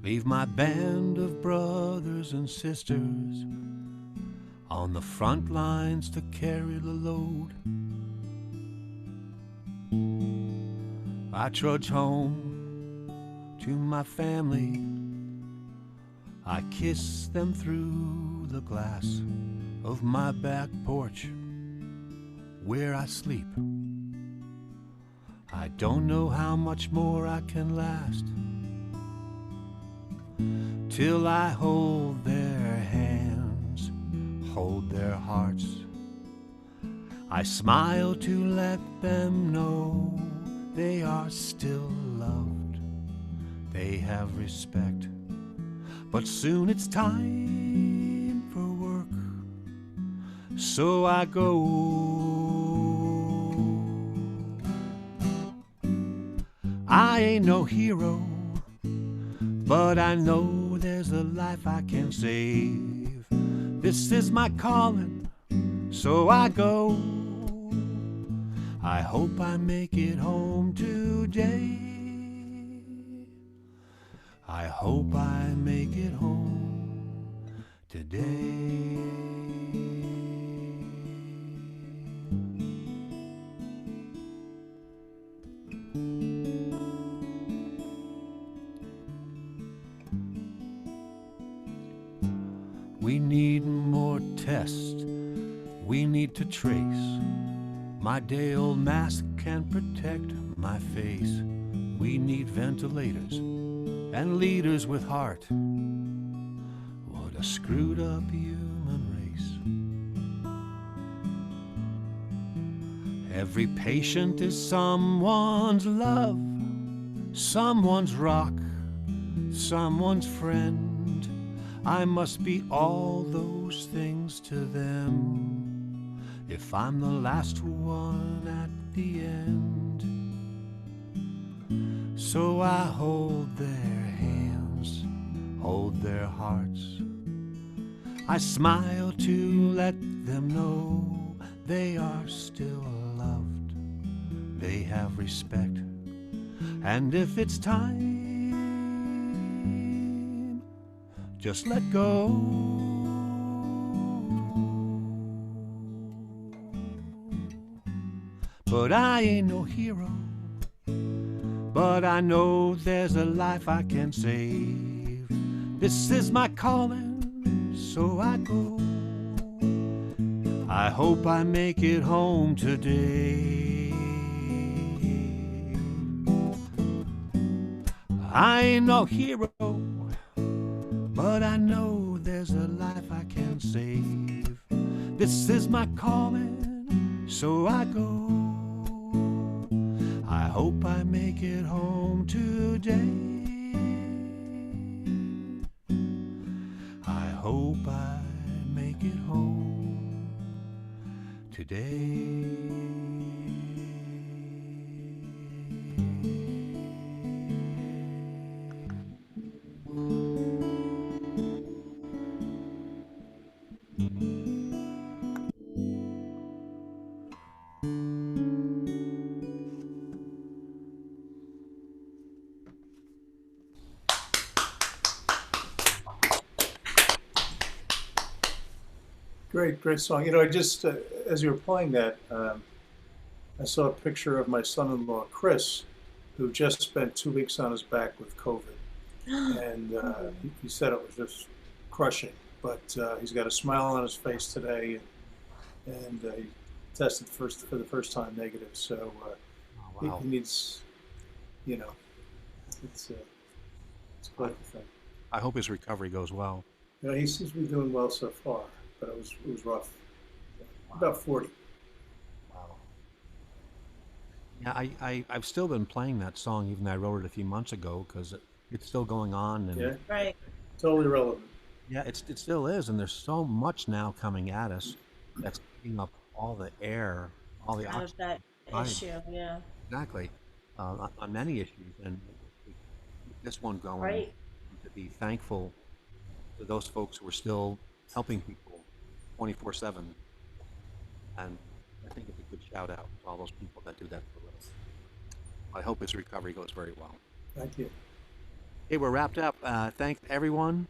Leave my band of brothers and sisters on the front lines to carry the load. I trudge home to my family. I kiss them through the glass of my back porch where I sleep. I don't know how much more I can last till I hold their hands, hold their hearts. I smile to let them know they are still loved, they have respect. But soon it's time for work, so I go. I ain't no hero, but I know there's a life I can save. This is my calling, so I go. I hope I make it home today. I hope I make it home today. We need more tests. We need to trace. My day-old mask can't protect my face. We need ventilators and leaders with heart. What a screwed up human race. Every patient is someone's love, someone's rock, someone's friend. I must be all those things to them if I'm the last one at the end. So I hold their hands, hold their hearts. I smile to let them know they are still loved, they have respect. And if it's time, just let go. But I ain't no hero, but I know there's a life I can save. This is my calling, so I go. I hope I make it home today. I ain't no hero, but I know there's a life I can save. This is my calling, so I go. I hope I make it home today. I hope I make it home today. Great, great song. You know, I just, as you were playing that, I saw a picture of my son-in-law, Chris, who just spent 2 weeks on his back with COVID. And he said it was just crushing. But he's got a smile on his face today, and he tested for the first time negative. So Wow. he needs, you know, it's quite a thing. I hope his recovery goes well. You know, he seems to be doing well so far, but it was rough. About 40. Wow. Yeah, I've still been playing that song, even though I wrote it a few months ago, because it's still going on. And Yeah, Right. totally relevant. yeah, it still is, and there's so much now coming at us that's taking up all the air, all the Out of oxygen. that Right. issue, yeah. Exactly, on many issues, and we keep this one going. Right. To be thankful to those folks who are still helping people 24/7, and I think it's a good shout out to all those people that do that for us. I hope his recovery goes very well. Thank you. Okay, we're wrapped up. Thanks everyone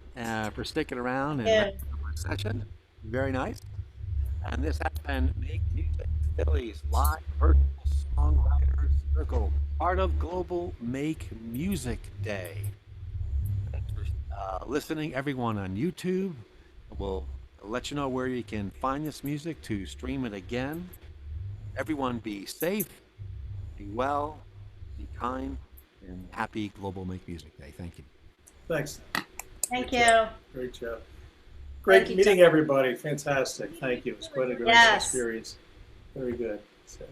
for sticking around and Yeah. our session. Very nice. And this has been Make Music Philly's live virtual songwriters circle, part of Global Make Music Day. Thanks for listening, everyone on YouTube. We'll let you know where you can find this music to stream it again. Everyone be safe, be well, be kind, and happy Global Make Music Day. Thank you. Thanks. Thank Great you. job. Great job. Great Thank you, meeting Tom. everybody. Fantastic. Thank you. It was quite a great Yes. experience. Very good. So.